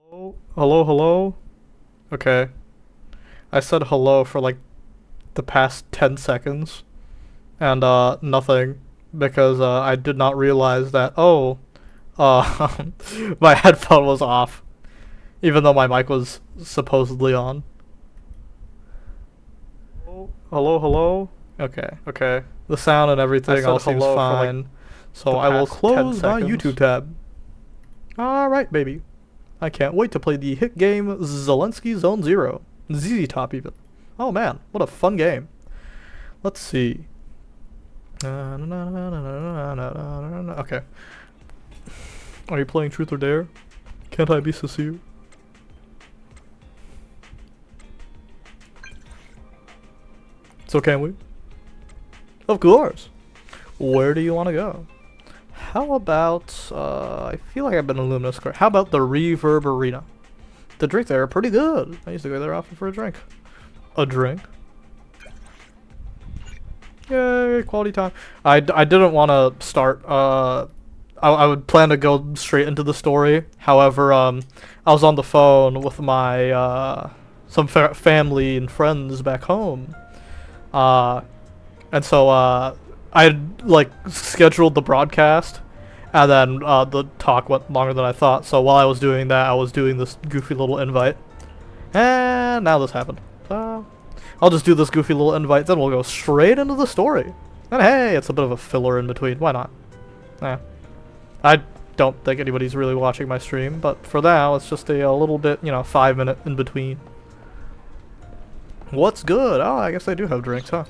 Hello? Hello, hello? Okay. I said hello for like the past 10 seconds. And, nothing. Because, I did not realize that, my headphone was off. Even though my mic was supposedly on. Hello, hello? Okay, okay. The sound and everything all seems fine. So I will close my YouTube tab. Alright, baby. I can't wait to play the hit game Zelensky Zone Zero. ZZ Top even. Oh man, what a fun game. Let's see. Okay. Are you playing Truth or Dare? Can't I be sincere? So can we? Of course. Where do you want to go? How about, I feel like I've been in Luminous Square. How about the Reverb Arena? The drink there are pretty good. I used to go there often for a drink. A drink? Yay, quality time. I didn't want to start, I would plan to go straight into the story. However, I was on the phone with my, some family and friends back home. And so, I like scheduled the broadcast, and then the talk went longer than I thought. So while I was doing that, I was doing this goofy little invite, and now this happened. I'll just do this goofy little invite, then we'll go straight into the story. And hey, it's a bit of a filler in between. Why not? I don't think anybody's really watching my stream, but for now, it's just a little bit, 5-minute in between. What's good? Oh, I guess they do have drinks, huh?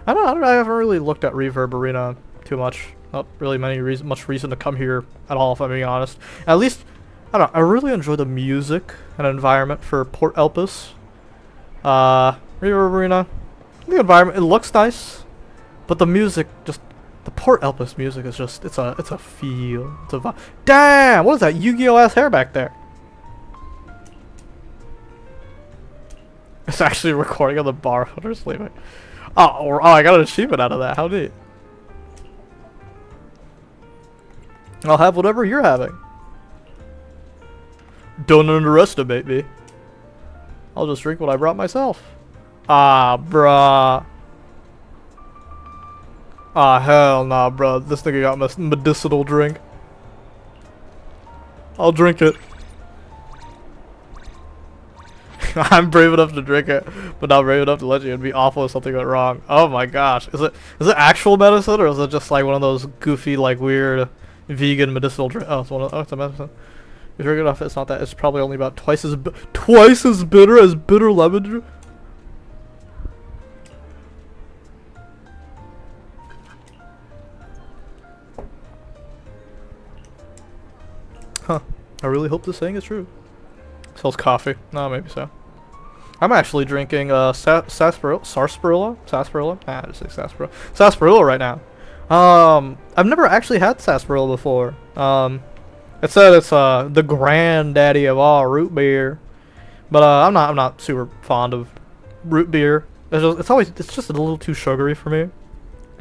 I haven't really looked at Reverb Arena too much. Not really much reason to come here at all, if I'm being honest. At least, I don't know, I really enjoy the music and environment for Port Elpis. Reverb Arena, the environment, it looks nice, but the music, just, the Port Elpis music is just, it's a feel, it's a vibe. Damn, what is that Yu-Gi-Oh ass hair back there? It's actually recording on the bar when they're sleeping. Oh, I got an achievement out of that. How neat. I'll have whatever you're having. Don't underestimate me. I'll just drink what I brought myself. Ah, bruh. Ah, hell nah, bruh. This nigga got my medicinal drink. I'll drink it. I'm brave enough to drink it, but not brave enough to let you. It'd be awful if something went wrong. Oh my gosh. Is it actual medicine, or is it just like one of those goofy, like weird vegan medicinal drink? Oh, it's a medicine. If you drink enough, it's not that. It's probably only about twice as bitter as bitter lemon juice. Huh. I really hope this saying is true. Sells coffee. No, maybe so. I'm actually drinking sarsaparilla. I just say sarsaparilla. Sarsaparilla right now. I've never actually had sarsaparilla before. It said it's the granddaddy of all root beer, but I'm not super fond of root beer. It's just a little too sugary for me.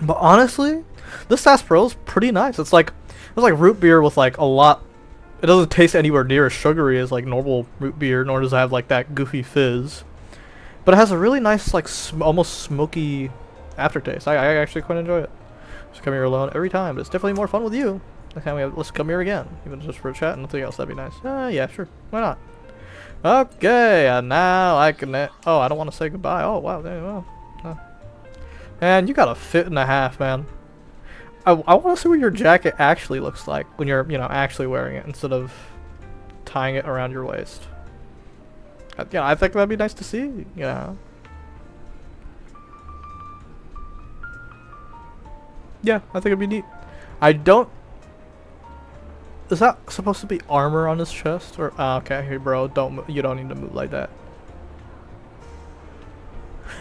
But honestly, this sarsaparilla is pretty nice. It's like root beer with like a lot. It doesn't taste anywhere near as sugary as like normal root beer, nor does it have like that goofy fizz. But it has a really nice, like, almost smoky aftertaste. I actually quite enjoy it. Just come here alone every time, but it's definitely more fun with you. Next time let's come here again, even just for a chat and nothing else. That'd be nice. Yeah, sure. Why not? Okay, and now I can. Oh, I don't want to say goodbye. Oh wow, well. Man, you got a fit and a half, man. I want to see what your jacket actually looks like when you're, actually wearing it instead of tying it around your waist. Yeah, I think that'd be nice to see, Yeah, I think it'd be neat. I don't... Is that supposed to be armor on his chest? Or, okay, hey bro, you don't need to move like that.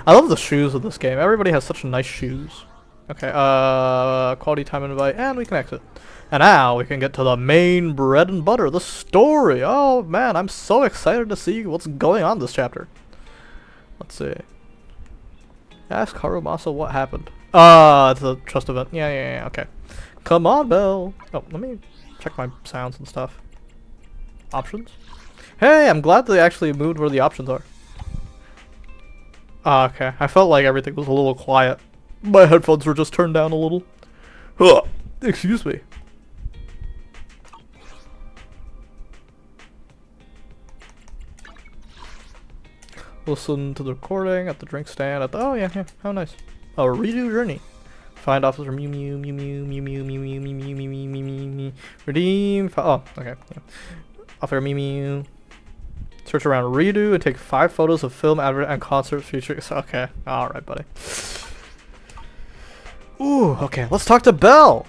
I love the shoes of this game. Everybody has such nice shoes. Okay, quality time invite, and we can exit. And now we can get to the main bread and butter, the story. Oh man, I'm so excited to see what's going on this chapter. Let's see. Ask Harumasa what happened. It's a trust event. Yeah, okay. Come on, Belle. Oh, let me check my sounds and stuff. Options? Hey, I'm glad they actually moved where the options are. Ah, okay. I felt like everything was a little quiet. My headphones were just turned down a little. Ugh. Excuse me. Listen to the recording at the drink stand at the— oh yeah, how nice. A redo journey. Find officer Mew Mew Mew Mew Mew Mew Mew Mew Mew Mew Mew Mew Mew Mew Mew. Redeem. Oh, okay. Yeah. Officer Mew Mew. Search around redo and take 5 photos of film, advert, and concert features. Okay, all right, buddy. Ooh, okay. Let's talk to Belle.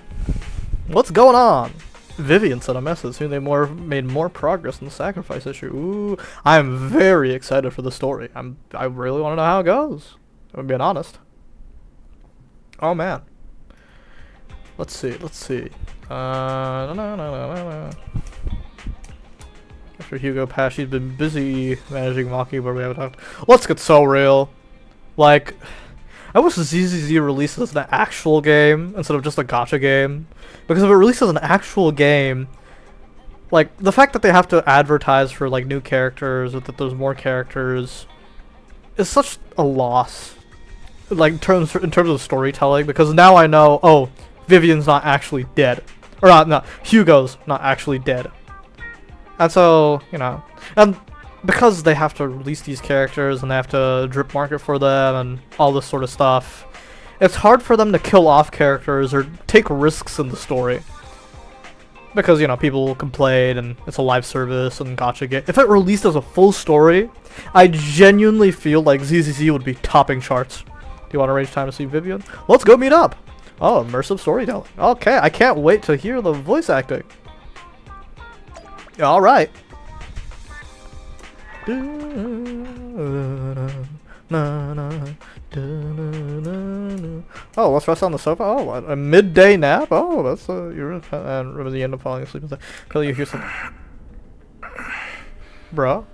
What's going on? Vivian sent a message saying they made more progress in the sacrifice issue. Ooh, I'm very excited for the story. I really want to know how it goes. I'm being honest. Oh man. Let's see. After Hugo passed, she's been busy managing Maki, but we haven't talked. Let's get so real. Like, I wish ZZZ releases an actual game instead of just a gacha game. Because if it releases an actual game, like, the fact that they have to advertise for, like, new characters, or that there's more characters, is such a loss. Like, in terms of storytelling, because now I know, oh, Vivian's not actually dead. Or not, Hugo's not actually dead. And so, you know, and because they have to release these characters and they have to drip market for them and all this sort of stuff, it's hard for them to kill off characters or take risks in the story. Because, you know, people will complain and it's a live service and gacha game. If it released as a full story, I genuinely feel like ZZZ would be topping charts. Do you want to arrange time to see Vivian? Let's go meet up! Oh, immersive storytelling. Okay, I can't wait to hear the voice acting. Alright. Oh, let's rest on the sofa. Oh, a midday nap. Oh, that's you're and you end up falling asleep. Kelly, you hear something, bro?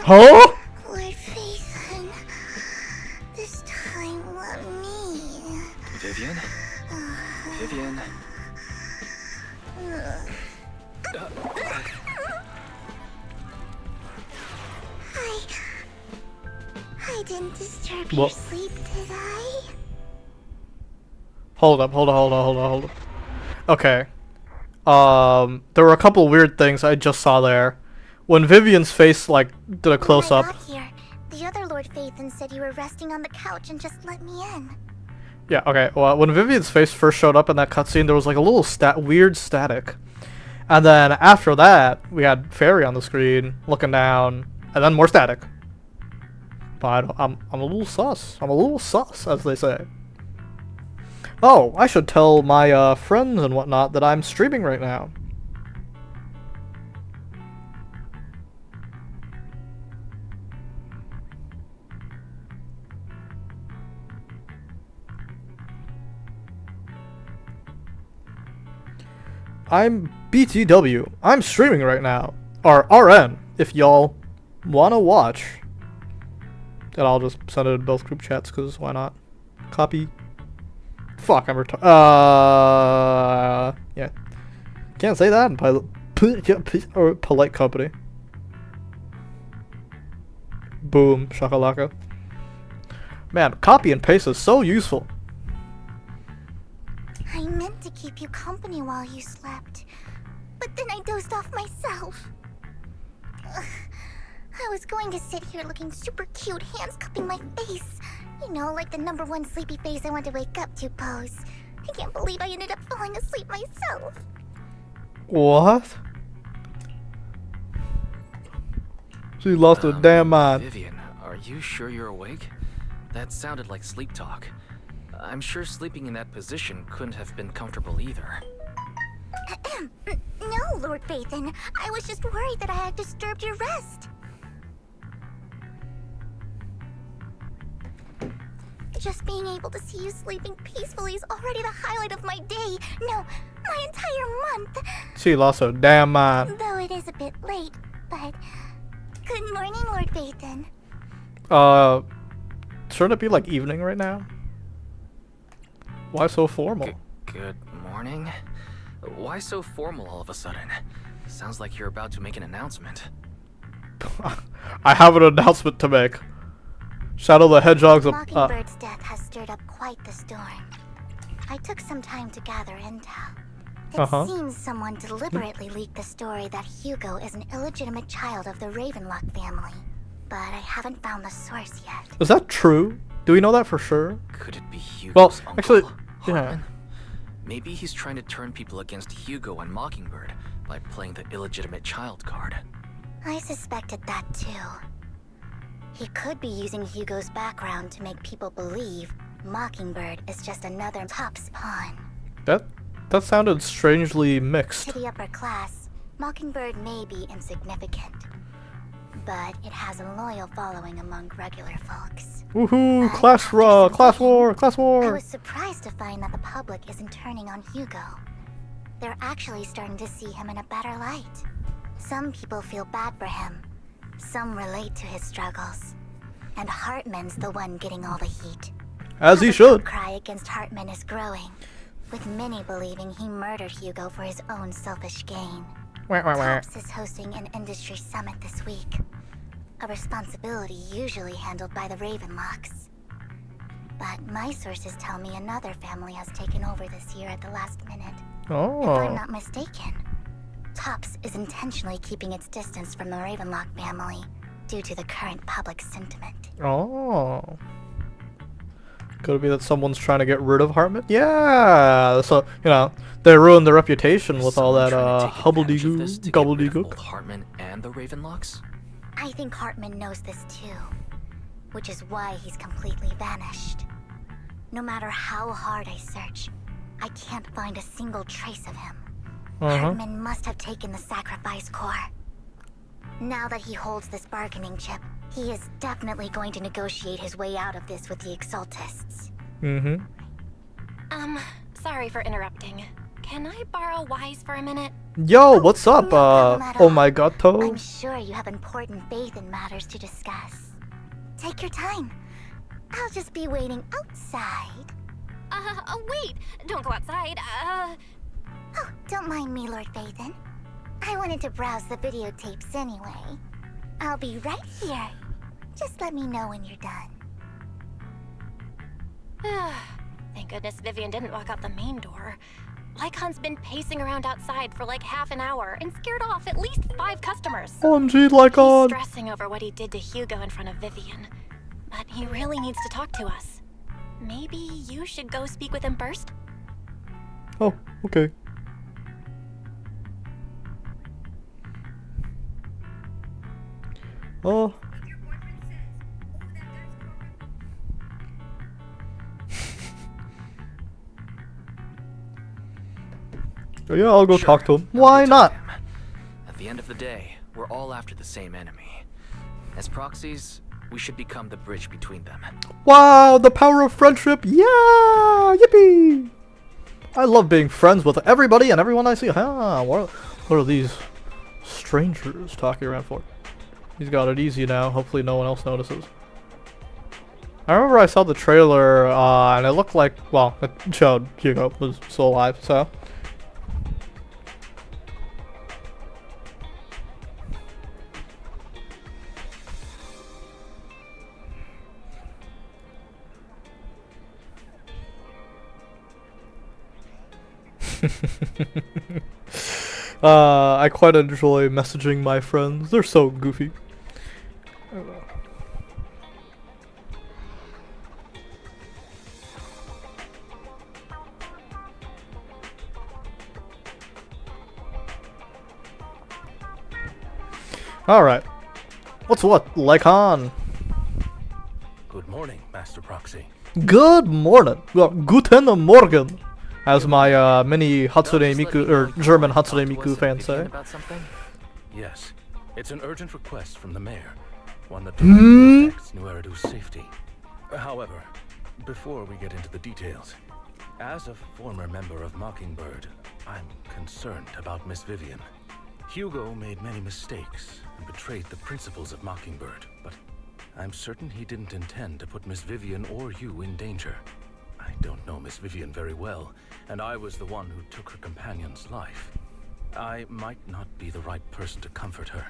Huh? Lord Phaethon, this time let me. Vivian? Vivian? I didn't disturb your sleep, did I? Hold up. Okay. There were a couple weird things I just saw there. When Vivian's face, like, did a close-up. When I got here, the other Lord Phaethon said you were resting on the couch and just let me in. Yeah, okay. Well, when Vivian's face first showed up in that cutscene, there was like a little weird static. And then after that, we had Fairy on the screen, looking down, and then more static. But I'm a little sus. I'm a little sus, as they say. Oh, I should tell my friends and whatnot that I'm streaming right now. I'm BTW. I'm streaming right now. Or RN, if y'all wanna watch. And I'll just send it in both group chats, because why not? Copy. Fuck, I'm yeah. Can't say that in polite company. Boom, shakalaka. Man, copy and paste is so useful. I meant to keep you company while you slept, but then I dozed off myself. Ugh. I was going to sit here looking super cute, hands cupping my face. You know, like the #1 sleepy face I want to wake up to pose. I can't believe I ended up falling asleep myself. What? She lost her damn mind. Vivian, are you sure you're awake? That sounded like sleep talk. I'm sure sleeping in that position couldn't have been comfortable either. No, Lord Phaethon. I was just worried that I had disturbed your rest. Just being able to see you sleeping peacefully is already the highlight of my day. No, my entire month. She lost her damn mind. Though it is a bit late, but... Good morning, Lord Phaethon. Shouldn't it be like evening right now? Why so formal? Good morning. Why so formal all of a sudden? Sounds like you're about to make an announcement. I have an announcement to make. Shadow the Hedgehog's Mockingbird's death has stirred up quite the storm. I took some time to gather intel. It seems someone deliberately leaked the story that Hugo is an illegitimate child of the Ravenlock family. But I haven't found the source yet. Is that true? Do we know that for sure? Could it be Hugo's Well, uncle, actually, yeah. Hartman? Maybe he's trying to turn people against Hugo and Mockingbird by playing the illegitimate child card. I suspected that too. He could be using Hugo's background to make people believe Mockingbird is just another Top's pawn. That sounded strangely mixed. To the upper class, Mockingbird may be insignificant, but it has a loyal following among regular folks. Woohoo! But Class after war! some Class digging, war! Class I war! was surprised to find that the public isn't turning on Hugo. They're actually starting to see him in a better light. Some people feel bad for him. Some relate to his struggles. And Hartman's the one getting all the heat. As he The should. cry against Hartman is growing, with many believing he murdered Hugo for his own selfish gain. Tops is hosting an industry summit this week, a responsibility usually handled by the Ravenlocks. But my sources tell me another family has taken over this year at the last minute. If I'm Oh. not mistaken, Tops is intentionally keeping its distance from the Ravenlock family due to the current public sentiment. Oh. Could it be that someone's trying to get rid of Hartman? Yeah! So, they ruined their reputation with all that, Gobbledygook. gobbledygook. Hartman and the Ravenlocks? I think Hartman knows this too, which is why he's completely vanished. No matter how hard I search, I can't find a single trace of him. Hartman must have taken the sacrifice core. Now that he holds this bargaining chip, he is definitely going to negotiate his way out of this with the Exaltists. Sorry for interrupting. Can I borrow Wise for a minute? Yo, what's up? No problem at Oh all. my god, I'm Toe. sure you have important faith in matters to discuss. Take your time. I'll just be waiting outside. Wait! Don't go outside. Oh, don't mind me, Lord Phaethon. I wanted to browse the videotapes anyway. I'll be right here. Just let me know when you're done. Thank goodness Vivian didn't walk out the main door. Lycon's been pacing around outside for like half an hour and scared off at least 5 customers. OMG, He's Lycon! stressing over what he did to Hugo in front of Vivian. But he really needs to talk to us. Maybe you should go speak with him first? Oh, okay. Oh. Yeah, I'll go Sure, talk to him. I'll Why go not? talk to him. At the end of the day, we're all after the same enemy. As proxies, we should become the bridge between them. Wow, the power of friendship! Yeah! Yippee! I love being friends with everybody and everyone I see. What are these strangers talking around for? He's got it easy now. Hopefully no one else notices. I remember I saw the trailer, and it looked like, well, it showed Hugo was still alive, so. I quite enjoy messaging my friends. They're so goofy. Alright. What's what? Lycon. Good morning, Master Proxy. Good morning. Well, guten Morgen. As my mini Hatsune Miku, or German Hatsune Miku fans say. About something? Yes, it's an urgent request from the mayor. One that Hmm? directly affects New Eridu's safety. However, before we get into the details, as a former member of Mockingbird, I'm concerned about Miss Vivian. Hugo made many mistakes and betrayed the principles of Mockingbird, but I'm certain he didn't intend to put Miss Vivian or you in danger. I don't know Miss Vivian very well, and I was the one who took her companion's life. I might not be the right person to comfort her,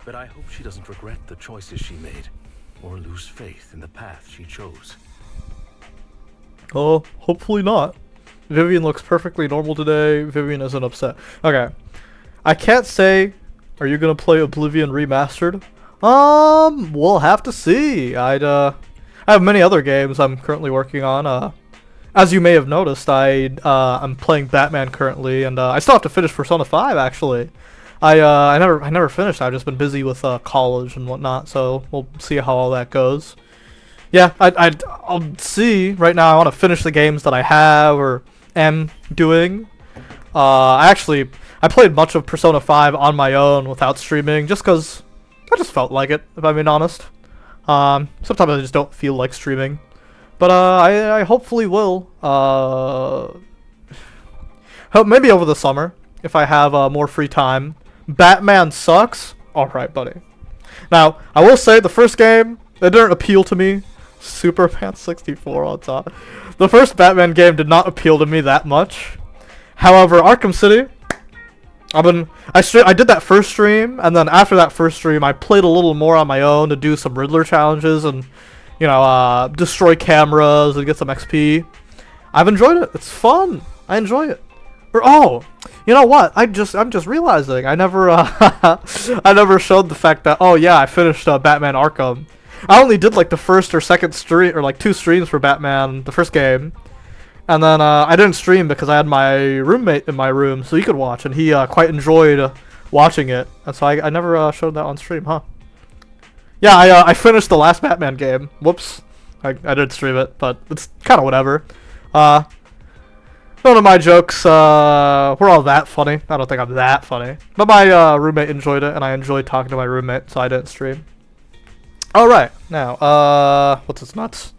but I hope she doesn't regret the choices she made, or lose faith in the path she chose. Oh, hopefully not. Vivian looks perfectly normal today. Vivian isn't upset. Okay. I can't say, are you gonna play Oblivion Remastered? We'll have to see. I have many other games I'm currently working on. As you may have noticed, I'm playing Batman currently, and I still have to finish Persona 5 actually. I never finished. I've just been busy with college and whatnot, so we'll see how all that goes. Yeah, I'll see. Right now, I want to finish the games that I have or am doing. I played much of Persona 5 on my own without streaming, just because I just felt like it, if I'm being honest. Sometimes I just don't feel like streaming. But I hopefully will. Maybe over the summer, if I have more free time. Batman sucks? Alright, buddy. Now, I will say the first game, it didn't appeal to me. Superman 64 on top. The first Batman game did not appeal to me that much. However, Arkham City, I did that first stream, and then after that first stream, I played a little more on my own to do some Riddler challenges and, you know, destroy cameras and get some XP. I've enjoyed it. It's fun. I enjoy it. Oh, you know what? I'm just realizing I never I never showed the fact that, oh yeah, I finished Batman Arkham. I only did like the first or second stream, or like 2 streams for Batman, the first game. And then I didn't stream because I had my roommate in my room, so he could watch, and he quite enjoyed watching it. And so I never showed that on stream, huh? Yeah, I finished the last Batman game. Whoops. I didn't stream it, but it's kind of whatever. None of my jokes were all that funny. I don't think I'm that funny. But my roommate enjoyed it, and I enjoyed talking to my roommate, so I didn't stream. Alright, now, what's this nuts?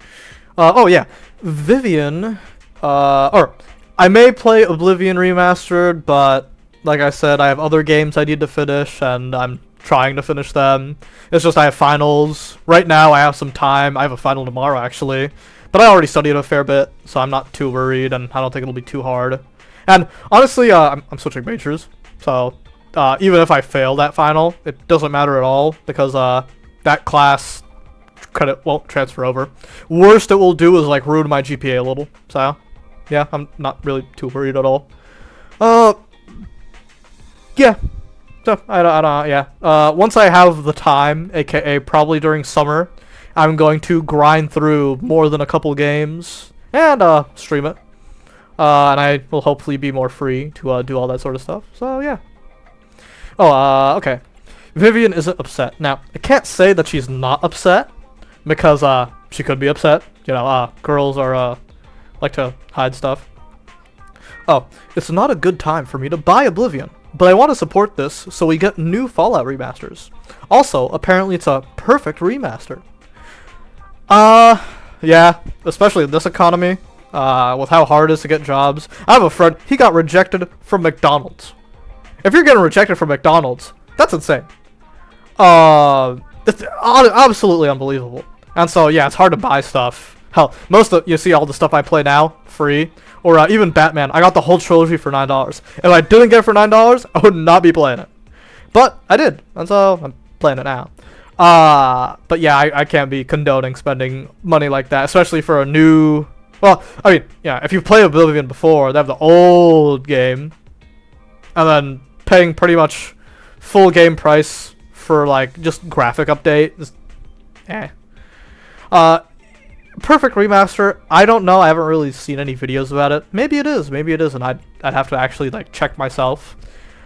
Oh yeah, Vivian, or I may play Oblivion Remastered, but like I said, I have other games I need to finish, and I'm trying to finish them. It's just I have finals. Right now I have some time. I have a final tomorrow, actually. But I already studied a fair bit, so I'm not too worried, and I don't think it'll be too hard. And honestly, I'm switching majors, so even if I fail that final, it doesn't matter at all, because that class credit won't transfer over. Worst it will do is like ruin my GPA a little. So yeah, I'm not really too worried at all. Yeah. So I don't yeah. Once I have the time, aka probably during summer, I'm going to grind through more than a couple games and stream it. And I will hopefully be more free to do all that sort of stuff. So yeah. Oh, okay. Vivian isn't upset. Now, I can't say that she's not upset, because she could be upset. You know, girls are like to hide stuff. Oh, it's not a good time for me to buy Oblivion, but I want to support this so we get new Fallout remasters. Also, apparently it's a perfect remaster. Yeah, especially in this economy, with how hard it is to get jobs. I have a friend, he got rejected from McDonald's. If you're getting rejected from McDonald's, that's insane. It's absolutely unbelievable. And so, yeah, it's hard to buy stuff. Hell, you see all the stuff I play now, free. Or even Batman, I got the whole trilogy for $9. If I didn't get it for $9, I would not be playing it. But I did, and so I'm playing it now. But yeah, I can't be condoning spending money like that, especially for a new... Well, I mean, yeah, if you play Oblivion before, they have the old game, and then paying pretty much full game price for like just graphic update. Just, perfect remaster. I don't know. I haven't really seen any videos about it. Maybe it is. Maybe it isn't. I'd have to actually like check myself.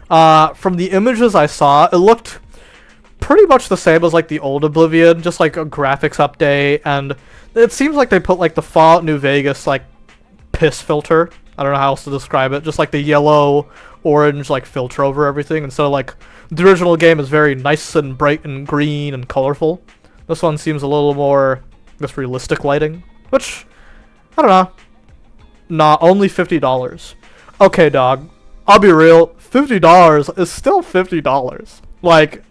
From the images I saw, it looked pretty much the same as like the old Oblivion, just like a graphics update, and it seems like they put like the Fallout New Vegas like piss filter. I don't know how else to describe it. Just like the yellow, orange like filter over everything, instead of like the original game is very nice and bright and green and colorful. This one seems a little more just realistic lighting, which I don't know. Nah, only $50. Okay, dog. I'll be real. $50 is still $50. Like,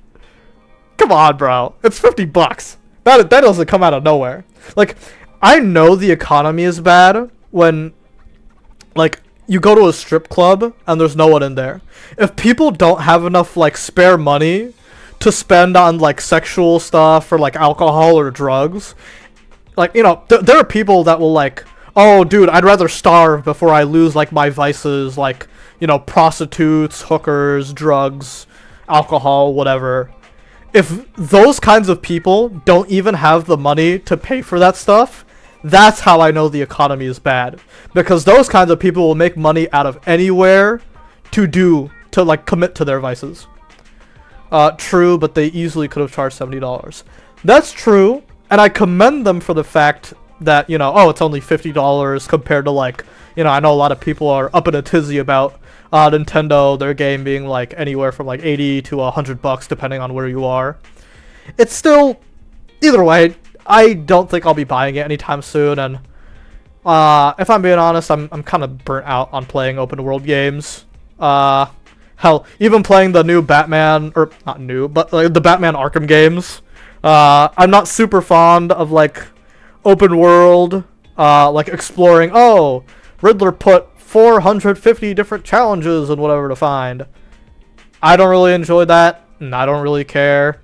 come on, bro. It's $50. That doesn't come out of nowhere. Like, I know the economy is bad, when, like, you go to a strip club and there's no one in there. If people don't have enough, like, spare money to spend on, like, sexual stuff or, like, alcohol or drugs, like, you know, there are people that will, like, oh, dude, I'd rather starve before I lose, like, my vices, like, you know, prostitutes, hookers, drugs, alcohol, whatever. If those kinds of people don't even have the money to pay for that stuff, that's how I know the economy is bad. Because those kinds of people will make money out of anywhere to like, commit to their vices. True, but they easily could have charged $70. That's true, and I commend them for the fact that, you know, oh, it's only $50 compared to, like, you know, I know a lot of people are up in a tizzy about Nintendo, their game being, like, anywhere from, like, 80 to $100 depending on where you are. It's still, either way, I don't think I'll be buying it anytime soon, and if I'm being honest, I'm kind of burnt out on playing open world games. Hell, even playing the new Batman, or not new, but like the Batman Arkham games, I'm not super fond of, like, open world, like, exploring, oh, Riddler put 450 different challenges and whatever to find. I don't really enjoy that, and I don't really care.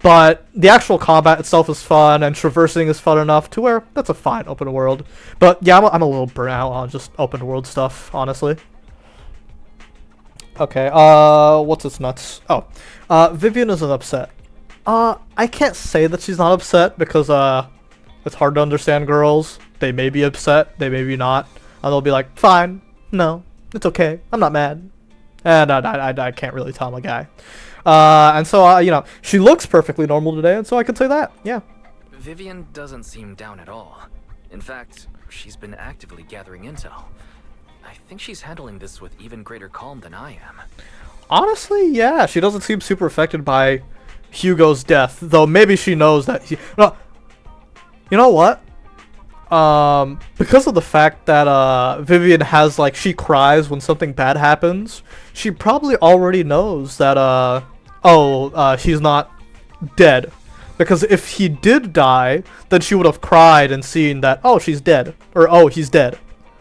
But the actual combat itself is fun, and traversing is fun enough to where that's a fine open world. But yeah, I'm a little burnt out on just open world stuff, honestly. Okay, what's its nuts? Oh, Vivian isn't upset. I can't say that she's not upset because, it's hard to understand girls. They may be upset, they may be not. And they'll be like, fine, no, it's okay, I'm not mad. And I can't really tell I'm a guy. And so, you know, she looks perfectly normal today, and so I could say that, yeah. Vivian doesn't seem down at all. In fact, she's been actively gathering intel. I think she's handling this with even greater calm than I am. Honestly, yeah, she doesn't seem super affected by Hugo's death, though maybe she knows that no, you know what? Because of the fact that, Vivian has, like, she cries when something bad happens, she probably already knows that, he's not dead. Because if he did die, then she would have cried and seen that, oh, she's dead. Or, oh, he's dead.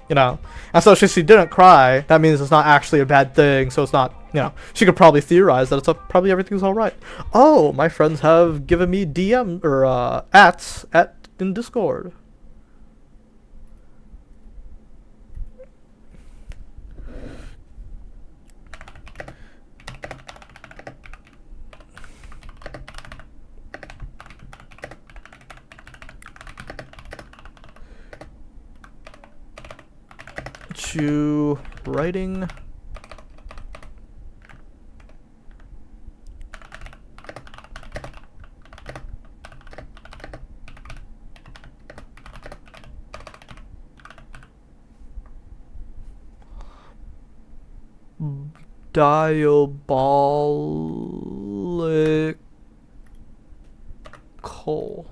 You know? And so since she didn't cry, that means it's not actually a bad thing, so it's not, you know, she could probably theorize that it's probably everything's alright. Oh, my friends have given me DM, or, in Discord. To writing diabolical.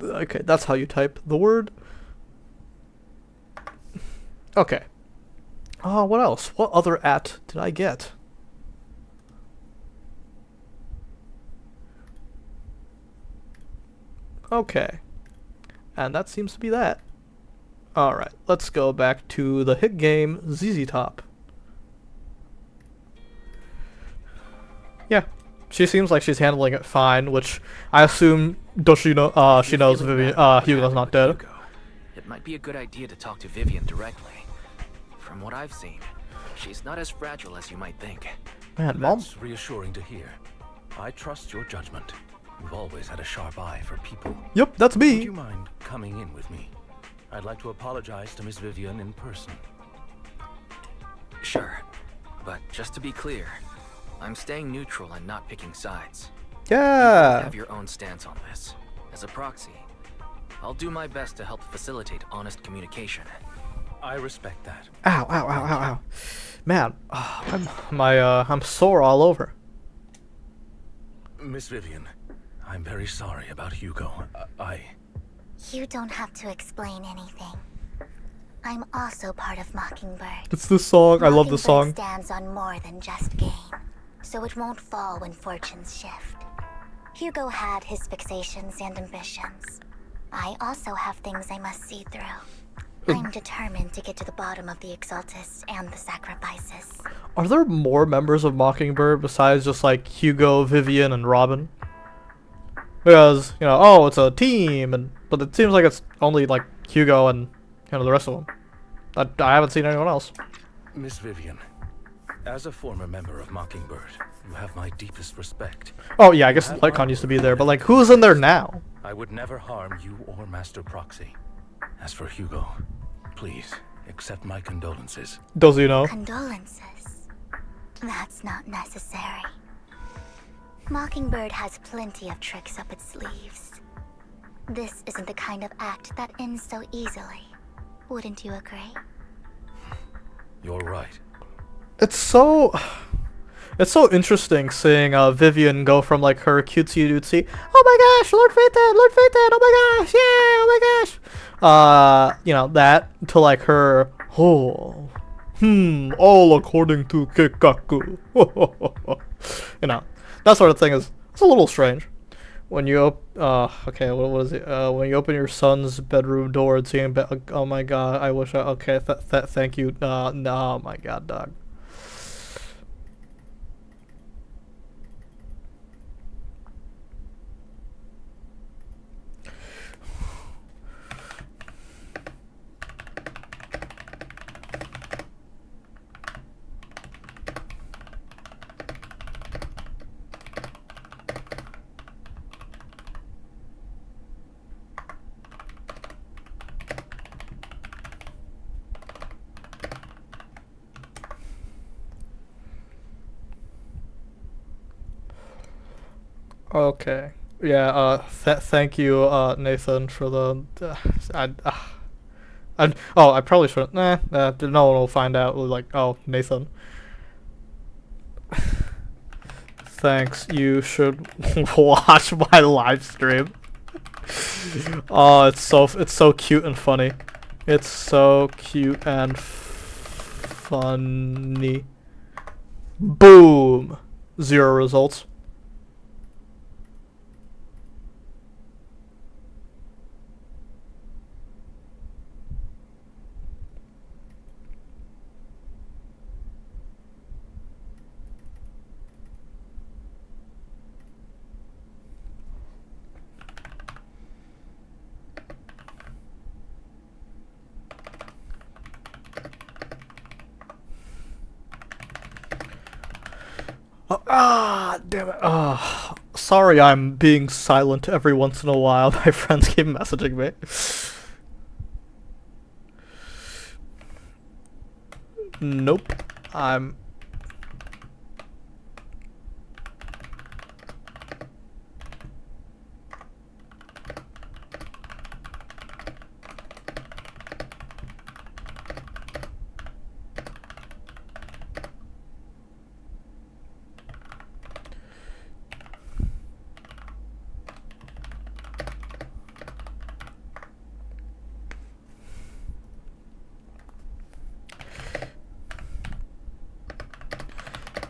Okay, that's how you type the word. Okay. What else? What other did I get? Okay. And that seems to be that. Alright, let's go back to the hit game, ZZ Top. Yeah. She seems like she's handling it fine, which I assume, does she know, she knows Vivian, Hugo's not dead. It might be a good idea to talk to Vivian directly. From what I've seen, she's not as fragile as you might think. Man, Mom. That's reassuring to hear. I trust your judgment. You've always had a sharp eye for people. Yep, that's me. Would you mind coming in with me? I'd like to apologize to Miss Vivian in person. Sure, but just to be clear, I'm staying neutral and not picking sides. Yeah. You have your own stance on this. As a proxy, I'll do my best to help facilitate honest communication. I respect that. Ow, ow, ow, ow, ow. Man, I'm sore all over. Miss Vivian, I'm very sorry about Hugo. You don't have to explain anything. I'm also part of Mockingbird. It's this song. I love this song. Mockingbird stands on more than just gain, so it won't fall when fortunes shift. Hugo had his fixations and ambitions, I also have things I must see through. I'm determined to get to the bottom of the Exaltists and the sacrifices. Are there more members of Mockingbird besides just like Hugo, Vivian, and Robin? Because, you know, oh, it's a team, but it seems like it's only like Hugo and, you know, the rest of them. I haven't seen anyone else. Miss Vivian, as a former member of Mockingbird, you have my deepest respect. Oh yeah, I guess Lycon used to be there, but like, who's in there now? I would never harm you or Master Proxy. As for Hugo, please accept my condolences. Does he know? Condolences? That's not necessary. Mockingbird has plenty of tricks up its sleeves. This isn't the kind of act that ends so easily. Wouldn't you agree? You're right. It's so interesting seeing Vivian go from like her cutesy dootsy, oh my gosh, Lord Phaeton, oh my gosh, yeah, oh my gosh, you know, that to like her, oh, all according to Kikaku, you know, that sort of thing is, it's a little strange. When you okay, what was it? When you open your son's bedroom door and see him, oh my god, I wish okay, thank you, no, oh my god, dog. Okay. Yeah, thank you, Nathan, for the, oh, I probably shouldn't, no one will find out, like, oh, Nathan. Thanks, you should watch my live stream. Oh, it's so cute and funny. It's so cute and funny. Boom! 0 results. Damn it. Sorry I'm being silent every once in a while. My friends keep messaging me. Nope. I'm...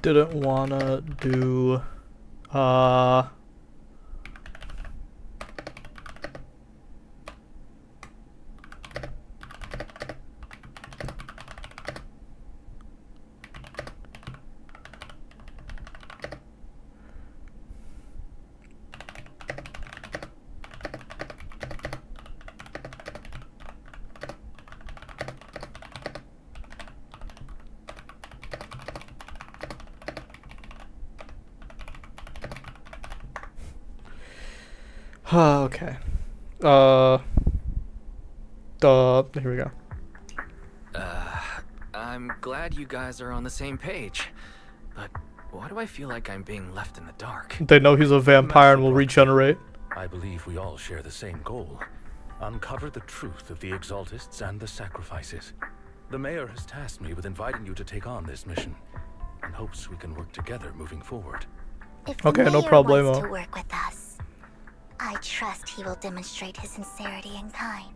didn't wanna do okay. Here we go. I'm glad you guys are on the same page, but why do I feel like I'm being left in the dark? They know he's a vampire and will regenerate. I believe we all share the same goal. Uncover the truth of the Exaltists and the sacrifices. The mayor has tasked me with inviting you to take on this mission, in hopes we can work together moving forward. If the Okay, no mayor problemo. wants to work with us, I trust he will demonstrate his sincerity and kind.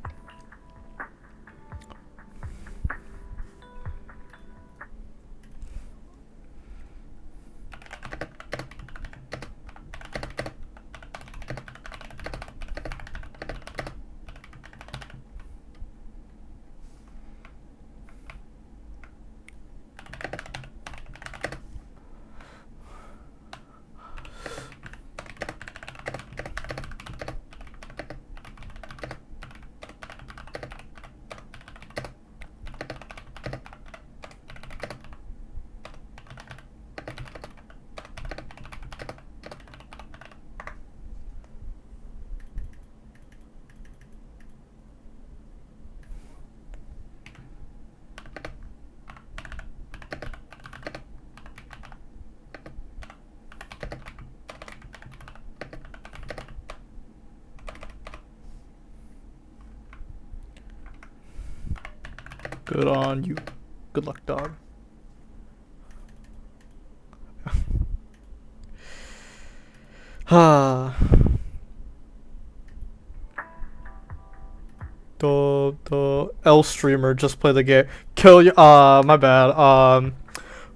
Good on you. Good luck, dog. Ah. The L streamer just play the game. Kill you. My bad.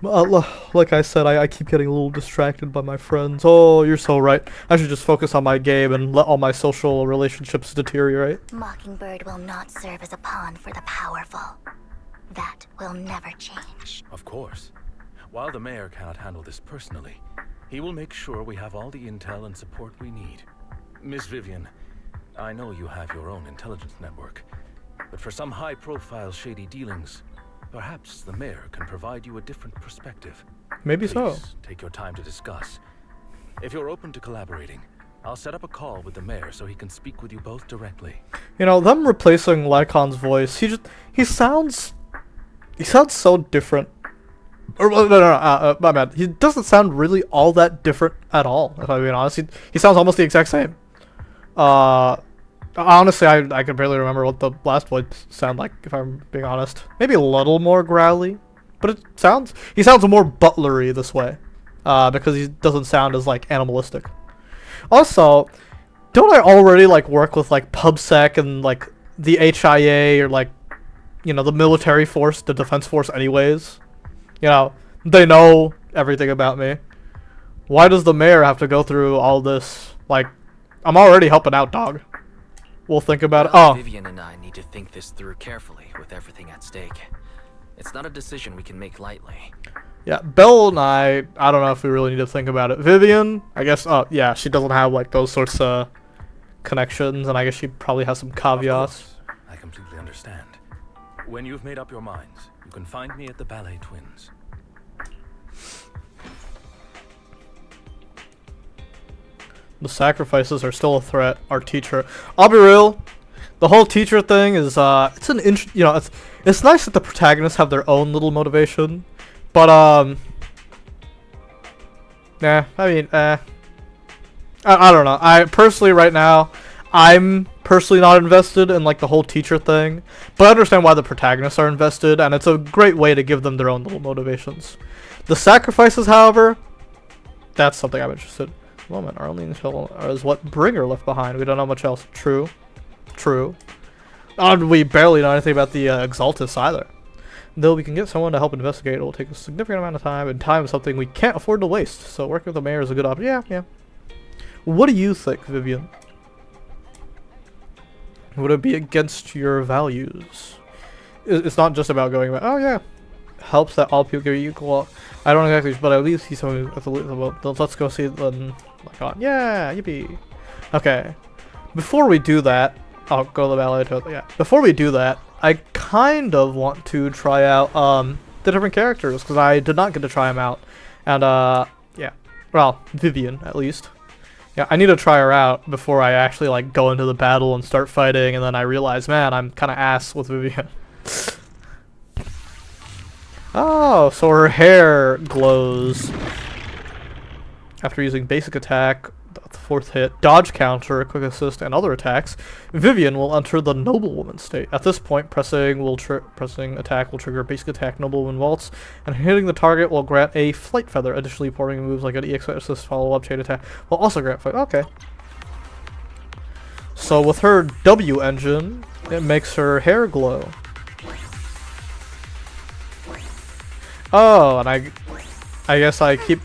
Like I said, I keep getting a little distracted by my friends. Oh, you're so right. I should just focus on my game and let all my social relationships deteriorate. Mockingbird will not serve as a pawn for the powerful. That will never change. Of course. While the mayor cannot handle this personally, he will make sure we have all the intel and support we need. Miss Vivian, I know you have your own intelligence network, but for some high-profile shady dealings, perhaps the mayor can provide you a different perspective. Maybe so. Please take your time to discuss. If you're open to collaborating, I'll set up a call with the mayor so he can speak with you both directly. You know, them replacing Lycon's voice, he sounds so different. Or no, my bad. He doesn't sound really all that different at all, if I'm being honest. He sounds almost the exact same. Honestly, I can barely remember what the last voice sounded like, if I'm being honest. Maybe a little more growly, but he sounds more butlery this way, because he doesn't sound as, like, animalistic. Also, don't I already, like, work with, like, PubSec and, like, the HIA or, like, you know, the military force, the defense force anyways? You know, they know everything about me. Why does the mayor have to go through all this? Like, I'm already helping out, dog. We'll think about it. Well, Oh. Vivian and I need to think this through carefully with everything at stake. It's not a decision we can make lightly. Yeah, Belle and I don't know if we really need to think about it. Vivian, I guess, yeah, she doesn't have, like, those sorts of connections, and I guess she probably has some Of caveats. course, I completely understand. When you've made up your minds, you can find me at the Ballet Twins. The sacrifices are still a threat. Our teacher. I'll be real. The whole teacher thing is, it's an you know, it's nice that the protagonists have their own little motivation, but yeah, I mean, I don't know. I personally, right now, I'm personally not invested in, like, the whole teacher thing, but I understand why the protagonists are invested, and it's a great way to give them their own little motivations. The sacrifices, however, that's something I'm interested in. Moment, our only intel is what Bringer left behind. We don't know much else. True. We barely know anything about the Exaltus either. Though we can get someone to help investigate, it will take a significant amount of time, and time is something we can't afford to waste. So working with the mayor is a good option. Yeah. What do you think, Vivian? Would it be against your values? It's not just about going about, oh yeah, helps that all people get equal. I don't exactly, but at least he's someone at the let's go see them. Like, on. Yeah, yippee. Okay. Before we do that, I'll go to the ballet. Yeah. Before we do that, I kind of want to try out the different characters because I did not get to try them out, and yeah. Well, Vivian at least. Yeah, I need to try her out before I actually, like, go into the battle and start fighting, and then I realize, man, I'm kind of ass with Vivian. Oh, so her hair glows. After using basic attack, the fourth hit, dodge counter, quick assist, and other attacks, Vivian will enter the noblewoman state. At this point, pressing attack will trigger basic attack noblewoman waltz, and hitting the target will grant a flight feather. Additionally, pouring moves like an EX assist follow-up chain attack will also grant flight. Okay. So with her W engine, it makes her hair glow. Oh, and I guess I keep...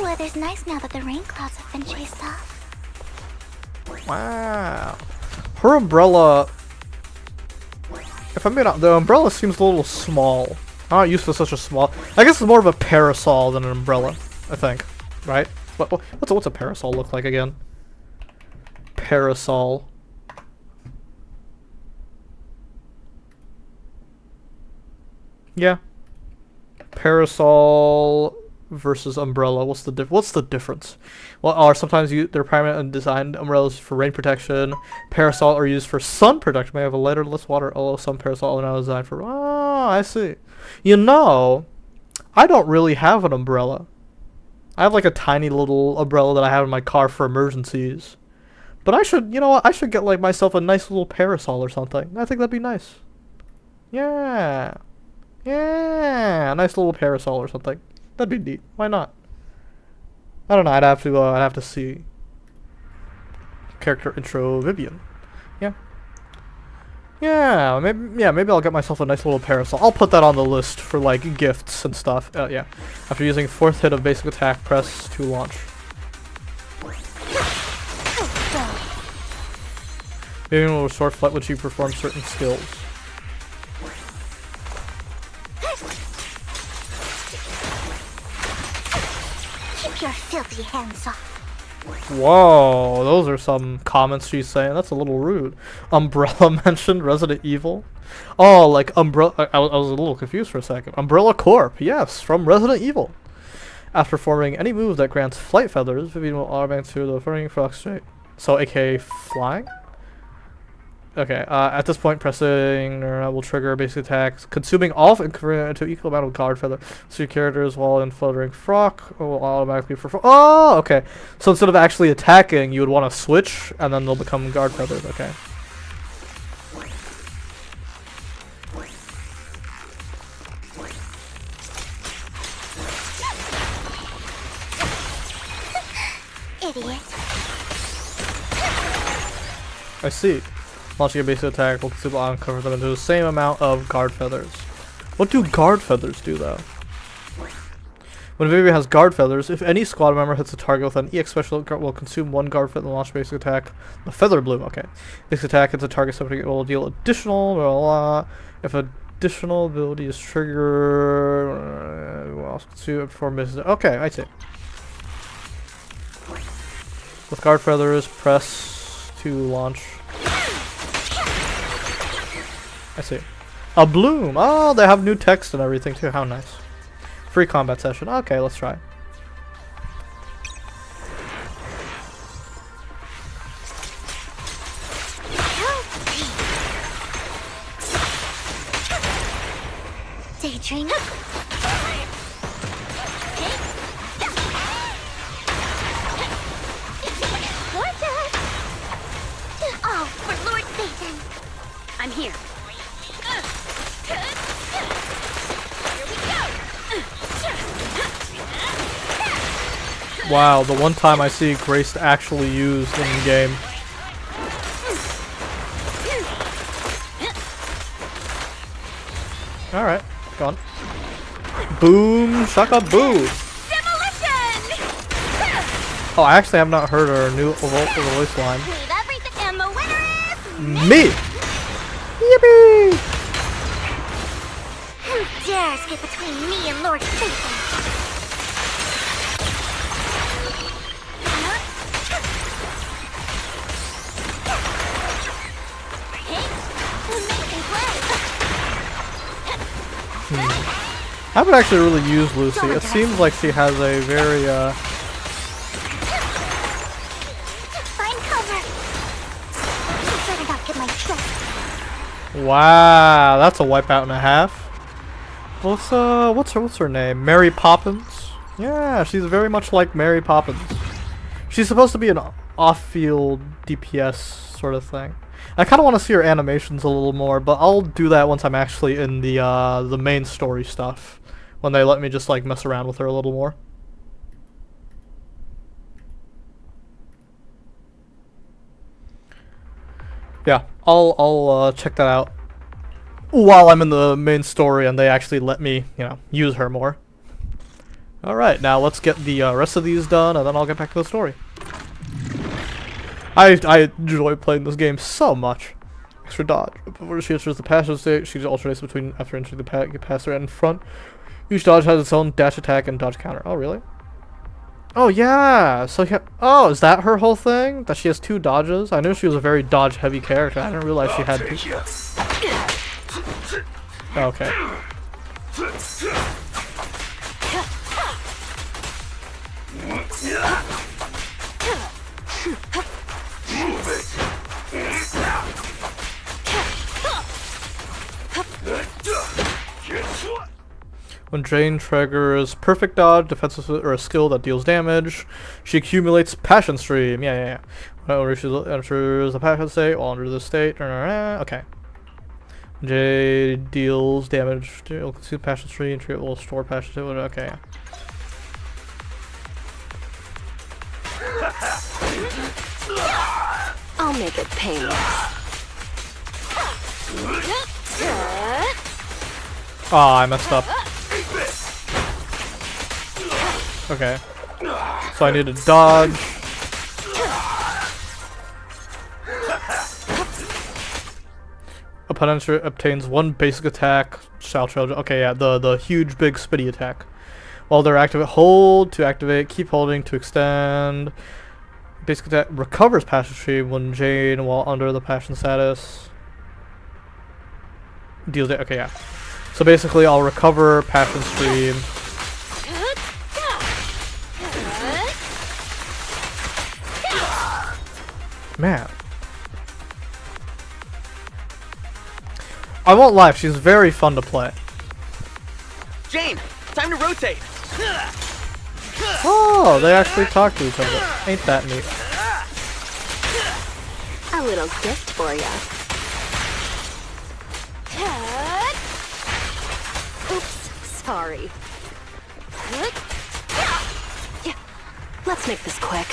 Weather's nice now that the rain clouds have been chased off. Wow. Her umbrella... If I'm being honest, the umbrella seems a little small. I'm not used to such a small... I guess it's more of a parasol than an umbrella, I think. Right? What's a parasol look like again? Parasol. Yeah. Parasol versus umbrella. What's the difference? Well, are sometimes they're primarily designed umbrellas for rain protection. Parasol are used for sun protection. May have a lighter, less water. Although some parasol are now designed for. Oh, I see. You know, I don't really have an umbrella. I have like a tiny little umbrella that I have in my car for emergencies. But I should, you know what? I should get like myself a nice little parasol or something. I think that'd be nice. Yeah. Yeah. A nice little parasol or something. That'd be neat. Why not? I don't know. I'd have to see. Character intro Vivian. Yeah. Yeah, maybe I'll get myself a nice little parasol. I'll put that on the list for like gifts and stuff. Yeah. After using 4th hit of basic attack, press to launch. Vivian will restore flight when she performs certain skills. Keep your filthy hands off. Whoa, those are some comments she's saying. That's a little rude. Umbrella mentioned Resident Evil. Oh, like Umbrella. I was a little confused for a second. Umbrella Corp. Yes, from Resident Evil. After performing any move that grants flight feathers, Vivian will automatically to the flying frog straight. So, aka flying? Okay, at this point, pressing will trigger basic attacks, consuming all into equal amount of guard feather. So your characters, while in fluttering frock, will automatically perform. Oh, okay. So instead of actually attacking, you would want to switch, and then they'll become guard feathers. Okay. Idiot. I see. Launching a basic attack will uncover them into the same amount of guard feathers. What do guard feathers do, though? When Vivian has guard feathers, if any squad member hits a target with an EX special, will consume 1 guard feather and launch basic attack. The feather bloom, okay. Basic attack hits a target, something it will deal additional, blah, blah. If additional ability is triggered, will also consume perform basic. Okay, I see. With guard feathers, press to launch. I see. A bloom! Oh, they have new text and everything too. How nice. Free combat session. Okay, let's try. Daydream. Oh, for Lord Satan! I'm here. Wow, the one time I see Grace actually used in game. Alright, gone. Boom, shaka boom! Demolition! Oh, I actually have not heard her new voice line. Leave everything, and the winner is Me! Yippee! who dares get between me and Lord Satan? I haven't actually really used Lucy. It seems like she has a very, Find cover. Better not get my chest. wow, that's a wipeout and a half. What's her name? Mary Poppins? Yeah, she's very much like Mary Poppins. She's supposed to be an off-field DPS sort of thing. I kind of want to see her animations a little more, but I'll do that once I'm actually in the main story stuff. When they let me just like mess around with her a little more. Yeah, I'll check that out while I'm in the main story and they actually let me, you know, use her more. Alright, now let's get the rest of these done and then I'll get back to the story. I enjoy playing this game so much. Extra dodge. Before she enters the passive state, she alternates between after entering the passive and in front. Each dodge has its own dash attack and dodge counter. Oh, really? Oh, yeah. So, oh, is that her whole thing? That she has 2 dodges? I knew she was a very dodge-heavy character. I didn't realize she had 2. Okay. When Jane triggers perfect dodge, defensive or a skill that deals damage, she accumulates passion stream. Yeah. Whenever she enters the passion state, while under the state. Okay. J deals damage to consume passion tree and tree will store passion to it. Okay. I'll make it painless. Oh, I messed up. Okay. So I need to dodge. Opponent obtains one basic attack. Shall children. Okay, yeah, the huge big spitty attack. While they're active, hold to activate. Keep holding to extend. Basic attack recovers passion stream when Jane while under the passion status. Deals it. Okay, yeah. So basically, I'll recover passion stream. Man. I won't lie, she's very fun to play. Jane, time to rotate. Oh, they actually talk to each other. Ain't that neat? A little gift for ya. Oops, sorry. Yeah, let's make this quick.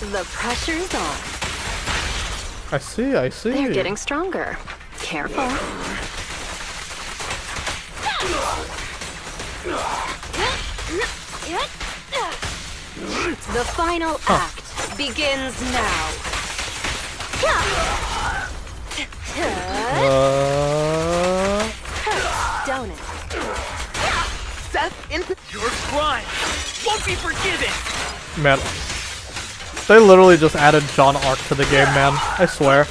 The pressure's on. I see, I see. They're getting stronger. Careful. The final act begins now. Don't it? Seth, your crime won't be forgiven. Man. They literally just added John Arc to the game, man. I swear.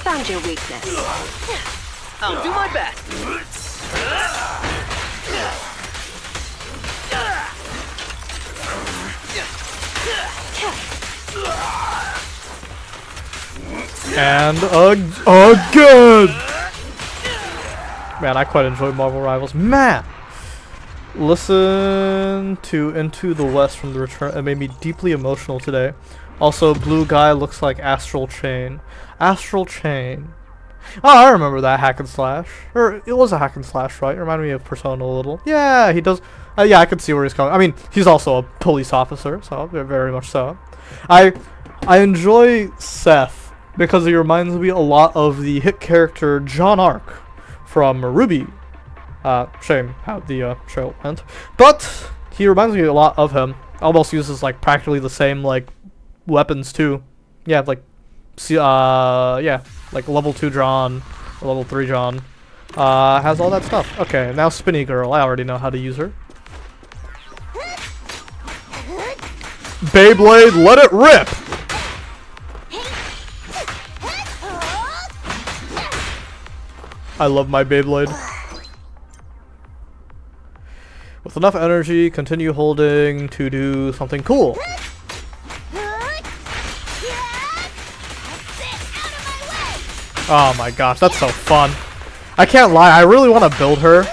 Found your weakness. I'll do my best. And again! Man, I quite enjoy Marvel Rivals. Man! Listen to Into the West from the Return. It made me deeply emotional today. Also, blue guy looks like Astral Chain. Astral Chain. Oh, I remember that hack and slash. Or it was a hack and slash, right? It reminded me of Persona a little. Yeah, he does. Yeah, I can see where he's coming. I mean, he's also a police officer, so very much so. I enjoy Seth because he reminds me a lot of the hit character John Arc from Ruby. Shame how the show went, but he reminds me a lot of him. Almost uses like practically the same like weapons too. Yeah, like yeah, like level 2 John, level 3 John, has all that stuff. Okay, now Spinny Girl. I already know how to use her. Beyblade, let it rip! I love my Beyblade. With enough energy, continue holding to do something cool. Oh my gosh, that's so fun. I can't lie, I really want to build her.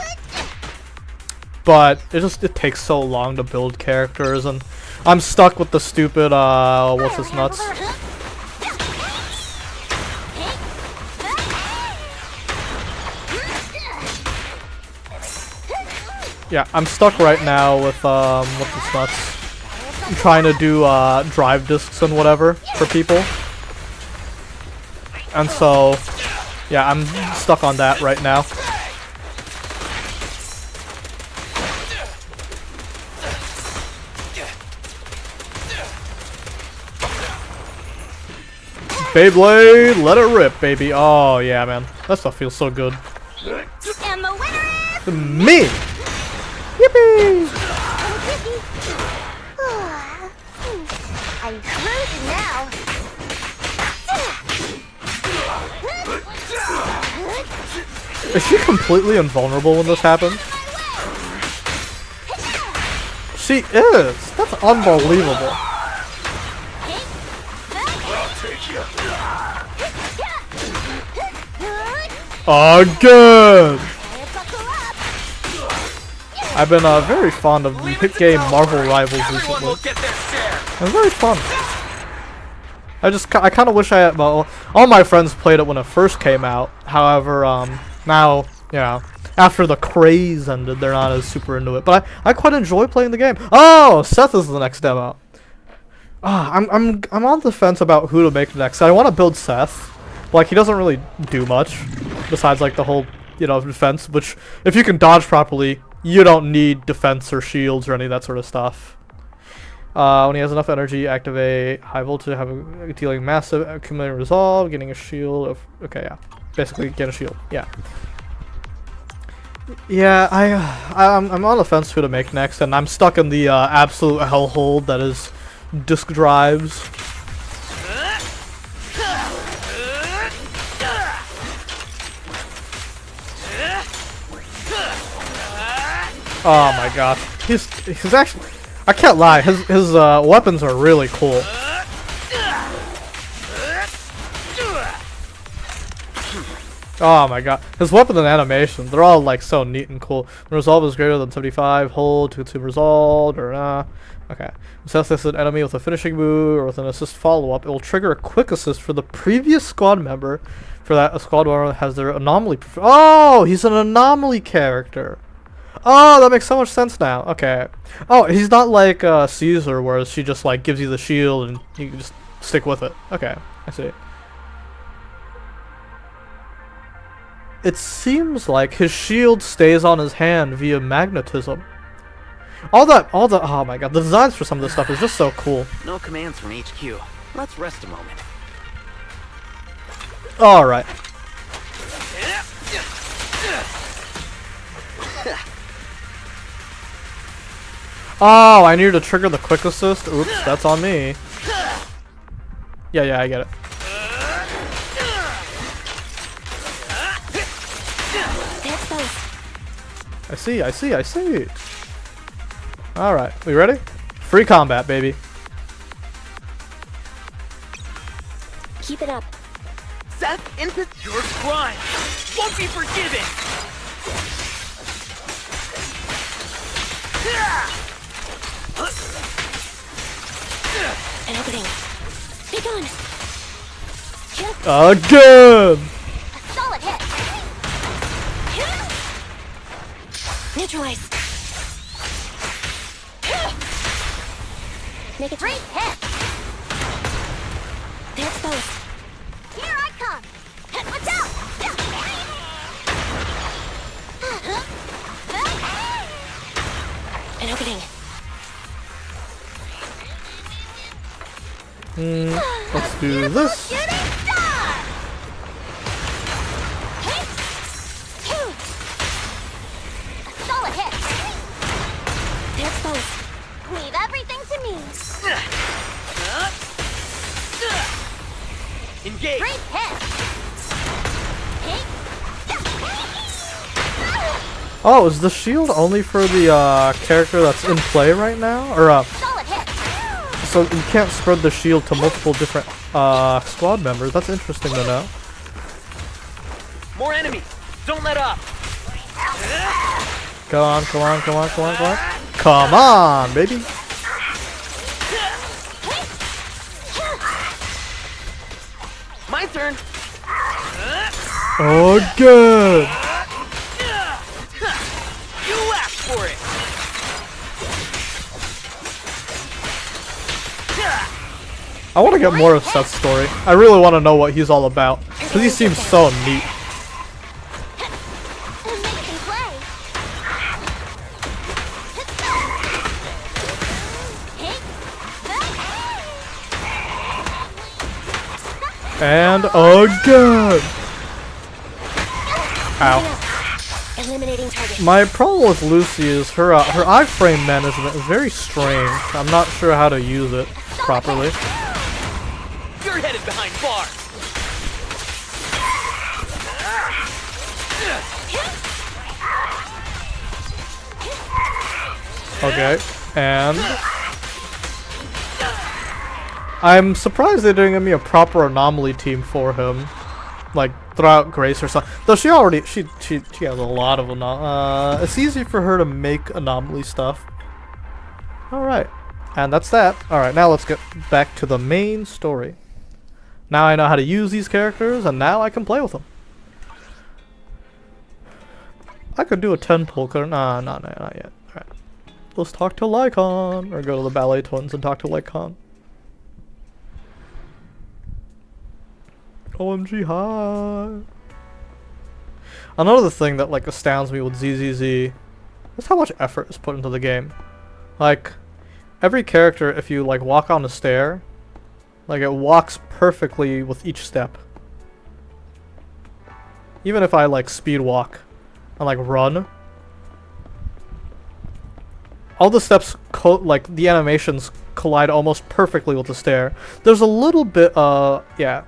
But it takes so long to build characters, and I'm stuck with the stupid, what's his nuts? Yeah, I'm stuck right now with, what's his nuts? I'm trying to do, drive discs and whatever for people. And so, yeah, I'm stuck on that right now. Beyblade, let it rip, baby. Oh, yeah, man. That stuff feels so good. And the winner is Me! Yippee! I'm cruising now. Is she completely invulnerable when this happens? She is! That's unbelievable. Again! I've been very fond of the hit game Marvel Rivals Everyone will recently. get their share. It's very fun. I kind of wish I had, well, all my friends played it when it first came out. However, now, you know, after the craze ended, they're not as super into it. But I quite enjoy playing the game. Oh, Seth is the next demo. I'm on the fence about who to make next. I want to build Seth. Like, he doesn't really do much besides like the whole, you know, defense. Which, if you can dodge properly, you don't need defense or shields or any of that sort of stuff. When he has enough energy, activate high voltage, dealing massive accumulating resolve, getting a shield. Okay, yeah, basically get a shield. Yeah. Yeah, I'm on the fence who to make next, and I'm stuck in the absolute hellhole that is disk drives. Oh my gosh, he's actually, I can't lie, his weapons are really cool. Oh my god, his weapon and animation, they're all like so neat and cool. The resolve is greater than 75, hold to resolved or okay. Assess this an enemy with a finishing move or with an assist follow-up, it will trigger a quick assist for the previous squad member. For that, a squad member has their anomaly. Oh, he's an anomaly character. Oh, that makes so much sense now. Okay. Oh, he's not like Caesar, where she just like gives you the shield and you can just stick with it. Okay, I see. It seems like his shield stays on his hand via magnetism. Oh my god, the designs for some of this stuff is just so cool. No commands from HQ. Let's rest a moment. Alright. Oh, I needed to trigger the quick assist? Oops, that's on me. Yeah, I get it. I see. Alright, we ready? Free combat, baby. Keep it up. Seth, input your crime. Won't be forgiven. An opening. Be gone. Again! A solid hit. Neutralize. Make it Great hit. They're exposed. Here I come. Watch out. An opening. Let's do this. Shooting star. A solid hit. They're exposed. Leave everything to me. Engage. Great hit. Oh, is the shield only for the character that's in play right now? Or Solid hit. so you can't spread the shield to multiple different squad members. That's interesting to know. More enemies. Don't let up. Come on. Come on, baby. My turn. Oh, good. You asked for it. I want to get more of Seth's story. I really want to know what he's all about. Because he seems so neat. And again! Ow. Eliminating target. My problem with Lucy is her iframe management is very strange. I'm not sure how to use it properly. You're headed behind bars. Okay, and I'm surprised they didn't give me a proper anomaly team for him. Like, throw out Grace or something. Though she has a lot of it's easy for her to make anomaly stuff. Alright. And that's that. Alright, now let's get back to the main story. Now I know how to use these characters, and now I can play with them. I could do a 10-pull, nah, not yet. Alright. Let's talk to Lycon, or go to the Ballet Twins and talk to Lycon. OMG, hi. Another thing that, like, astounds me with ZZZ is how much effort is put into the game. Like, every character, if you, like, walk on a stair, like, it walks perfectly with each step. Even if I, like, speed walk and, like, run, all the steps, like, the animations collide almost perfectly with the stair. There's a little bit, yeah.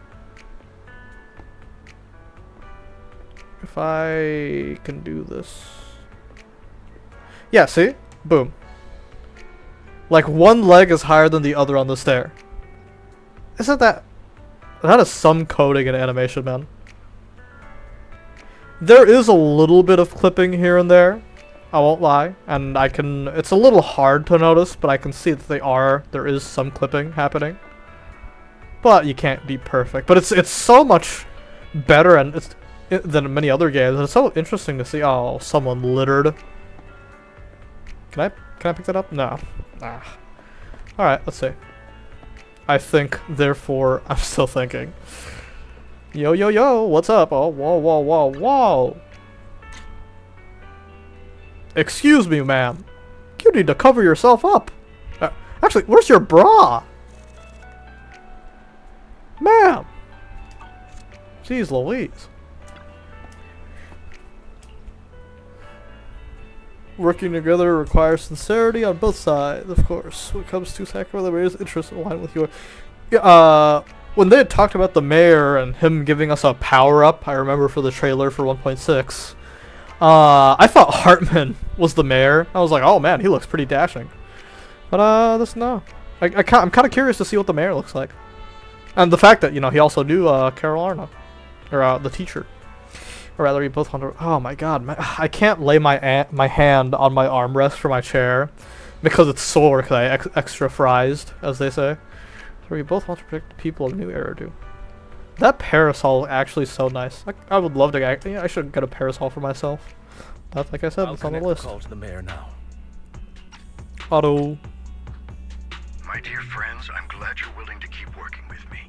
If I can do this. Yeah, see? Boom. Like, one leg is higher than the other on the stair. Isn't that... That is some coding and animation, man. There is a little bit of clipping here and there. I won't lie. And I can... It's a little hard to notice, but I can see that there is some clipping happening. But you can't be perfect. But it's so much better and than many other games. It's so interesting to see. Oh, someone littered. Can I pick that up? No. Ah. Alright, let's see. I think, therefore, I'm still thinking. Yo, yo, yo, what's up? Oh, whoa, whoa, whoa, whoa. Excuse me, ma'am. You need to cover yourself up. Actually, where's your bra? Ma'am. Jeez Louise. Working together requires sincerity on both sides, of course. When it comes to sacrificing the mayor's interests aligned with your... when they had talked about the mayor and him giving us a power-up, I remember for the trailer for 1.6, I thought Hartman was the mayor. I was like, oh man, he looks pretty dashing. But, no. I'm kind of curious to see what the mayor looks like. And the fact that, you know, he also knew, Carol Arna. Or, the teacher. Or rather, we both want to... Oh my god, I can't lay my hand on my armrest for my chair because it's sore because I extra friezed, as they say. So we both want to protect the people of New Era, do. That parasol is actually so nice. I would love to... I should get a parasol for myself. That's, like I said, it's on the list. Call to the mayor now. Otto. My dear friends, I'm glad you're willing to keep working with me.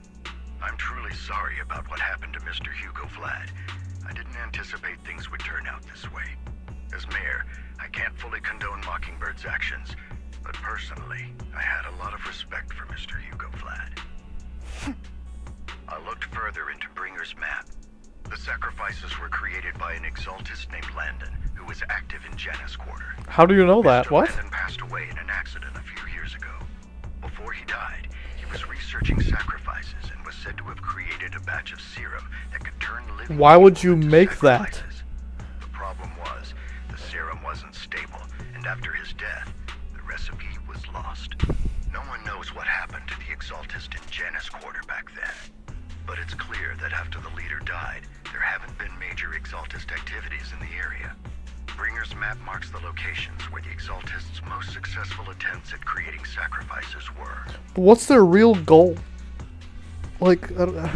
I'm truly sorry about what happened to Mr. Hugo Vlad. I didn't anticipate things would turn out this way. As mayor, I can't fully condone Mockingbird's actions, but personally, I had a lot of respect for Mr. Hugo Vlad. I looked further into Bringer's map. The sacrifices were created by an exaltist named Landon, who was active in Janus Quarter. How do you know that? Mr. What? Landon passed away in an accident a few years ago. Before he died, he was researching sacrifices and was said to have created a batch of serum that could turn living... Why would you into make that? sacrifices. The problem was, the serum wasn't stable, and after his death, the recipe was lost. No one knows what happened to the exaltist in Janus Quarter back then. But it's clear that after the leader died, there haven't been major exaltist activities in the area. Bringer's map marks the locations where the exaltists' most successful attempts at creating sacrifices were. But what's their real goal? Like, I don't...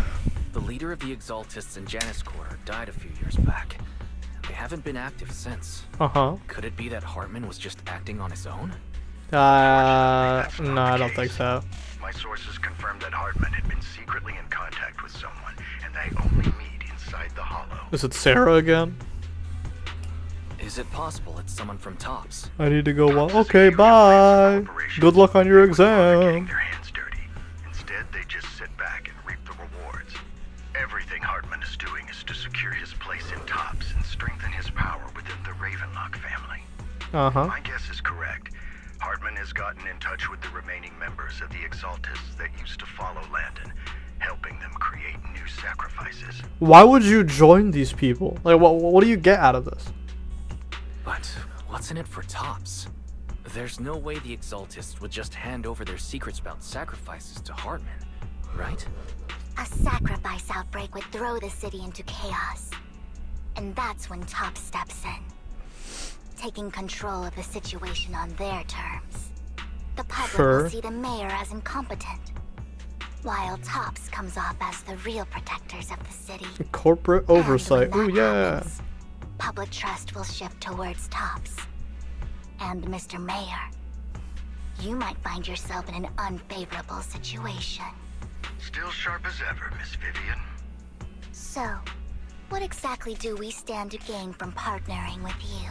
The leader of the exaltists in Janus Quarter died a few years back. They haven't been active since. Uh-huh. Could it be that Hartman was just acting on his own? No, I don't think so. My sources confirmed that Hartman had been secretly in contact with someone, and they only meet inside the Hollow. Is it Sarah again? Is it possible it's someone from Tops? I need to go. Okay, bye. Good luck on your Getting exam. their hands dirty. Instead, they just sit back and reap the rewards. Everything Hartman is doing is to secure his place in Tops and strengthen his power within the Ravenlock family. Uh-huh. My guess is correct. Hartman has gotten in touch with the remaining members of the Exaltists that used to follow Landon, helping them create new sacrifices. Why would you join these people? Like, what do you get out of this? But what's in it for Tops? There's no way the Exaltists would just hand over their secrets about sacrifices to Hartman, right? A sacrifice outbreak would throw the city into chaos. And that's when Top steps in, taking control of the situation on their terms. The public will see the mayor as incompetent, while Tops comes off as the real protectors of the city. Corporate oversight. Ooh, yeah. Happens, public trust will shift towards Tops. And Mr. Mayor, you might find yourself in an unfavorable situation. Still sharp as ever, Miss Vivian. So, what exactly do we stand to gain from partnering with you?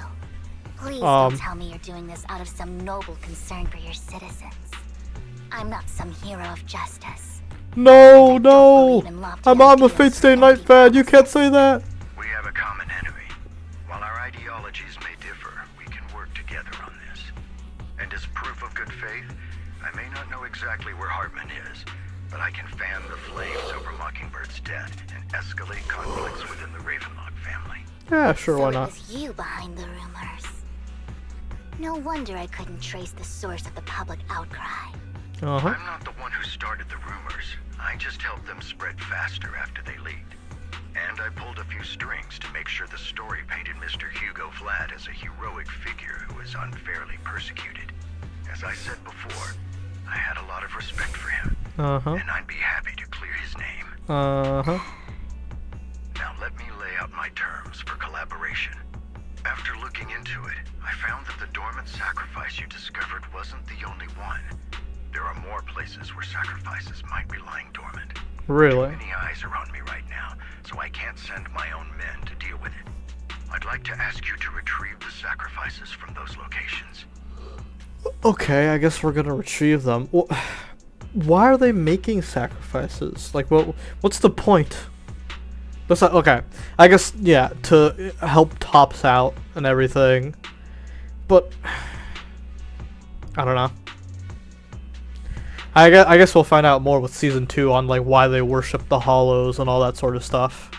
Please don't tell me you're doing this out of some noble concern for your citizens. I'm not some hero of justice. No, no! I'm a Fate Stay Night fan, you can't say that! We have a common enemy. While our ideologies may differ, we can work together on this. And as proof of good faith, I may not know exactly where Hartman is, but I can fan the flames over Mockingbird's death and escalate conflicts within the Ravenlock family. Yeah, sure, why So not? it was you behind the rumors. No wonder I couldn't trace the source of the public outcry. Uh-huh. I'm not the one who started the rumors. I just helped them spread faster after they leaked. And I pulled a few strings to make sure the story painted Mr. Hugo Vlad as a heroic figure who was unfairly persecuted. As I said before, I had a lot of respect for him. Uh-huh. And I'd be happy to clear his name. Uh-huh. Now let me lay out my terms for collaboration. After looking into it, I found that the dormant sacrifice you discovered wasn't the only one. There are more places where sacrifices might be lying dormant. Really? Too many eyes are on me right now, so I can't send my own men to deal with it. I'd like to ask you to retrieve the sacrifices from those locations. Okay, I guess we're gonna retrieve them. Well, why are they making sacrifices? Like, what's the point? Okay, I guess, yeah, to help Tops out and everything. But, I don't know. I guess we'll find out more with Season 2 on, like, why they worship the Hollows and all that sort of stuff.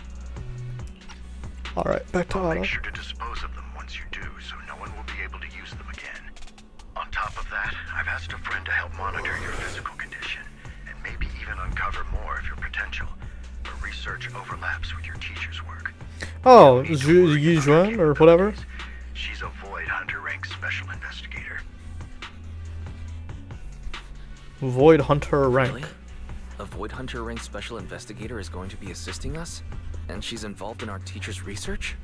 Alright, back to Otto. Make sure to dispose of them once you do, so no one will be able to use them again. On top of that, I've asked a friend to help monitor your physical condition, and maybe even uncover more of your potential. But research overlaps with your teacher's work. Oh, Yi Juan or whatever? She's a Void Hunter rank special investigator. Void Hunter rank. Really? A Void Hunter rank special investigator is going to be assisting us? And she's involved in our teacher's research?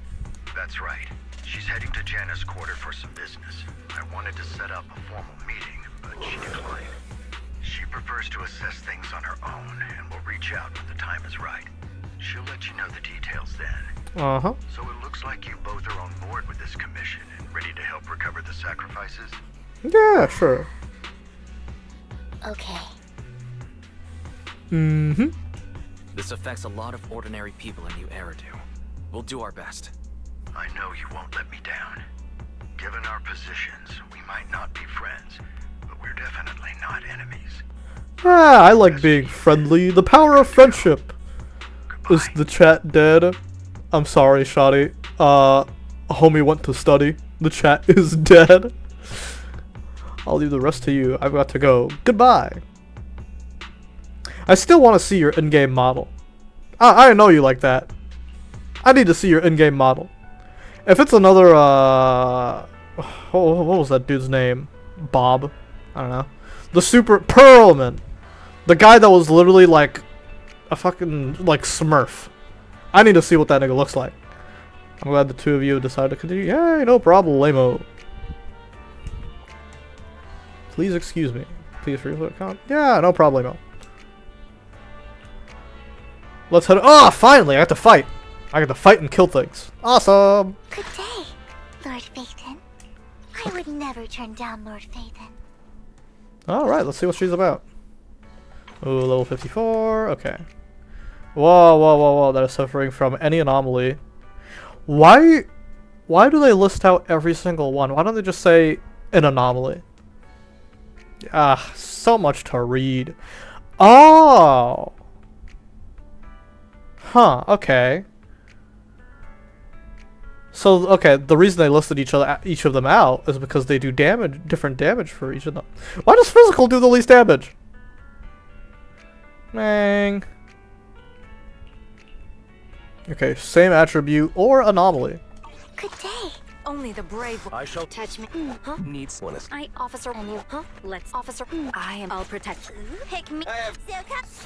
That's right. She's heading to Janna's quarter for some business. I wanted to set up a formal meeting, but she declined. She prefers to assess things on her own, and will reach out when the time is right. She'll let you know the details then. Uh-huh. So it looks like you both are on board with this commission and ready to help recover the sacrifices? Yeah, sure. Okay. Mm-hmm. This affects a lot of ordinary people in New Eridu. We'll do our best. I know you won't let me down. Given our positions, we might not be friends, but we're definitely not enemies. Ah, I like being friendly. The power of friendship. Goodbye. Is the chat dead? I'm sorry, Shotty. Homie went to study. The chat is dead. I'll leave the rest to you. I've got to go. Goodbye. I still want to see your in-game model. I know you like that. I need to see your in-game model. If it's another, what was that dude's name? Bob? I don't know. The Super Pearlman. The guy that was literally like a fucking, like, Smurf. I need to see what that nigga looks like. I'm glad the two of you decided to continue. Yeah, no problem, lame-o. Please excuse me. Please free account. Yeah, no problemo. Let's head. Oh, finally! I got to fight. I got to fight and kill things. Awesome. Good day, Lord Phaethon. I would never turn down Lord Phaethon. All right, let's see what she's about. Ooh, level 54. Okay. Whoa, whoa, whoa, whoa! That is suffering from any anomaly. Why do they list out every single one? Why don't they just say an anomaly? Ah, so much to read. Oh. Huh, okay. So, okay, the reason they listed each of them out is because they do different damage for each of them. Why does physical do the least damage? Dang. Okay, same attribute or anomaly. Good day. Only the brave will I shall touch me. Huh? need one. Officer, and you, huh? Let's, officer. I am. I'll protect you. Pick me. I have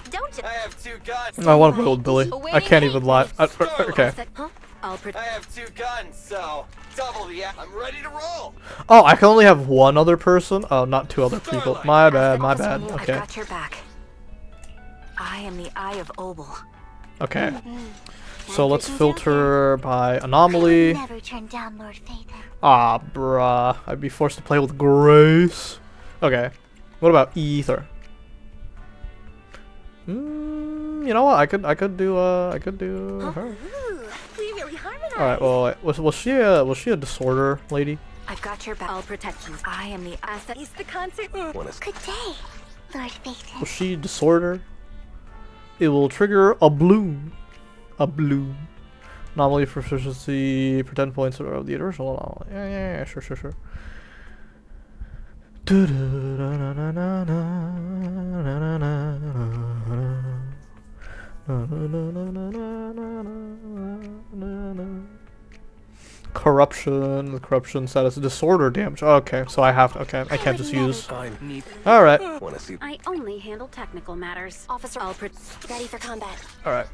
Don't you? I have 2 guns. I want to build Billy. I can't even lie. Okay. Huh? I'll protect. I have 2 guns, so double the. I'm ready to roll. Oh, I can only have one other person? Oh, not 2 other people. My bad, my bad. I've Okay. got your back. I am the Eye of Obel. Okay. So let's filter by anomaly. Never turn down Lord Phaethon. Ah, bruh. I'd be forced to play with Grace. Okay. What about Ether? You know what? I could do her. Ooh, we really harmonize. All right. Well, wait, was she a disorder lady? I've got your back. I'll protect you. I am the asset. Is the concert? One. Good day, Lord Phaethon. Was she disorder? It will trigger a bloom. A bloom. Anomaly for proficiency for 10 points of the original anomaly. Yeah, sure. Corruption. The corruption status disorder damage. Okay, so I have to. Okay, I can't just use. I need. All right. Wanna see? I only handle technical matters. Officer, I'll Ready for combat. All right.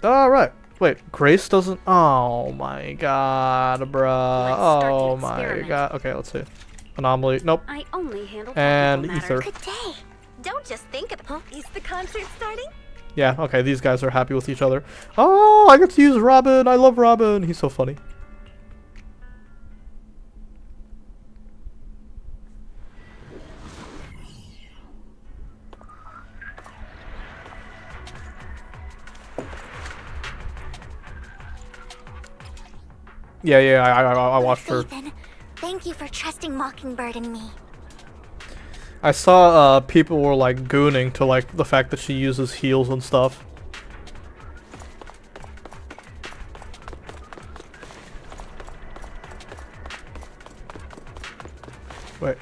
All right. Wait, Grace doesn't. Oh my God, bruh. Let's start the Oh my experiment. God. Okay, let's see. Anomaly. Nope. I only handle And technical Ether. matters. Good day. Don't just think of it. Huh? Is the concert starting? Yeah. Okay, these guys are happy with each other. Oh, I get to use Robin. I love Robin. He's so funny. Yeah, I watched her. Phaethon, thank you for trusting Mockingbird and me. I saw people were like gooning to like the fact that she uses heals and stuff. Wait.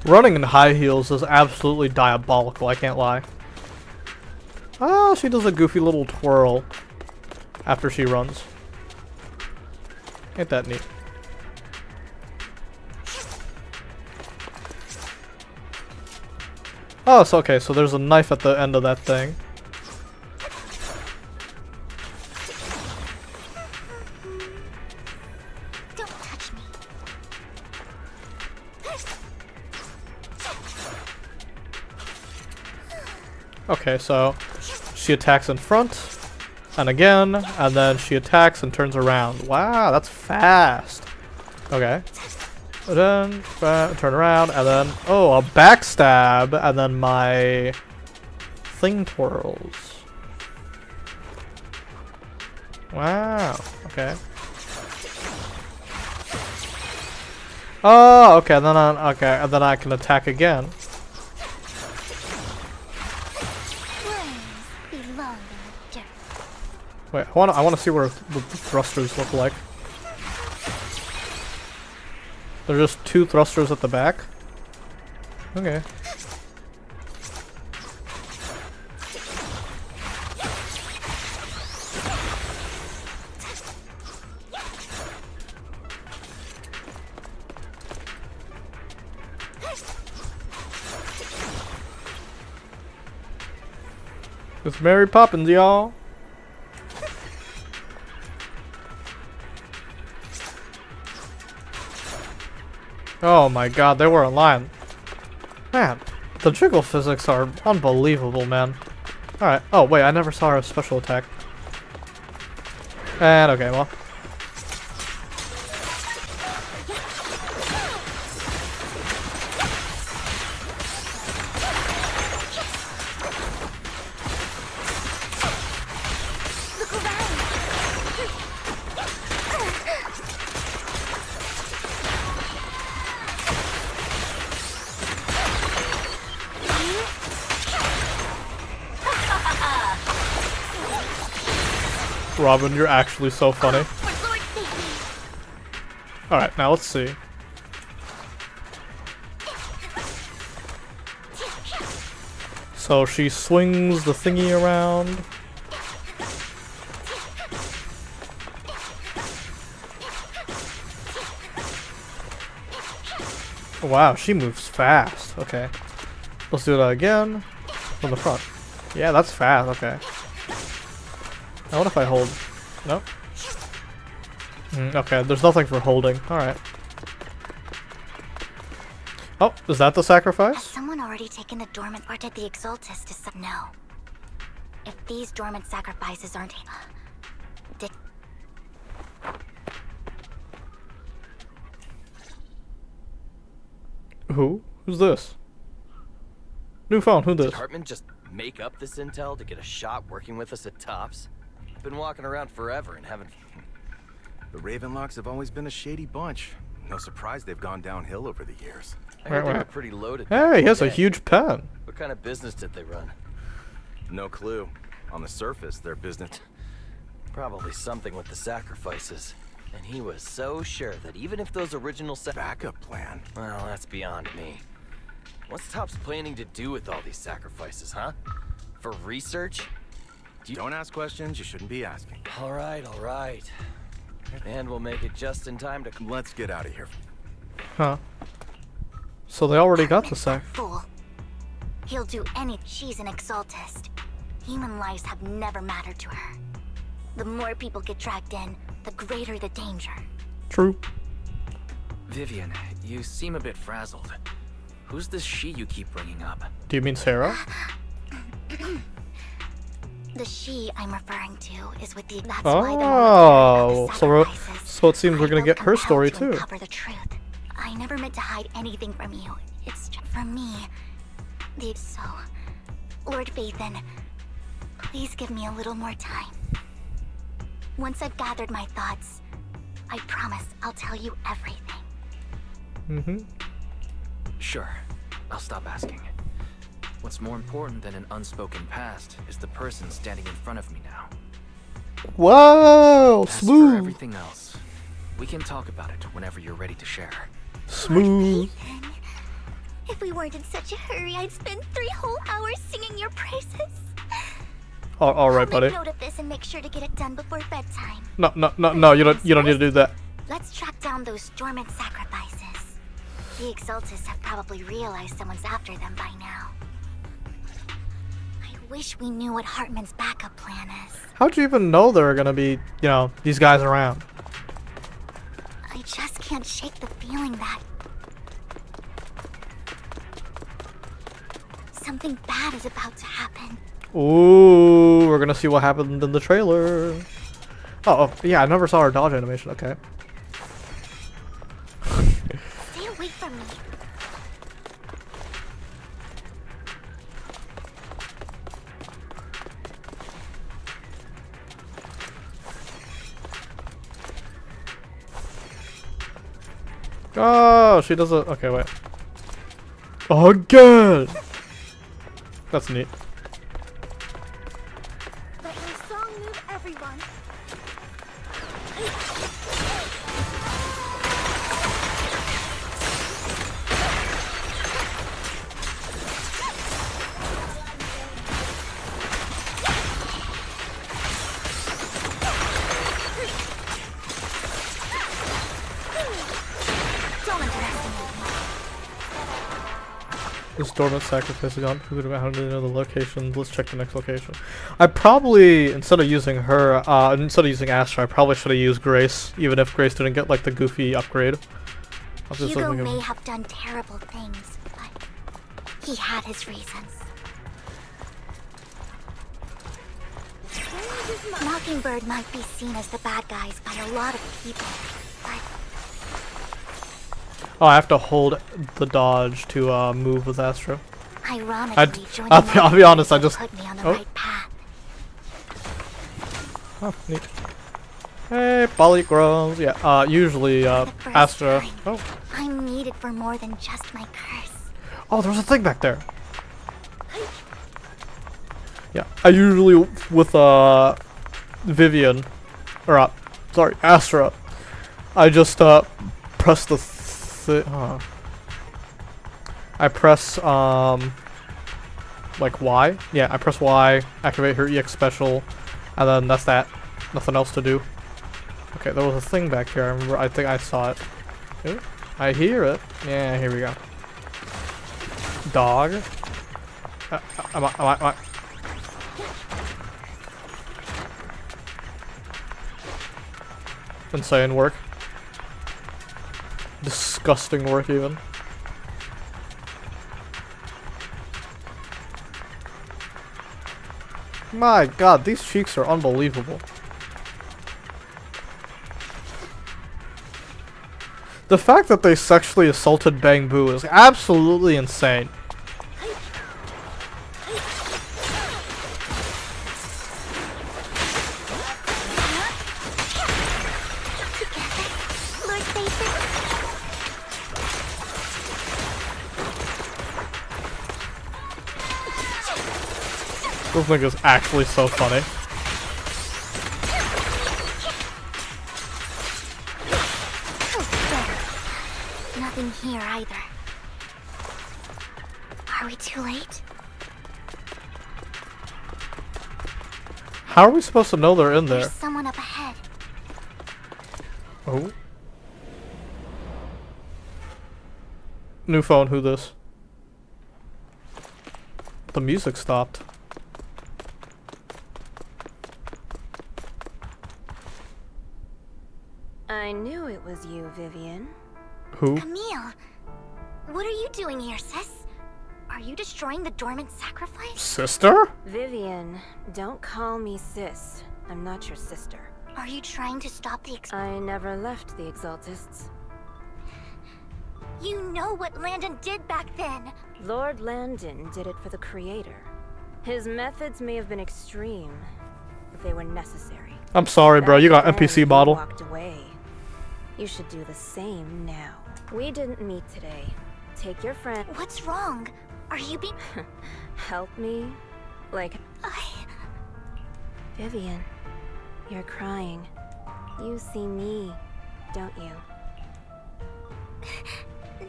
Running in high heels is absolutely diabolical, I can't lie. Oh, she does a goofy little twirl after she runs. Ain't that neat? Oh, it's okay, so there's a knife at the end of that thing. Don't touch me. Okay, so she attacks in front, and again, and then she attacks and turns around. Wow, that's fast. Okay. And then turn around, and then oh, a backstab, and then my thing twirls. Wow. Okay. Oh, okay. Then and then I can attack again. Brains belong in the dirt. Wait, I wanna see what the thrusters look like. There's just 2 thrusters at the back. Okay. It's Mary Poppins, y'all. Oh my God, they were online. Man, the jiggle physics are unbelievable, man. Alright. Oh, wait, I never saw her special attack. And okay, well. Look around. Robin, you're actually so funny. Alright, now let's see. So she swings the thingy around. Wow, she moves fast. Okay. Let's do that again. From the front. Yeah, that's fast. Okay. Now what if I hold? Nope. Okay, there's nothing for holding. Alright. Oh, is that the Has sacrifice? someone already taken the dormant, or did the Exaltus to some? No. If these dormant sacrifices aren't, did Who? Who's this? New phone, who Did this? Hartman just make up this intel to get a shot working with us at Tops? Been walking around forever and haven't... The Ravenlocks have always been a shady bunch. No surprise they've gone downhill over the years. I heard they Right, were right. pretty loaded. Hey, he has a Yeah. huge pen. What kind of business did they run? No clue. On the surface, their business... Probably something with the sacrifices. And he was so sure that even if those original Backup plan. Well, that's beyond me. What's Tops planning to do with all these sacrifices, huh? For research? Don't ask questions you shouldn't be asking. All right, all right. And we'll make it just in time to... Let's get out of here. Huh. So they already got the Hartman's sac. a fool. He'll do any. She's an Exaltist. Human lives have never mattered to her. The more people get dragged in, the greater the danger. True. Vivian, you seem a bit frazzled. Who's this she you keep bringing up? Do you mean Sarah? The she I'm referring to is with the. That's Oh, why the more the so we're- sacrifices, so it seems we're I gonna felt get her story compelled to too. uncover the truth. I never meant to hide anything from you. It's just for me. So, Lord Vathan, please give me a little more time. Once I've gathered my thoughts, I promise I'll tell you everything. Mm-hmm. Sure, I'll stop asking. What's more important than an unspoken past is the person standing in front of me now. Whoa! As for Smooth! everything else, we can talk about it whenever you're ready to share. Smooth! Vathan, if we weren't in such a hurry, I'd spend 3 whole hours singing your praises. Alright, I'll buddy. make note of this and make sure to get it done before bedtime. No, you don't need to do that. Let's track down those dormant sacrifices. The Exaltists have probably realized someone's after them by now. I wish we knew what Hartman's backup plan is. How'd you even know there are gonna be, you know, these guys around? I just can't shake the feeling that something bad is about to happen. Ooh, we're gonna see what happened in the trailer. Oh, yeah, I never saw her dodge animation. Okay. Stay away from me. Oh, she does it. Okay, wait. Again! That's neat. Let your song move everyone. Don't underestimate me. This dormant sacrifice is gone. How do they know the location? Let's check the next location. I probably, instead of using her, instead of using Astra, I probably should have used Grace, even if Grace didn't get like the goofy upgrade. I'll just Hugo look at- may have done terrible things, but he had his reasons. Mockingbird might be seen as the bad guys by a lot of people, but Oh, I have to hold the dodge to move with Astra. ironically, joining I'll be honest, I just- put me on the oh. right path. Oh, neat. Hey, Polychrome. Yeah, usually For the first Astra. time, Oh, I'm needed for more than just my curse. oh, there's a thing back there. Yeah, I usually with Vivian, or sorry, Astra. I just press the I press Like Y? Yeah, I press Y, activate her EX special, and then that's that. Nothing else to do. Okay, there was a thing back here. I remember. I think I saw it. Ooh, I hear it. Yeah, here we go. Dog. Am I? Insane work. Disgusting work, even. My god, these cheeks are unbelievable. The fact that they sexually assaulted Bang Boo is absolutely insane. This thing is actually so funny. Nothing here either. Are we too late? How are we supposed to know they're in there? There's someone up ahead. Oh. New phone, who this? The music stopped. I knew it was you, Vivian. Who? Camille, what are you doing here, sis? Are you destroying the dormant sacrifice? Sister? Vivian, don't call me sis. I'm not your sister. Are you trying to stop the I never left the Exaltists. You know what Landon did back then. Lord Landon did it for the Creator. His methods may have been extreme, but they were necessary. I'm sorry, bro. You got Back then, NPC he model. walked away. You should do the same now. We didn't meet today. Take your friend. What's wrong? Are you being... Help me? Like... Vivian, you're crying. You see me, don't you?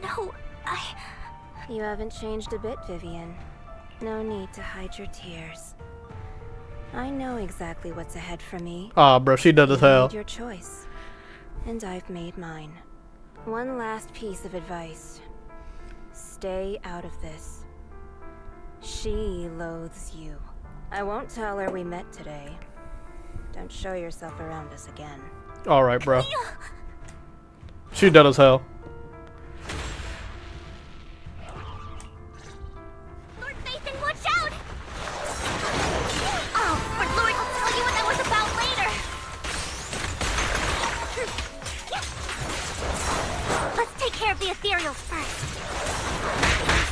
No, You haven't changed a bit, Vivian. No need to hide your tears. I know exactly what's ahead for me. Ah, bro, she dead as You hell. made your choice, and I've made mine. One last piece of advice. Stay out of this. She loathes you. I won't tell her we met today. Don't show yourself around us again. Alright, bro. She dead as hell. Lord Nathan, watch out! Oh, but Lord, I'll tell you what that was about later. Let's take care of the ethereals first.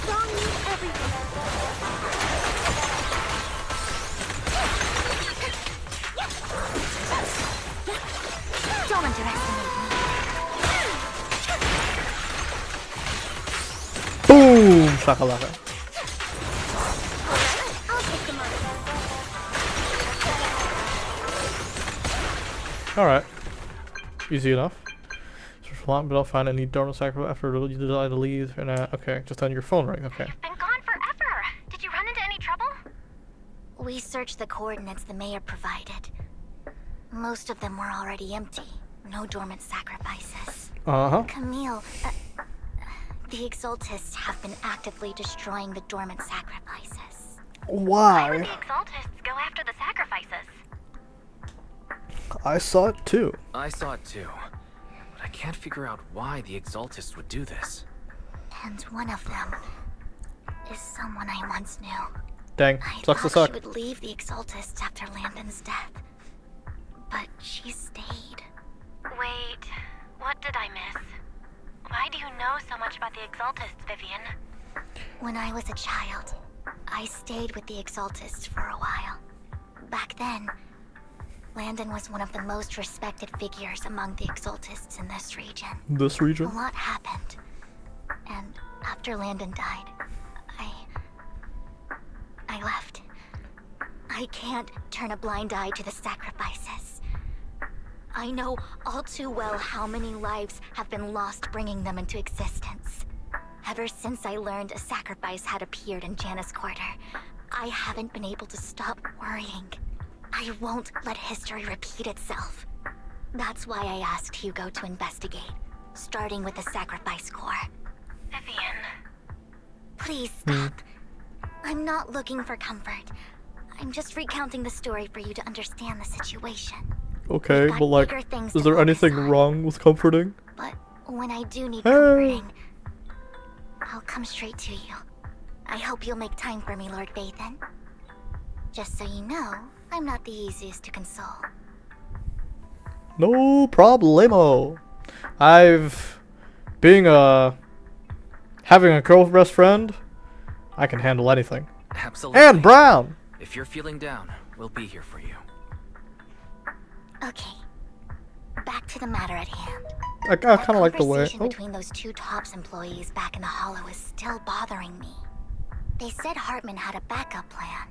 Strong means everything. Don't underestimate me. Boom! Shakalaka. I'll take them on. Alright. Easy enough. Search for lot, but I'll find any dormant sacrifice after you decide to leave. And okay, just on your phone ring. Okay. Been gone forever. Did you run into any trouble? We searched the coordinates the mayor provided. Most of them were already empty. No dormant sacrifices. Uh-huh. Camille, the Exaltists have been actively destroying the dormant sacrifices. Why? The Exaltists go after the sacrifices. I saw it too. I saw it too. But I can't figure out why the Exaltists would do this. And one of them is someone I once knew. Dang. I Sucks to thought suck. she would leave the Exaltists after Landon's death. But she stayed. Wait, what did I miss? Why do you know so much about the Exaltists, Vivian? When I was a child, I stayed with the Exaltists for a while. Back then, Landon was one of the most respected figures among the Exaltists in this region. This region? A lot happened. And after Landon died, I left. I can't turn a blind eye to the sacrifices. I know all too well how many lives have been lost bringing them into existence. Ever since I learned a sacrifice had appeared in Janus Quarter, I haven't been able to stop worrying. I won't let history repeat itself. That's why I asked Hugo to investigate, starting with the Sacrifice Corps. Vivian. Please stop. I'm not looking for comfort. I'm just recounting the story for you to understand the situation. Okay, We've got but like, bigger things is to there focus anything on. wrong with comforting? But when I do need Hey. comforting, I'll come straight to you. I hope you'll make time for me, Lord Vathan. Just so you know, I'm not the easiest to console. No problemo. Having a girl best friend, I can handle anything. Absolutely. And Brown! If you're feeling down, we'll be here for you. Okay. Back to the matter at hand. I kind of like the way. The conversation between those two TOPS employees back in the Hollow is still bothering me. They said Hartman had a backup plan,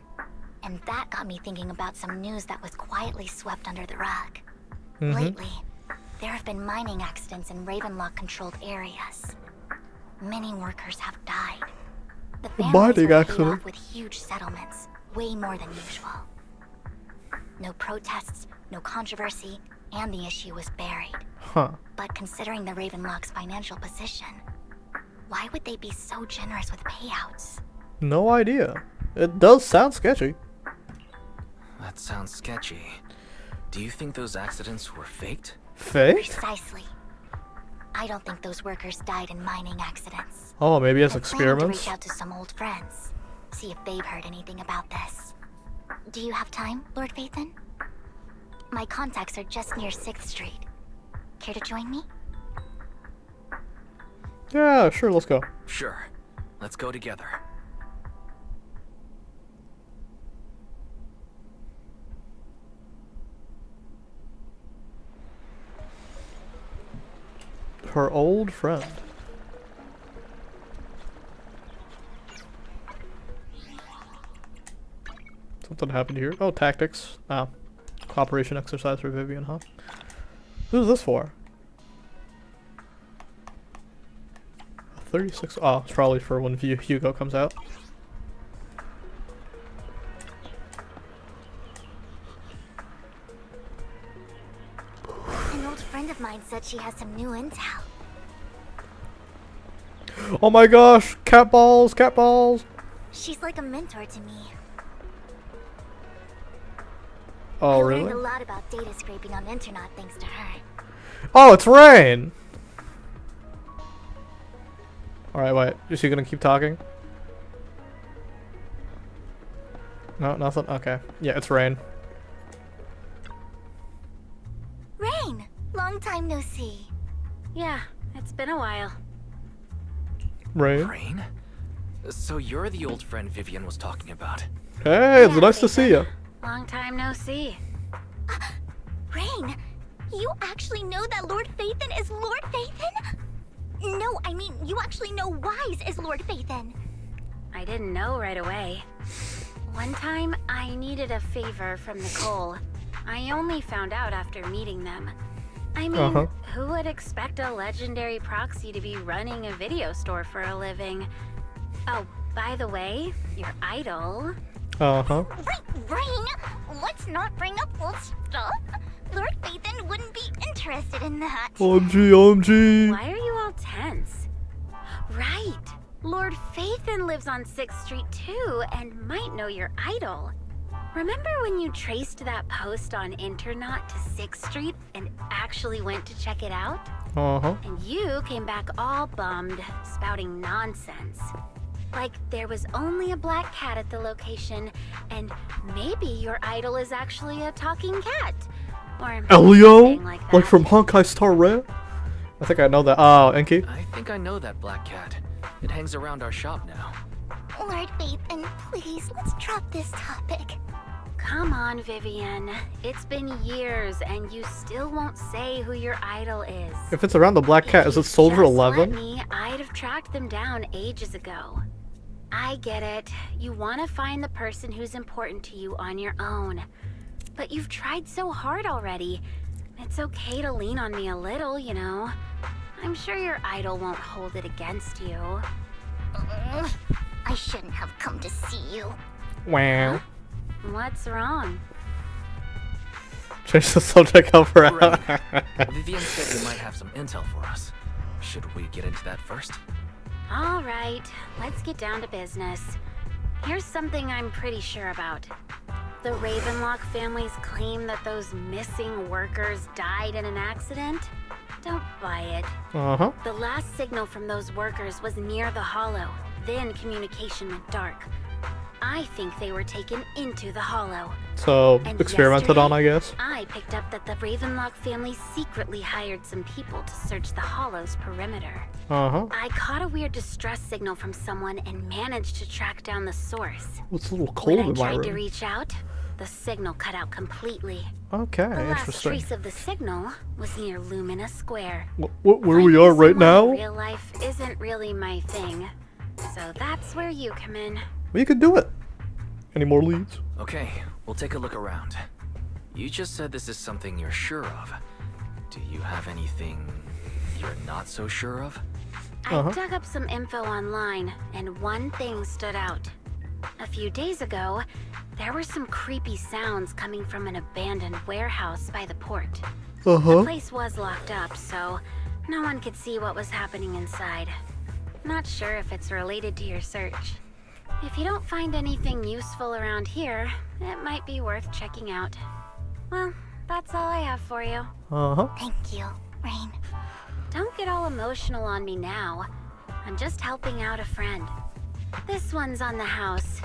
and that got me thinking about some news that was quietly swept under the rug. Lately, there have been mining accidents in Ravenlock-controlled areas. Many workers have died. The families Mining were paid accident. off with huge settlements, way more than usual. No protests, no controversy, and the issue was buried. Huh. But considering the Ravenlock's financial position, why would they be so generous with payouts? No idea. It does sound sketchy. That sounds sketchy. Do you think those accidents were faked? Fake? Precisely. I don't think those workers died in mining accidents. Oh, maybe as I'm planning to experiments? reach out to some old friends, see if they've heard anything about this. Do you have time, Lord Vathan? My contacts are just near 6th Street. Care to join me? Yeah, sure, let's go. Sure. Let's go together. Her old friend. Something happened here. Oh, tactics. Oh. Cooperation exercise for Vivian, huh? Who's this for? 36. Oh, it's probably for when Hugo comes out. An old friend of mine said she has some new intel. Oh my gosh! Cat balls! Cat balls! She's like a mentor to me. Oh, I really? learned a lot about data scraping on the internet thanks to her. Oh, it's Rain! Alright, wait. Is she gonna keep talking? No, nothing? Okay. Yeah, it's Rain. Rain! Long time no see. Yeah, it's been a while. Rain? Rain? So you're the old friend Vivian was talking about. Hey, it's Yeah, nice to see you. Long time no see. Rain! You actually know that Lord Vathan is Lord Vathan? No, I mean, you actually know Wise is Lord Vathan. I didn't know right away. One time, I needed a favor from Nicole. I only found out after meeting them. I mean, who would expect a legendary proxy to be running a video store for a living? Oh, by the way, your idol... Uh-huh. Rain, let's not bring up old stuff. Lord Vathan wouldn't be interested in that. OMG, OMG. Why are you all tense? Right. Lord Vathan lives on 6th Street too, and might know your idol. Remember when you traced that post on Internet to 6th Street and actually went to check it out? Uh-huh. And you came back all bummed, spouting nonsense. Like there was only a black cat at the location, and maybe your idol is actually a talking cat. Or Elio? something like that. Like from Honkai Star Rail? I think I know that. Oh, Enki? I think I know that black cat. It hangs around our shop now. Lord Vathan, please, let's drop this topic. Come on, Vivian. It's been years, and you still won't say who your idol is. If it's around the black cat, is it Soldier 11? Me, I'd have tracked them down ages ago. I get it. You want to find the person who's important to you on your own. But you've tried so hard already. It's okay to lean on me a little, you know. I'm sure your idol won't hold it against you. I shouldn't have come to see you. Wow. What's wrong? Change the subject up for Right. Vivian said you might have some intel for us. Should we get into that first? All right, let's get down to business. Here's something I'm pretty sure about. The Ravenlock family's claim that those missing workers died in an accident? Don't buy it. Uh-huh. The last signal from those workers was near the Hollow. Then communication went dark. I think they were taken into the Hollow. So, And experimented on, I guess. I picked up that the Ravenlock family secretly hired some people to search the Hollow's perimeter. Uh-huh. I caught a weird distress signal from someone and managed to track down the source. It's a little cold When I in my tried to room. reach out, the signal cut out completely. Okay, The last interesting. trace of the signal was near Lumina Square. Where we Finding are right someone in now? real life isn't really my thing. So that's where you come in. We could do it. Any more leads? Okay, we'll take a look around. You just said this is something you're sure of. Do you have anything you're not so sure of? I dug up some info online, and one thing stood out. A few days ago, there were some creepy sounds coming from an abandoned warehouse by the port. The place was locked up, so no one could see what was happening inside. Not sure if it's related to your search. If you don't find anything useful around here, it might be worth checking out. Well, that's all I have for you. Uh-huh. Thank you, Rain. Don't get all emotional on me now. I'm just helping out a friend. This one's on the house.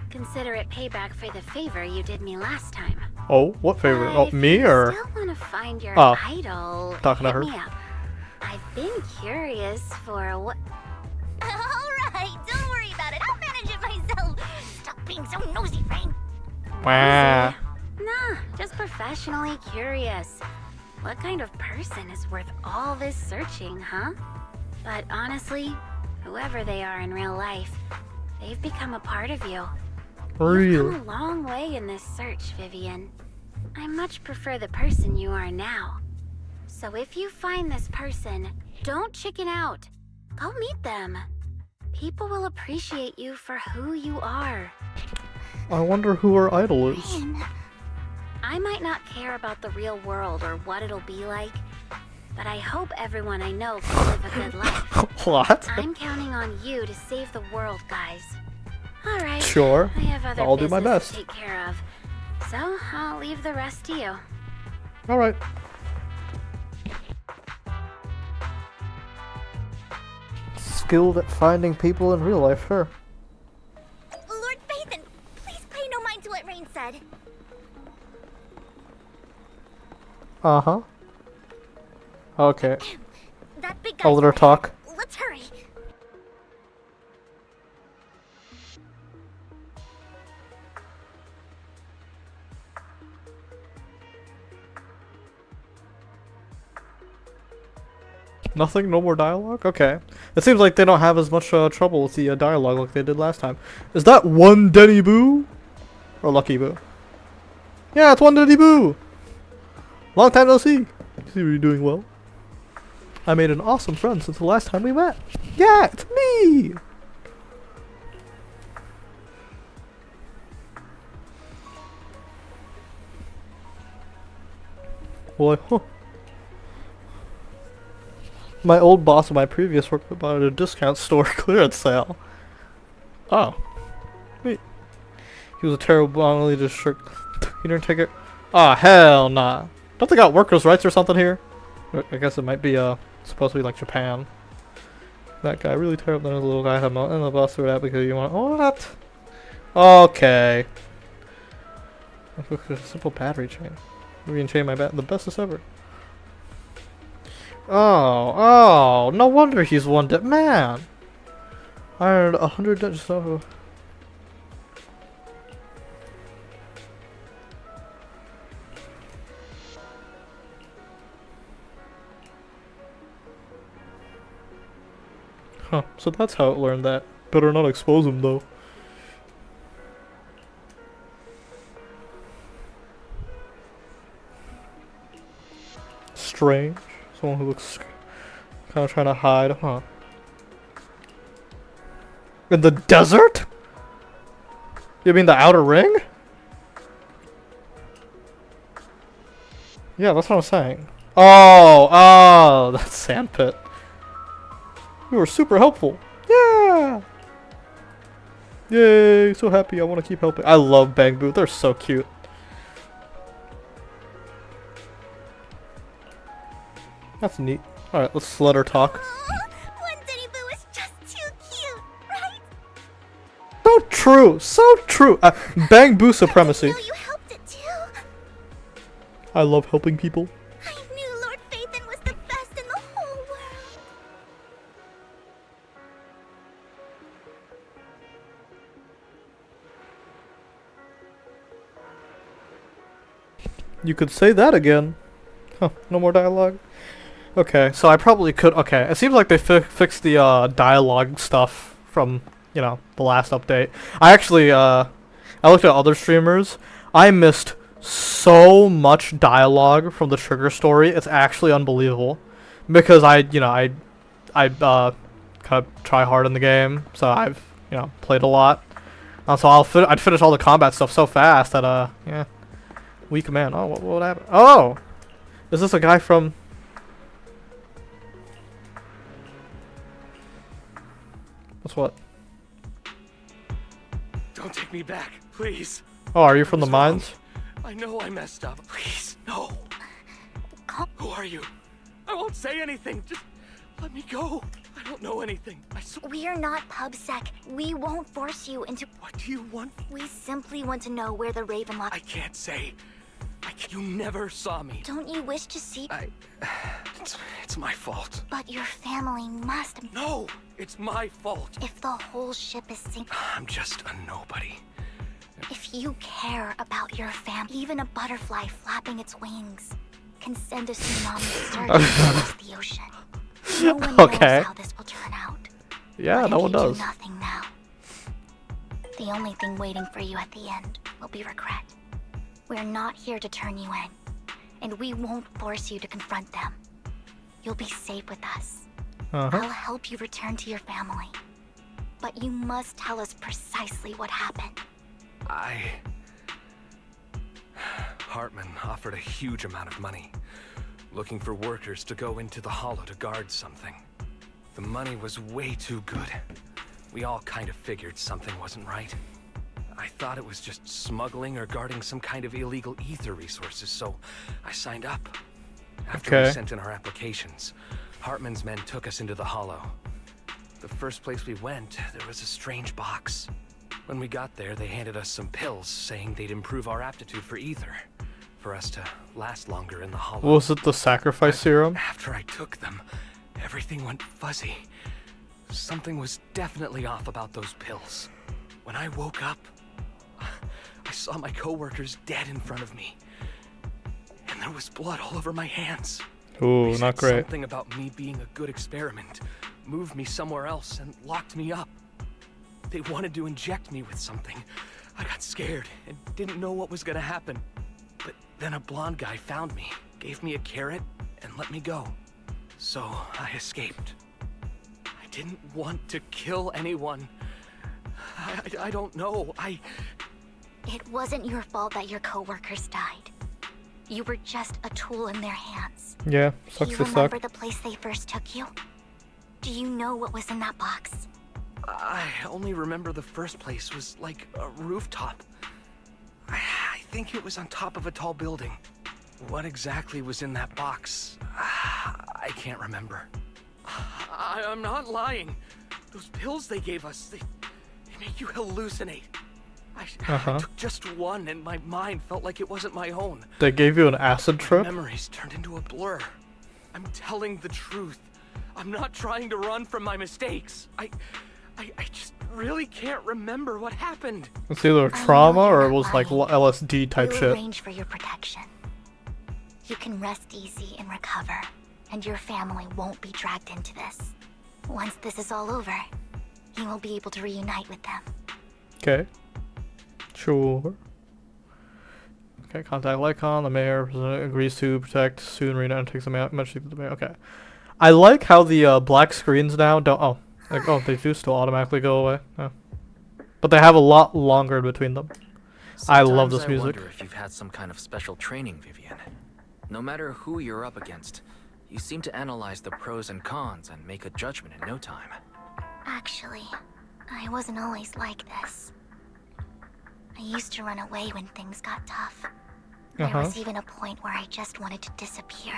Consider it payback for the favor you did me last time. Oh, what favor? But Oh, if me you or? still want to find your Oh, idol, talking to hit her. me up. I've been curious for what... Alright, don't worry about it. I'll manage it myself. Stop being so nosy, Rain. Wah. Nah, just professionally curious. What kind of person is worth all this searching, huh? But honestly, whoever they are in real life, they've become a part of you. You've Really? come a long way in this search, Vivian. I much prefer the person you are now. So if you find this person, don't chicken out. Go meet them. People will appreciate you for who you are. I wonder who our idol is. Rain. I might not care about the real world or what it'll be like, but I hope everyone I know can live a good life. What? I'm counting on you to save the world, guys. All right. Sure. I have other I'll do my business best. to take care of, so I'll leave the rest to you. Alright. Skilled at finding people in real life, sure. Lord Phaethon, please pay no mind to what Rain said. Uh-huh. Okay. That big I'll guy's let her talk. Let's hurry. Nothing? No more dialogue? Okay. It seems like they don't have as much trouble with the dialogue like they did last time. Is that one Denny Boo? Or Lucky Boo? Yeah, it's one Denny Boo! Long time no see. See you're doing well. I made an awesome friend since the last time we met. Yeah, it's me! Boy, huh. My old boss at my previous work bought at a discount store clearance sale. Oh. Wait. He was a terrible leader shirt. You didn't take it? Ah, hell nah. Don't they got workers' rights or something here? I guess it might be, supposed to be like Japan. That guy really terrible. There's a little guy had and the boss threw it out because you want. What? Okay. A simple battery chain. We can chain my bat. The bestest ever. Oh, no wonder he's one dead man. I earned 100 just over. Huh, so that's how it learned that. Better not expose him though. Strange. Someone who looks kind of trying to hide, huh? In the desert? You mean the outer ring? Yeah, that's what I'm saying. Oh, that's sandpit. You were super helpful. Yeah! Yay, so happy. I want to keep helping. I love Bang Boo. They're so cute. That's neat. Alright, let's let her talk. One Diddy Boo is just too cute, right? So true. So true. Bang Boo supremacy. I didn't know you helped it too. I love helping people. I knew Lord Phaethon was the best in the whole world. You could say that again. Huh, no more dialogue? Okay, so I probably could. Okay, it seems like they fixed the dialogue stuff from, you know, the last update. I actually, I looked at other streamers. I missed so much dialogue from the Trigger story. It's actually unbelievable. Because I kind of try hard in the game, so I've, you know, played a lot. So I'd finish all the combat stuff so fast that, yeah. Weak man. Oh, what happened? Oh! Is this a guy from... What's what? Don't take me back, please. Oh, are you from the mines? I know I messed up. Please, no. Who are you? I won't say anything. Just let me go. I don't know anything. We're not PubSec. We won't force you into... What do you want? We simply want to know where the Ravenlock... I can't say. You never saw me. Don't you wish to see... It's my fault. But your family must... No! It's my fault. If the whole ship is sinking... I'm just a nobody. If you care about your family, even a butterfly flapping its wings can send a tsunami surging across the ocean. No one knows how this will turn out. Yeah, but no one does. Do nothing now. The only thing waiting for you at the end will be regret. We're not here to turn you in, and we won't force you to confront them. You'll be safe with us. I'll help you return to your family. But you must tell us precisely what happened. Hartman offered a huge amount of money, looking for workers to go into the hollow to guard something. The money was way too good. We all kind of figured something wasn't right. I thought it was just smuggling or guarding some kind of illegal ether resources, so I signed up. After we sent in our applications, Hartman's men took us into the hollow. The first place we went, there was a strange box. When we got there, they handed us some pills, saying they'd improve our aptitude for ether, for us to last longer in the hollow. Was it the sacrifice serum? After I took them, everything went fuzzy. Something was definitely off about those pills. When I woke up, I saw my coworkers dead in front of me. And there was blood all over my hands. Ooh, not great. Something about me being a good experiment moved me somewhere else and locked me up. They wanted to inject me with something. I got scared and didn't know what was gonna happen. But then a blonde guy found me, gave me a carrot, and let me go. So I escaped. I didn't want to kill anyone. I don't know. It wasn't your fault that your coworkers died. You were just a tool in their hands. Yeah, sucks to suck. Do you remember the place they first took you? Do you know what was in that box? I only remember the first place was like a rooftop. I think it was on top of a tall building. What exactly was in that box? I can't remember. I'm not lying. Those pills they gave us, they make you hallucinate. I took just one and my mind felt like it wasn't my own. They gave you an acid trip? My memories turned into a blur. I'm telling the truth. I'm not trying to run from my mistakes. I just really can't remember what happened. It's either trauma or it was like LSD type shit. We'll arrange for your protection. You can rest easy and recover, and your family won't be dragged into this. Once this is all over, you will be able to reunite with them. Okay. Sure. Okay, contact Lycon. The mayor agrees to protect soon. Rena and takes the message to the mayor. Okay. I like how the black screens now don't. Oh, like, oh, they do still automatically go away. Oh. but they have a lot longer in between them. I love this music. I wonder if you've had some kind of special training, Vivian. No matter who you're up against, you seem to analyze the pros and cons and make a judgment in no time. Actually, I wasn't always like this. I used to run away when things got tough. There was even a point where I just wanted to disappear.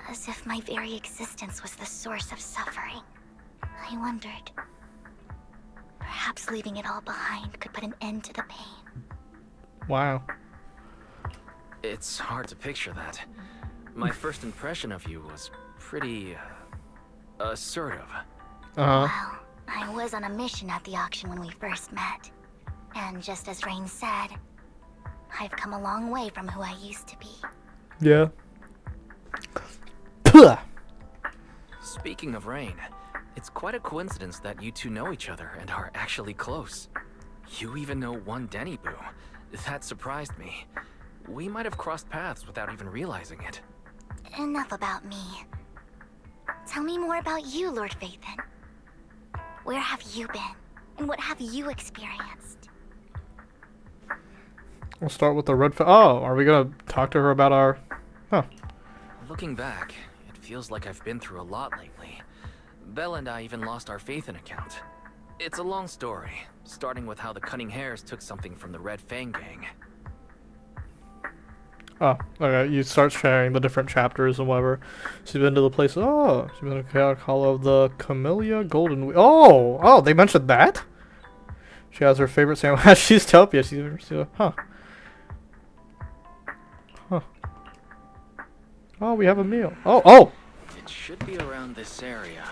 As if my very existence was the source of suffering. I wondered. Perhaps leaving it all behind could put an end to the pain. Wow. It's hard to picture that. My first impression of you was pretty... assertive. Well, I was on a mission at the auction when we first met. And just as Rain said, I've come a long way from who I used to be. Yeah. Speaking of Rain, it's quite a coincidence that you two know each other and are actually close. You even know one Denny Boo. That surprised me. We might have crossed paths without even realizing it. Enough about me. Tell me more about you, Lord Phaethon. Where have you been? And what have you experienced? We'll start with the red. Oh, are we gonna talk to her about our? Huh. Looking back, it feels like I've been through a lot lately. Belle and I even lost our Phaethon account. It's a long story, starting with how the Cunning Hares took something from the Red Fang gang. Oh, okay. You start sharing the different chapters and whatever. She's been to the place. Oh, she's been to the chaotic hollow of the Camellia Golden. Oh, they mentioned that. She has her favorite sandwich. She's Topia. She's huh. Oh, we have a meal. Oh. It should be around this area.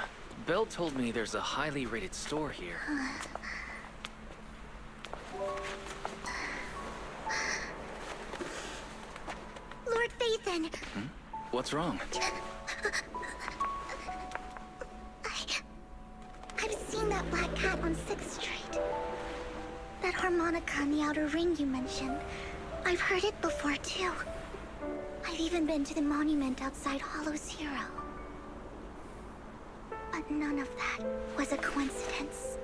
Belle told me there's a highly rated store here. Lord Phaethon! What's wrong? I've seen that black cat on 6th Street. That harmonica in the outer ring you mentioned. I've heard it before, too. I've even been to the monument outside Hollow's Hero. But none of that was a coincidence.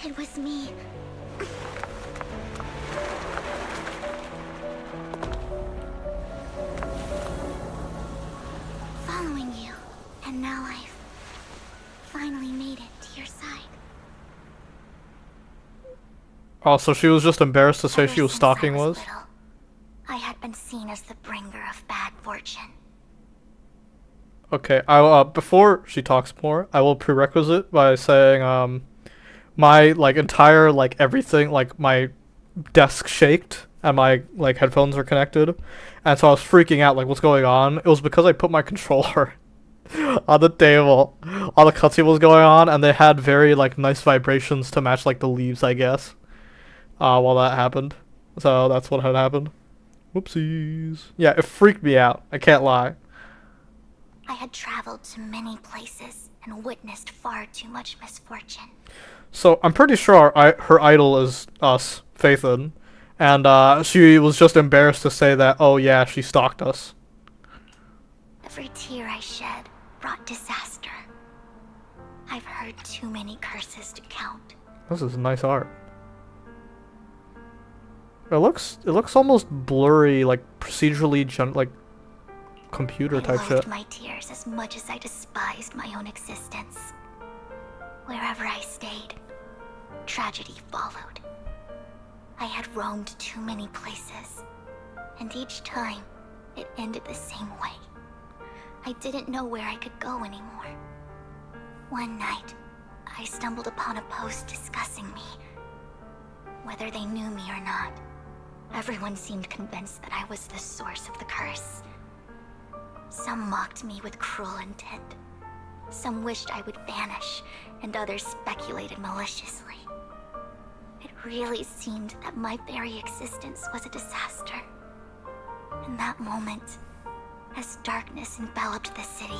It was me. Following you, and now I've finally made it to your side. Oh, so she was just embarrassed to say Ever she was since stalking I was? little, I had been seen as the bringer of bad fortune. Okay, I before she talks more, I will prerequisite by saying my entire everything my desk shaked and my headphones are connected, and so I was freaking out what's going on. It was because I put my controller on the table. All the cutscene was going on, and they had very nice vibrations to match the leaves, I guess. While that happened, so that's what had happened. Whoopsies. Yeah, it freaked me out. I can't lie. I had traveled to many places and witnessed far too much misfortune. So I'm pretty sure her idol is us, Phaethon, and she was just embarrassed to say that. Oh yeah, she stalked us. Every tear I shed brought disaster. I've heard too many curses to count. This is nice art. It looks almost blurry, procedurally computer type I shit. loathed my tears as much as I despised my own existence. Wherever I stayed, tragedy followed. I had roamed too many places, and each time, it ended the same way. I didn't know where I could go anymore. One night, I stumbled upon a post discussing me. Whether they knew me or not, everyone seemed convinced that I was the source of the curse. Some mocked me with cruel intent. Some wished I would vanish, and others speculated maliciously. It really seemed that my very existence was a disaster. In that moment, as darkness enveloped the city,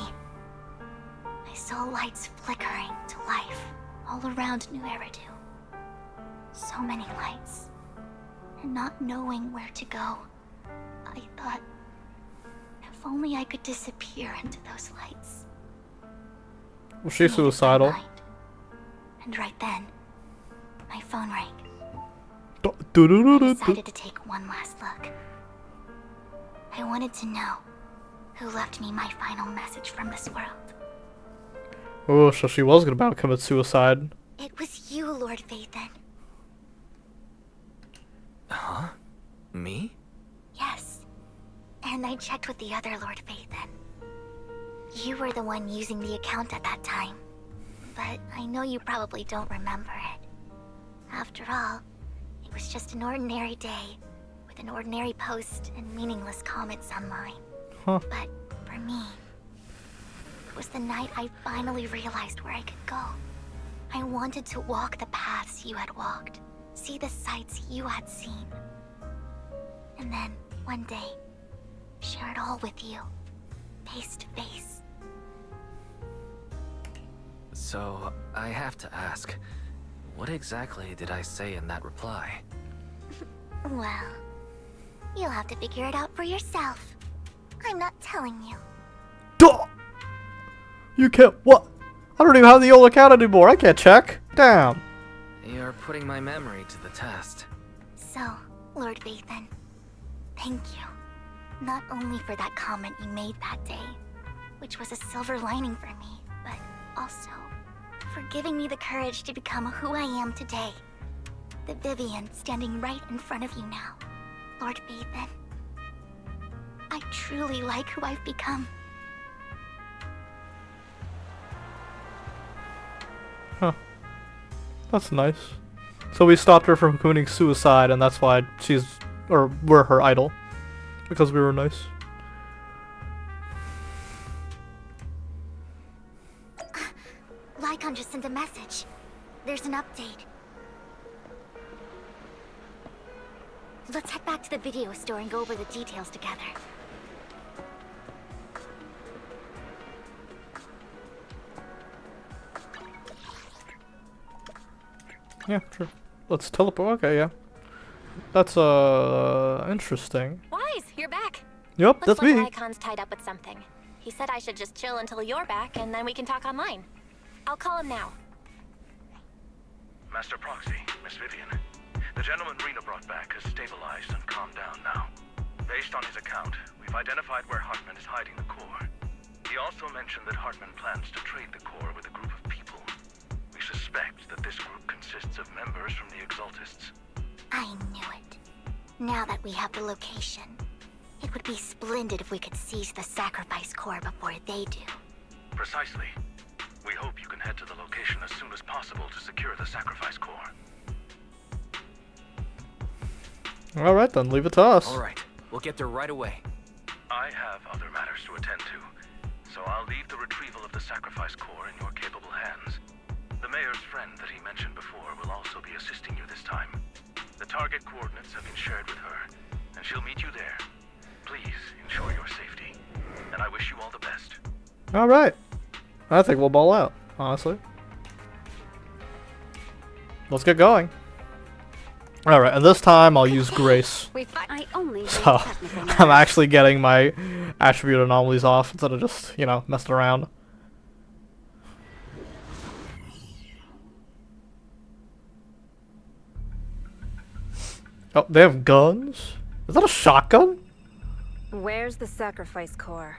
I saw lights flickering to life all around New Eridu. So many lights, and not knowing where to go, I thought, if only I could disappear into those lights. Was she I made up my suicidal? mind. And right then, my phone rang. I decided to take one last look. I wanted to know who left me my final message from this world. Oh, so she was about to commit suicide. It was you, Lord Vathan. Huh? Me? Yes. And I checked with the other Lord Vathan. You were the one using the account at that time. But I know you probably don't remember it. After all, it was just an ordinary day, with an ordinary post and meaningless comments online. Huh. But for me, it was the night I finally realized where I could go. I wanted to walk the paths you had walked, see the sights you had seen. And then, one day, share it all with you, face to face. So, I have to ask, what exactly did I say in that reply? Well, you'll have to figure it out for yourself. I'm not telling you. Duh! You can't. What? I don't even have the old account anymore. I can't check. Damn. You're putting my memory to the test. So, Lord Vathan, thank you. Not only for that comment you made that day, which was a silver lining for me, but also for giving me the courage to become who I am today. The Vivian standing right in front of you now. Lord Vathan, I truly like who I've become. Huh. That's nice. So we stopped her from committing suicide, and that's why we're her idol. Because we were nice. Lycon just sent a message. There's an update. Let's head back to the video store and go over the details together. Yeah, sure. Let's teleport. Okay, yeah. That's interesting. Wise, you're back. Yep, Looks that's like me. Lycon's tied up with something. He said I should just chill until you're back, and then we can talk online. I'll call him now. Master Proxy, Miss Vivian. The gentleman Rena brought back has stabilized and calmed down now. Based on his account, we've identified where Hartman is hiding the core. He also mentioned that Hartman plans to trade the core with a group of people. We suspect that this group consists of members from the Exaltists. I knew it. Now that we have the location, it would be splendid if we could seize the sacrifice core before they do. Precisely. We hope you can head to the location as soon as possible to secure the sacrifice core. Alright then, leave it to us. Alright, we'll get there right away. I have other matters to attend to, so I'll leave the retrieval of the sacrifice core in your capable hands. The mayor's friend that he mentioned before will also be assisting you this time. The target coordinates have been shared with her, and she'll meet you there. Please ensure your safety, and I wish you all the best. Alright. I think we'll ball out, honestly. Let's get going. Alright, and this time I'll use Grace. I only So, I'm actually getting my attribute anomalies off instead of just, you know, messing around. Oh, they have guns? Is that a shotgun? Where's the sacrifice core?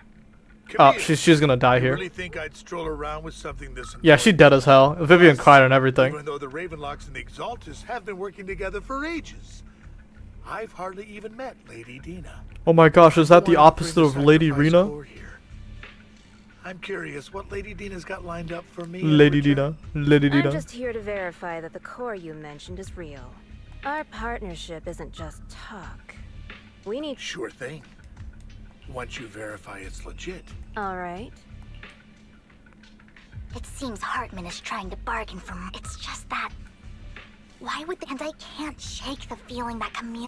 Oh, she's gonna die You here. really think I'd stroll around with something this Yeah, she dead as hell. Vivian cried and everything. Even though the Ravenlocks and the Exaltists have been working together for ages. I've hardly even met Lady Dina. Oh my gosh, is that the Why not bring opposite of Lady sacrifice Rena? core here? I'm curious what Lady Dina's got lined up for me. Lady Dina. Lady I'm Dina. just here to verify that the core you mentioned is real. Our partnership isn't just talk. We need... Sure thing. Once you verify it's legit. Alright. It seems Hartman is trying to bargain for more. It's just that. Why would and I can't shake the feeling that Camille.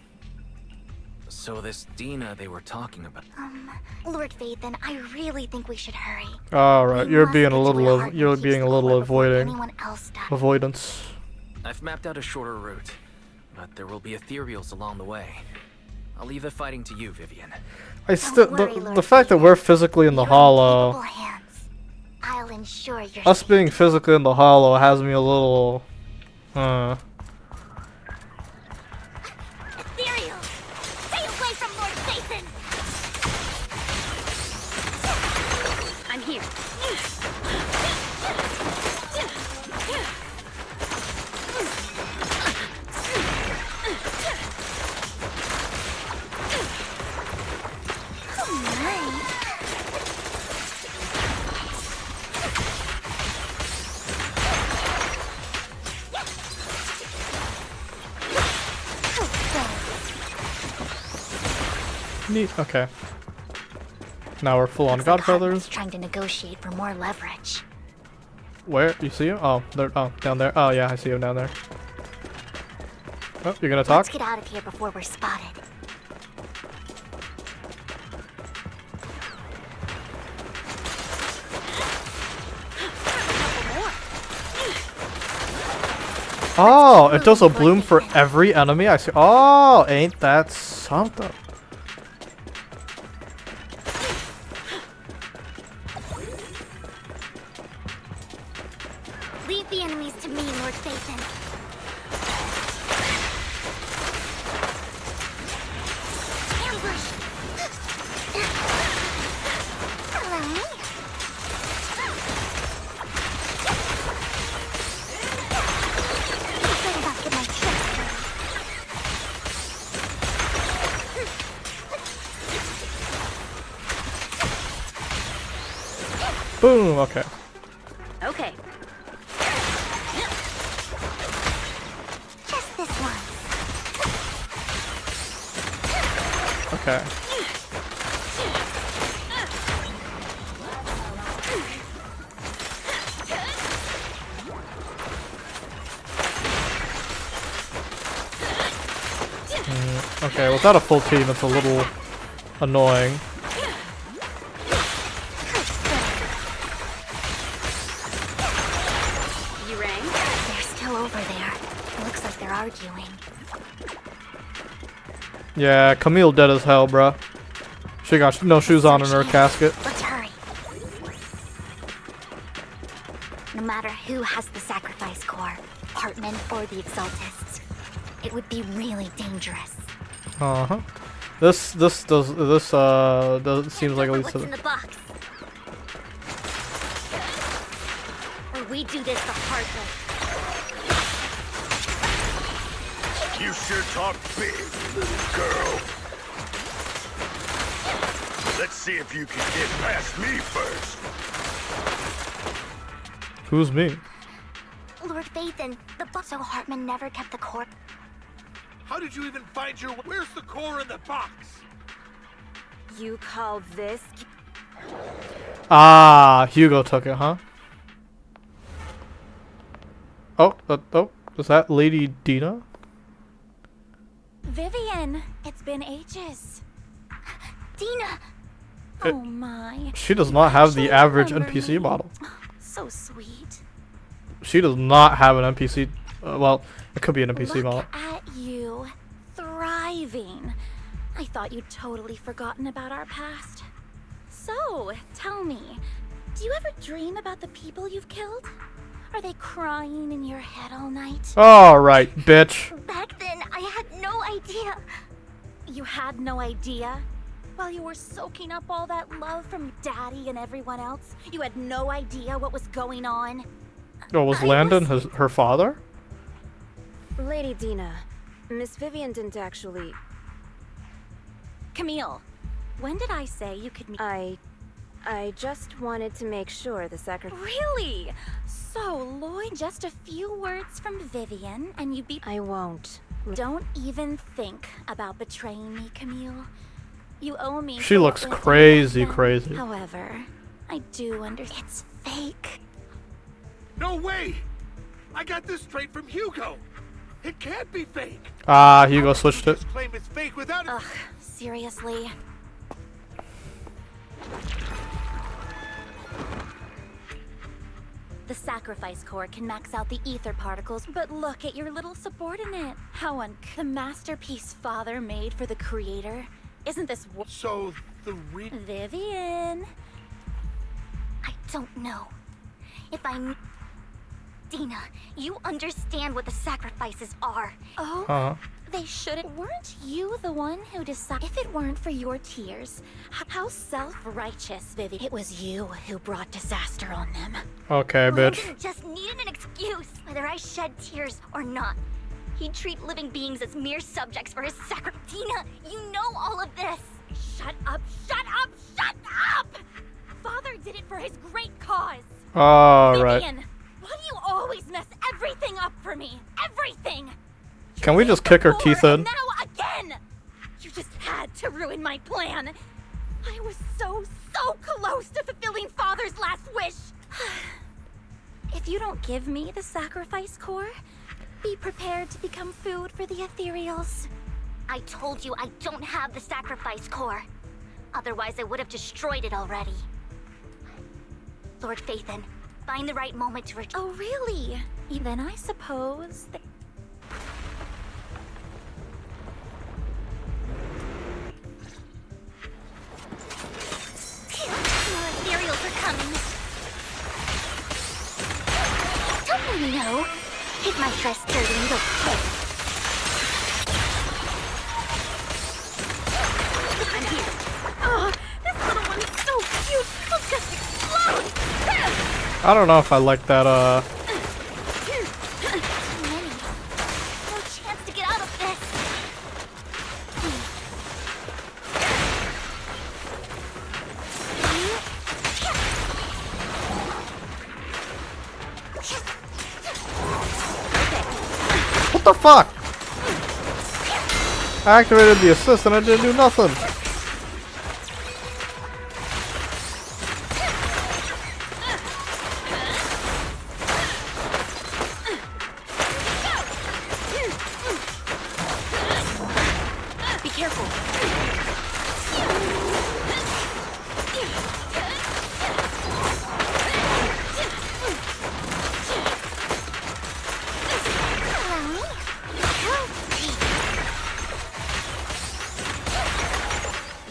So this Dina they were talking about. Lord Vathan, I really think we should hurry. Alright, We you're must being get a to little where of Hartman you're keeps being the a little core before avoiding anyone else does. avoidance. I've mapped out a shorter route, but there will be ethereals along the way. I'll leave the fighting to you, Vivian. I still worry, Lord the fact that Vathan. we're physically in the You're in hollow. capable hands. I'll ensure your Us being physically in the hollow has me a little... Ethereal! Stay away from Lord Satan! I'm here. Neat. Okay. Now we're full on Looks like Godfathers. Hartman's trying to negotiate for more leverage. Where? You see him? Oh, there. Oh, down there. Oh, yeah, I see him down there. Oh, you're gonna talk? Let's get out of here before we're spotted. Oh, it does a bloom for every enemy I see. Oh, ain't that something? Leave the enemies to me, Lord Satan. Ambush! Allow me. Better not get my tricks dirty. Boom. Okay. Okay. Just this one. Okay. Okay, without a full team, it's a little annoying. You rang? They're still over there. It looks like they're arguing. Yeah, Camille dead as hell, bruh. She got no shoes on in her casket. Let's hurry. No matter who has the sacrifice core, Hartman or the Exaltists, it would be really dangerous. Uh-huh. This seems like at least what's in the box. Or we do this the hard way. You sure talk big, little girl. Let's see if you can get past me first. Who's me? Lord Vathan, the box. So Hartman never kept the core. How did you even find your... Where's the core in the box? You call this? Ah, Hugo took it, huh? Oh, is that Lady Dina? Vivian, it's been ages. Dina! Oh my. She does not have the She'll average remember NPC me. model. So sweet. She does not have an NPC. Well, it could be an NPC Look model. at you, thriving. I thought you'd totally forgotten about our past. So, tell me, do you ever dream about the people you've killed? Are they crying in your head all night? Alright, bitch. Back then, I had no idea. You had no idea? While you were soaking up all that love from Daddy and everyone else, you had no idea what was going on? Oh, was Landon her father? Lady Dina, Miss Vivian didn't actually... Camille, when did I say you could meet? I just wanted to make sure the sacrifice... Really? So, Lloyd, just a few words from Vivian, and you'd be... I won't. Don't even think about betraying me, Camille. You owe me... She for looks what went crazy, down. crazy. However, I do understand. It's fake. No way! I got this straight from Hugo. It can't be fake. Ah, Hugo switched it. This claim it's fake without it. Ugh, seriously? The sacrifice core can max out the ether particles, but look at your little subordinate. How the masterpiece Father made for the Creator. Isn't this So the Vivian? I don't know. If I... Dina, you understand what the sacrifices are. Oh, they shouldn't. Weren't you the one who decided? If it weren't for your tears, how self-righteous, Vivi. It was you who brought disaster on them. Okay, bitch. Logan just needed an excuse, whether I shed tears or not. He'd treat living beings as mere subjects for his sacrifice. Dina, you know all of this. Shut up, shut up, shut up! Father did it for his great cause. Alright. Vivian, why do you always mess everything up for me? Everything! Can we just kick her teeth in? Now again! You just had to ruin my plan. I was so close to fulfilling Father's last wish. If you don't give me the sacrifice core, be prepared to become food for the ethereals. I told you I don't have the sacrifice core. Otherwise, I would have destroyed it already. Lord Phaethon, find the right moment to Oh, really? Then I suppose that... More ethereals are coming. Don't let me know. Hit my dress dirty and you'll pay. I'm here. Oh, this little one is so cute. I'll just explode. I don't know if I like that, Too many. No chance to get out of this. What the fuck? I activated the assist and I didn't do nothing. Be careful.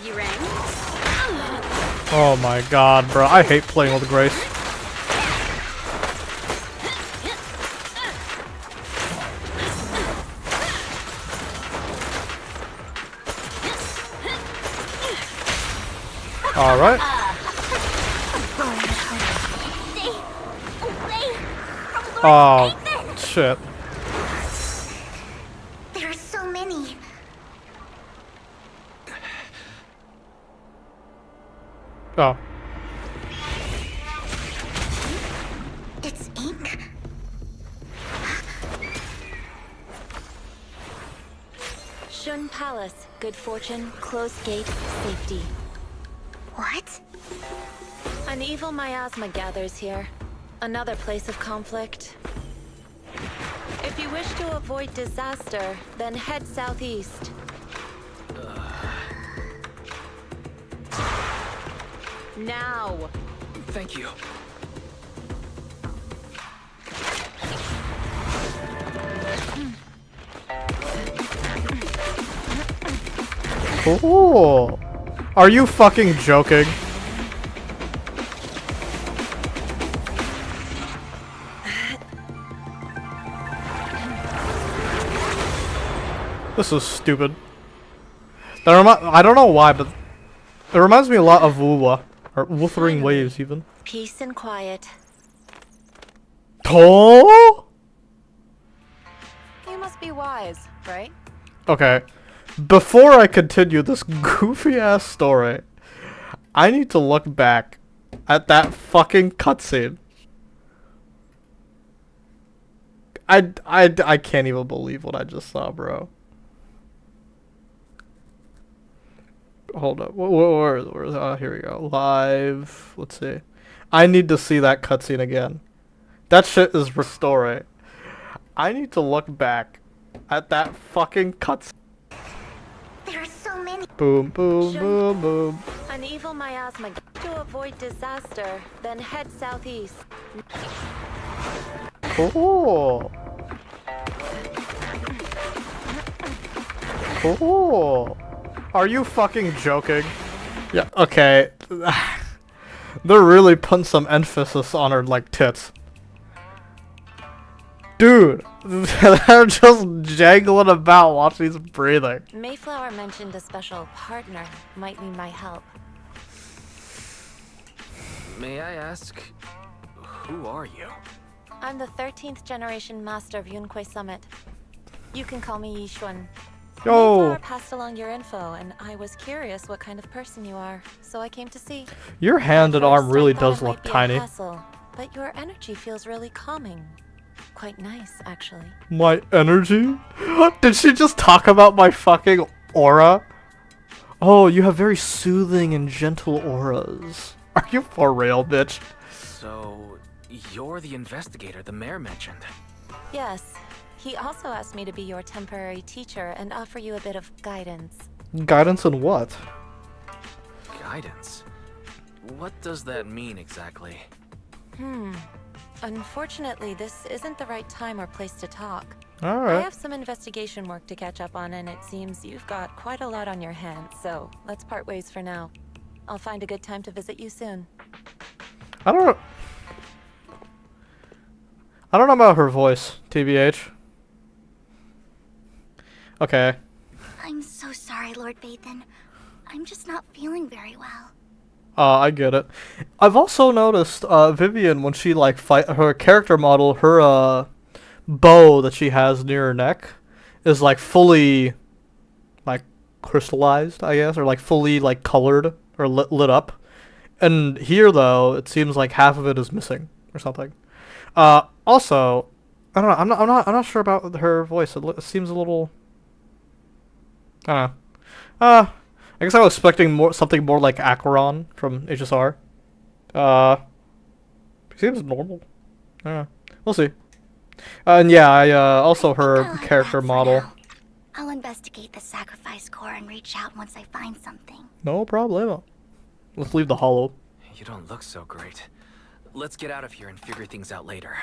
You rang? Oh my god, bro. I hate playing with Grace. Alright. Oh, shit. There are so many. Oh. It's ink. Shun Palace. Good fortune, closed gate, safety. What? An evil miasma gathers here. Another place of conflict. If you wish to avoid disaster, then head southeast. Now! Thank you. Cool. Are you fucking joking? This is stupid. I don't know why, but it reminds me a lot of Wuwa. Or Wuthering Waves, even. Peace and quiet. Oh! You must be wise, right? Okay. Before I continue this goofy-ass story, I need to look back at that fucking cutscene. I can't even believe what I just saw, bro. Hold up. Where here we go. Live. Let's see. I need to see that cutscene again. That shit is restoring. I need to look back at that fucking cutscene. There are so many. Boom, boom, boom, boom. An evil miasma. To avoid disaster, then head southeast. Cool. Cool. Are you fucking joking? Yeah, okay. They're really putting some emphasis on her, like, tits. Dude, they're just jangling about while she's breathing. Mayflower mentioned a special partner might need my help. May I ask, who are you? I'm the 13th generation master of Yunque Summit. You can call me Yishuan. Yo! Mayflower passed along your info, and I was curious what kind of person you are, so I came to see. Your hand and At arm first, really I thought does it might look be a tiny. hassle, but your energy feels really calming. Quite nice, actually. My energy? Did she just talk about my fucking aura? Oh, you have very soothing and gentle auras. Are you for real, bitch? So, you're the investigator the mayor mentioned. Yes. He also asked me to be your temporary teacher and offer you a bit of guidance. Guidance in what? Guidance? What does that mean exactly? Unfortunately, this isn't the right time or place to talk. Alright. I have some investigation work to catch up on, and it seems you've got quite a lot on your hands, so let's part ways for now. I'll find a good time to visit you soon. I don't know about her voice, TBH. Okay. I'm so sorry, Lord Vathan. I'm just not feeling very well. I get it. I've also noticed, Vivian, when she, like, her character model, her, bow that she has near her neck is, like, fully, like, crystallized, I guess, or, like, fully, like, colored or lit up. And here, though, it seems like half of it is missing or something. Also, I don't know, I'm not sure about her voice. It seems a little, I don't know. I guess I was expecting something more like Acheron from HSR. Seems normal. I don't know. We'll see. And yeah, I also her character model. Now. I'll investigate the sacrifice core and reach out once I find something. No problemo. Let's leave the hollow. You don't look so great. Let's get out of here and figure things out later.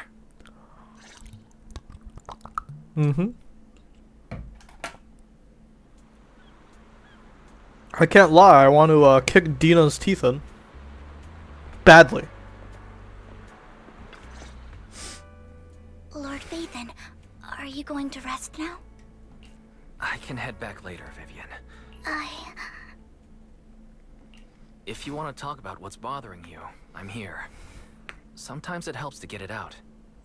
I can't lie, I want to kick Dina's teeth in. Badly. Lord Vathan, are you going to rest now? I can head back later, Vivian. If you want to talk about what's bothering you, I'm here. Sometimes it helps to get it out.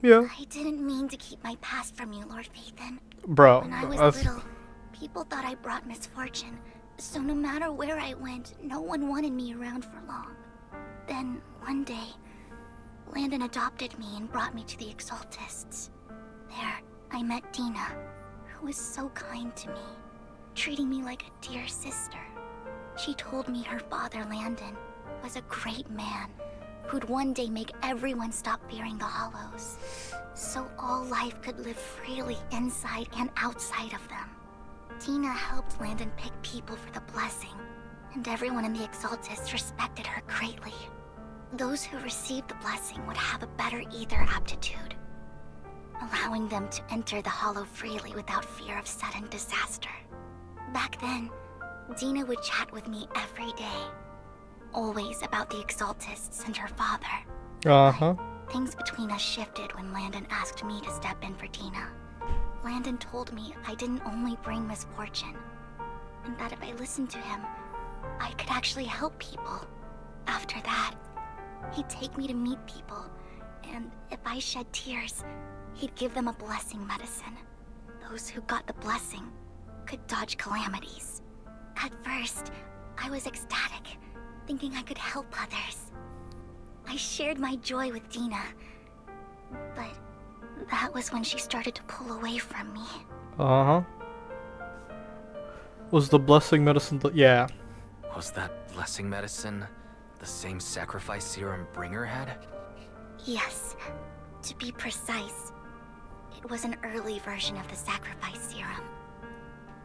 Yeah. I didn't mean to keep my past from you, Lord Vathan. Bro, when I was little, people thought I brought misfortune. So no matter where I went, no one wanted me around for long. Then, one day, Landon adopted me and brought me to the Exaltists. There, I met Dina, who was so kind to me, treating me like a dear sister. She told me her father, Landon, was a great man, who'd one day make everyone stop fearing the Hollows, so all life could live freely inside and outside of them. Dina helped Landon pick people for the blessing, and everyone in the Exaltists respected her greatly. Those who received the blessing would have a better ether aptitude, allowing them to enter the Hollow freely without fear of sudden disaster. Back then, Dina would chat with me every day, always about the Exaltists and her father. Things between us shifted when Landon asked me to step in for Dina. Landon told me I didn't only bring misfortune, and that if I listened to him, I could actually help people. After that, he'd take me to meet people, and if I shed tears, he'd give them a blessing medicine. Those who got the blessing could dodge calamities. At first, I was ecstatic, thinking I could help others. I shared my joy with Dina, but that was when she started to pull away from me. Was the blessing medicine yeah. Was that blessing medicine the same sacrifice serum Bringer had? Yes. To be precise, it was an early version of the sacrifice serum.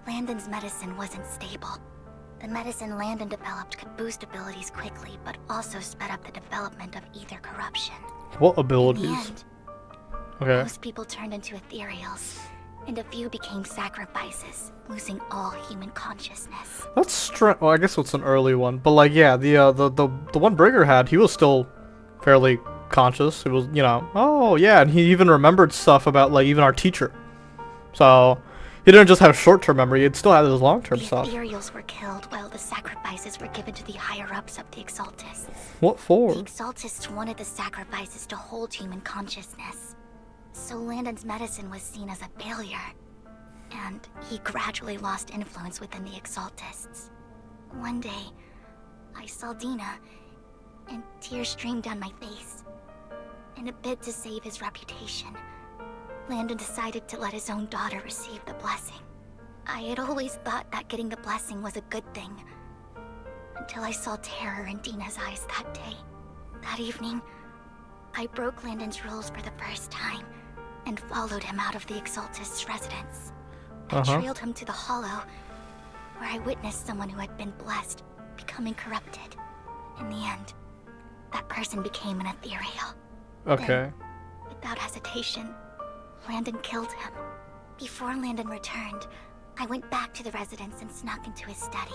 Landon's medicine wasn't stable. The medicine Landon developed could boost abilities quickly, but also sped up the development of ether corruption. What abilities? In the end, Okay. most people turned into ethereals, and a few became sacrifices, losing all human consciousness. That's strange. Well, I guess it's an early one, but like, yeah, the one Brigger had, he was still fairly conscious. It was, you know, oh yeah, and he even remembered stuff about like even our teacher. So he didn't just have short-term memory; he'd still have his long-term stuff. The Ethereals were killed while the sacrifices were given to the higher-ups of the Exaltists. What for? The Exaltists wanted the sacrifices to hold human consciousness. So Landon's medicine was seen as a failure, and he gradually lost influence within the Exaltists. One day, I saw Dina, and tears streamed down my face. In a bid to save his reputation, Landon decided to let his own daughter receive the blessing. I had always thought that getting the blessing was a good thing, until I saw terror in Dina's eyes that day. That evening, I broke Landon's rules for the first time, and followed him out of the Exaltist's residence. I trailed him to the Hollow, where I witnessed someone who had been blessed becoming corrupted. In the end, that person became an ethereal. Okay. Then, without hesitation, Landon killed him. Before Landon returned, I went back to the residence and snuck into his study.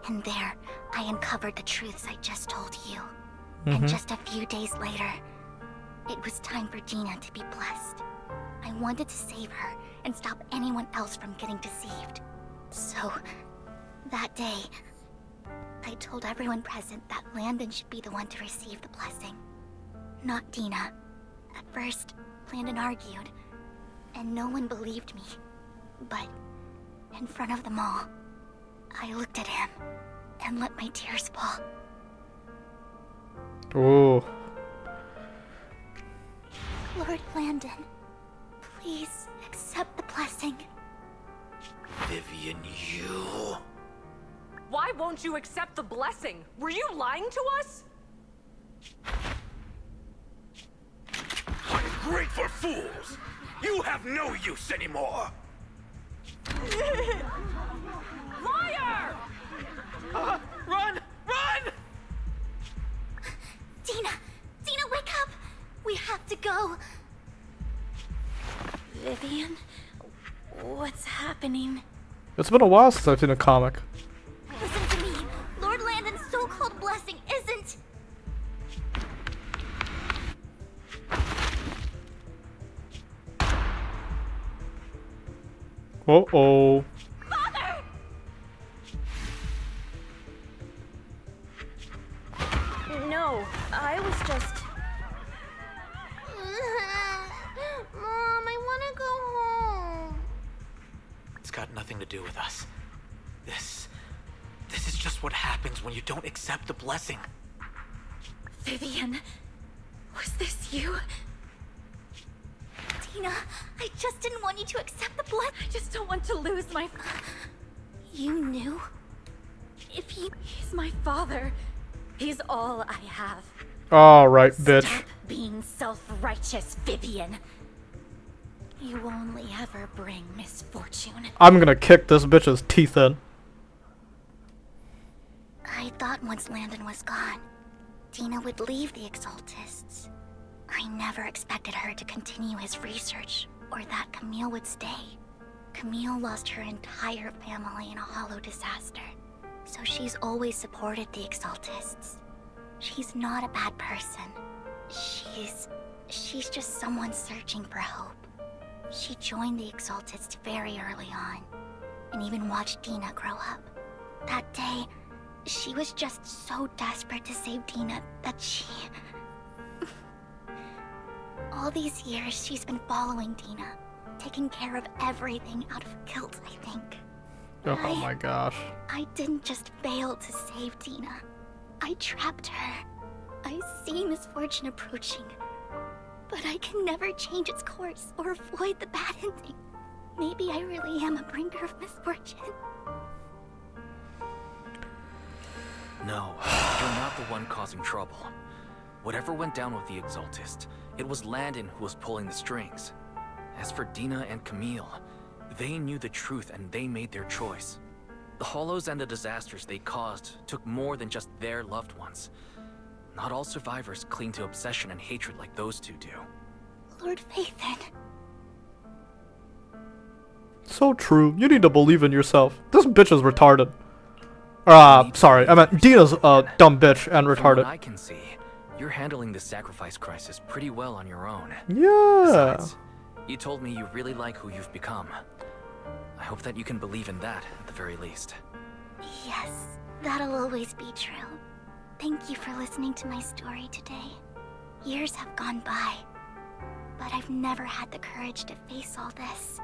And there, I uncovered the truths I just told you. And just a few days later, it was time for Dina to be blessed. I wanted to save her and stop anyone else from getting deceived. So, that day, I told everyone present that Landon should be the one to receive the blessing, not Dina. At first, Landon argued, and no one believed me. But, in front of them all, I looked at him and let my tears fall. Ooh. Lord Landon, please accept the blessing. Vivian, you... Why won't you accept the blessing? Were you lying to us? Ungrateful fools! You have no use anymore! Liar! Run! Run! Dina! Dina, wake up! We have to go! Vivian? What's happening? It's been a while since I've seen a comic. Listen to me! Lord Landon's so-called blessing isn't... Uh-oh. Father! No, I was just... Mom, I want to go home. It's got nothing to do with us. This is just what happens when you don't accept the blessing. Vivian, was this you? Dina, I just didn't want you to accept the blessing. I just don't want to lose my... You knew? He's my father. He's all I have. Alright, bitch. Stop being self-righteous, Vivian. You only ever bring misfortune. I'm gonna kick this bitch's teeth in. I thought once Landon was gone, Dina would leave the Exaltists. I never expected her to continue his research, or that Camille would stay. Camille lost her entire family in a hollow disaster, so she's always supported the Exaltists. She's not a bad person. She's just someone searching for hope. She joined the Exaltists very early on, and even watched Dina grow up. That day, she was just so desperate to save Dina that she... All these years, she's been following Dina, taking care of everything out of guilt, I think. Oh my gosh. I didn't just fail to save Dina. I trapped her. I see misfortune approaching, but I can never change its course or avoid the bad ending. Maybe I really am a bringer of misfortune. No, you're not the one causing trouble. Whatever went down with the Exaltist, it was Landon who was pulling the strings. As for Dina and Camille, they knew the truth and they made their choice. The Hollows and the disasters they caused took more than just their loved ones. Not all survivors cling to obsession and hatred like those two do. Lord Phaethon. so true. You need to believe in yourself. This bitch is retarded. Sorry, I meant Dina's a dumb bitch and From retarded. what I can see, you're handling the sacrifice crisis pretty well on your own. Yeah. Besides, you told me you really like who you've become. I hope that you can believe in that at the very least. Yes, that'll always be true. Thank you for listening to my story today. Years have gone by, but I've never had the courage to face all this.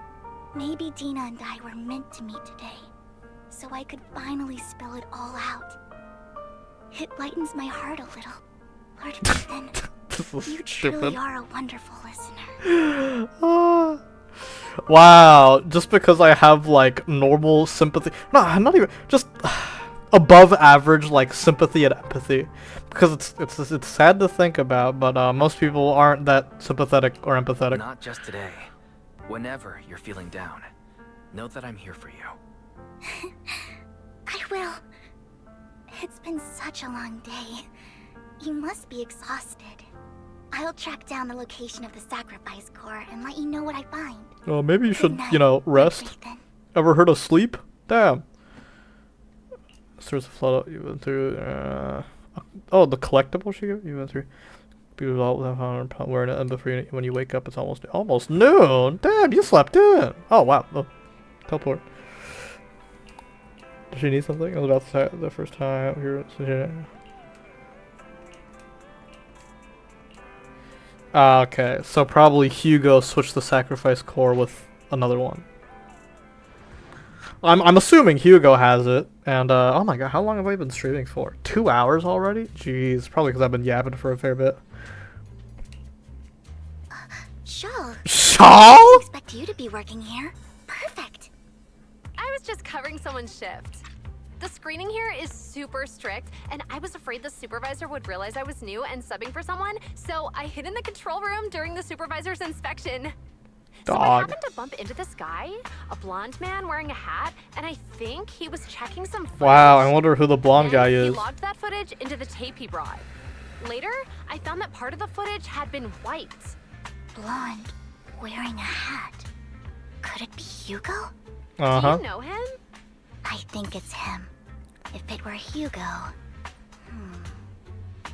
Maybe Dina and I were meant to meet today, so I could finally spill it all out. It lightens my heart a little. Lord Ethan, you truly are a wonderful listener. Wow, just because I have like normal sympathy, no, not even, just above average like sympathy and empathy, because it's sad to think about, but most people aren't that sympathetic or empathetic. Not just today. Whenever you're feeling down, know that I'm here for you. I will. It's been such a long day. You must be exhausted. I'll track down the location of the sacrifice core and let you know what I find. Oh, maybe you should, night, you know, rest. Ever heard of sleep? Damn. There's a flood you went through. Oh, the collectible she gave you went through. People all have wearing it, and before when you wake up, it's almost noon. Damn, you slept in. Oh wow. Oh, teleport. Does she need something? I was about to say the first time here. Okay, so probably Hugo switched the sacrifice core with another one. I'm assuming Hugo has it, and oh my god, how long have I been streaming for? 2 hours already? Jeez, probably because I've been yapping for a fair bit. Shaw. Shaw? I didn't expect you to be working here. Perfect. I was just covering someone's shift. The screening here is super strict, and I was afraid the supervisor would realize I was new and subbing for someone, so I hid in the control room during the supervisor's inspection. So I happened to bump into this guy, a blonde man wearing a hat, and I think he was checking some footage. Wow, I wonder who the blonde guy He is. logged that footage into the tape he brought. Later, I found that part of the footage had been wiped. Blonde, wearing a hat. Could it be Hugo? Do you know him? I think it's him. If it were Hugo...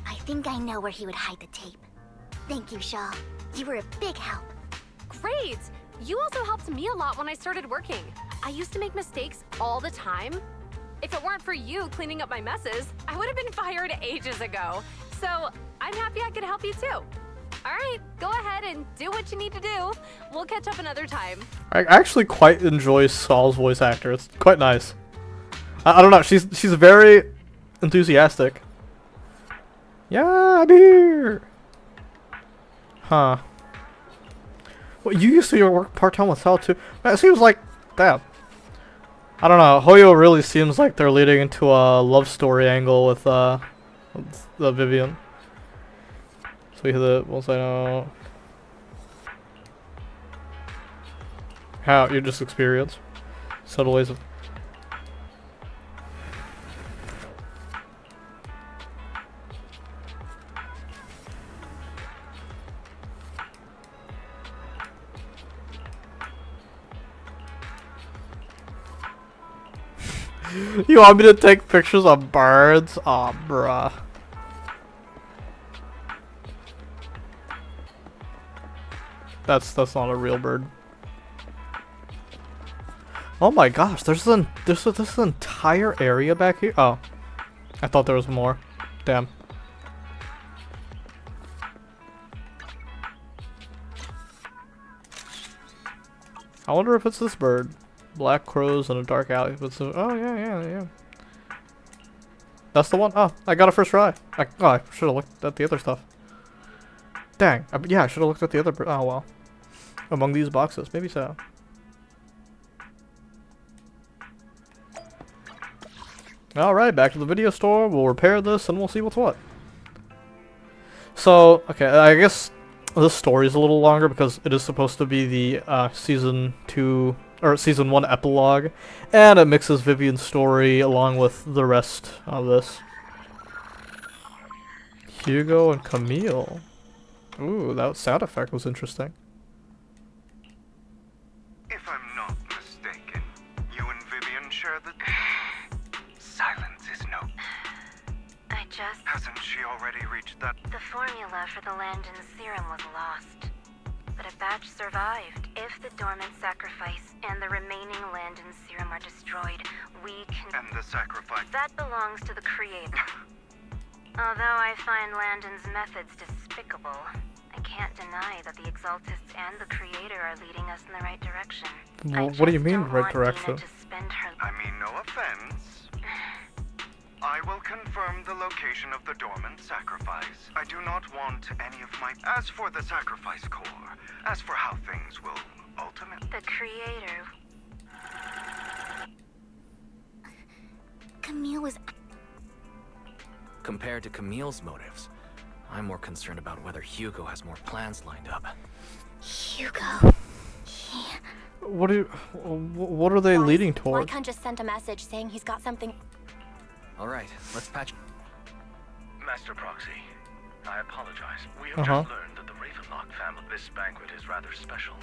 I think I know where he would hide the tape. Thank you, Shaw. You were a big help. Great! You also helped me a lot when I started working. I used to make mistakes all the time. If it weren't for you cleaning up my messes, I would have been fired ages ago. So I'm happy I could help you too. All right, go ahead and do what you need to do. We'll catch up another time. I actually quite enjoy Saul's voice actor. It's quite nice. I don't know. She's very enthusiastic. Yeah, I'm here. Huh. Well, you used to work part-time with Saul too. It seems like, damn. I don't know. Hoyo really seems like they're leading into a love story angle with the Vivian. So we hit the once I know. How you just experience subtle ways of. You want me to take pictures of birds? Aw, bruh. That's not a real bird. Oh my gosh, there's this entire area back here. Oh, I thought there was more. Damn. I wonder if it's this bird. Black crows in a dark alley. Oh yeah. That's the one. Oh, I got it first try. I should have looked at the other stuff. Dang. Yeah, I should have looked at the other. Oh well. Among these boxes, maybe so. All right, back to the video store. We'll repair this and we'll see what's what. So, okay, I guess this story is a little longer because it is supposed to be the season 2 or season 1 epilogue, and it mixes Vivian's story along with the rest of this. Hugo and Camille. Ooh, that sound effect was interesting. If I'm not mistaken, she already reached that? The formula for the Landon serum was lost. But a batch survived. If the dormant sacrifice and the remaining Landon serum are destroyed, we can... And the sacrifice? That belongs to the Creator. Although I find Landon's methods despicable, I can't deny that the Exaltists and the Creator are leading us in the right direction. Well, what do you mean, right direction? I mean, no offense. I will confirm the location of the dormant sacrifice. I do not want any of my... As for the sacrifice core, as for how things will ultimately... The Creator... Camille was... Compared to Camille's motives, I'm more concerned about whether Hugo has more plans lined up. Hugo... What are they leading towards? Lycan just sent a message saying he's got something... Alright, let's patch... Master Proxy, I apologize. We have just learned that the Ravenlock family... This banquet is rather special,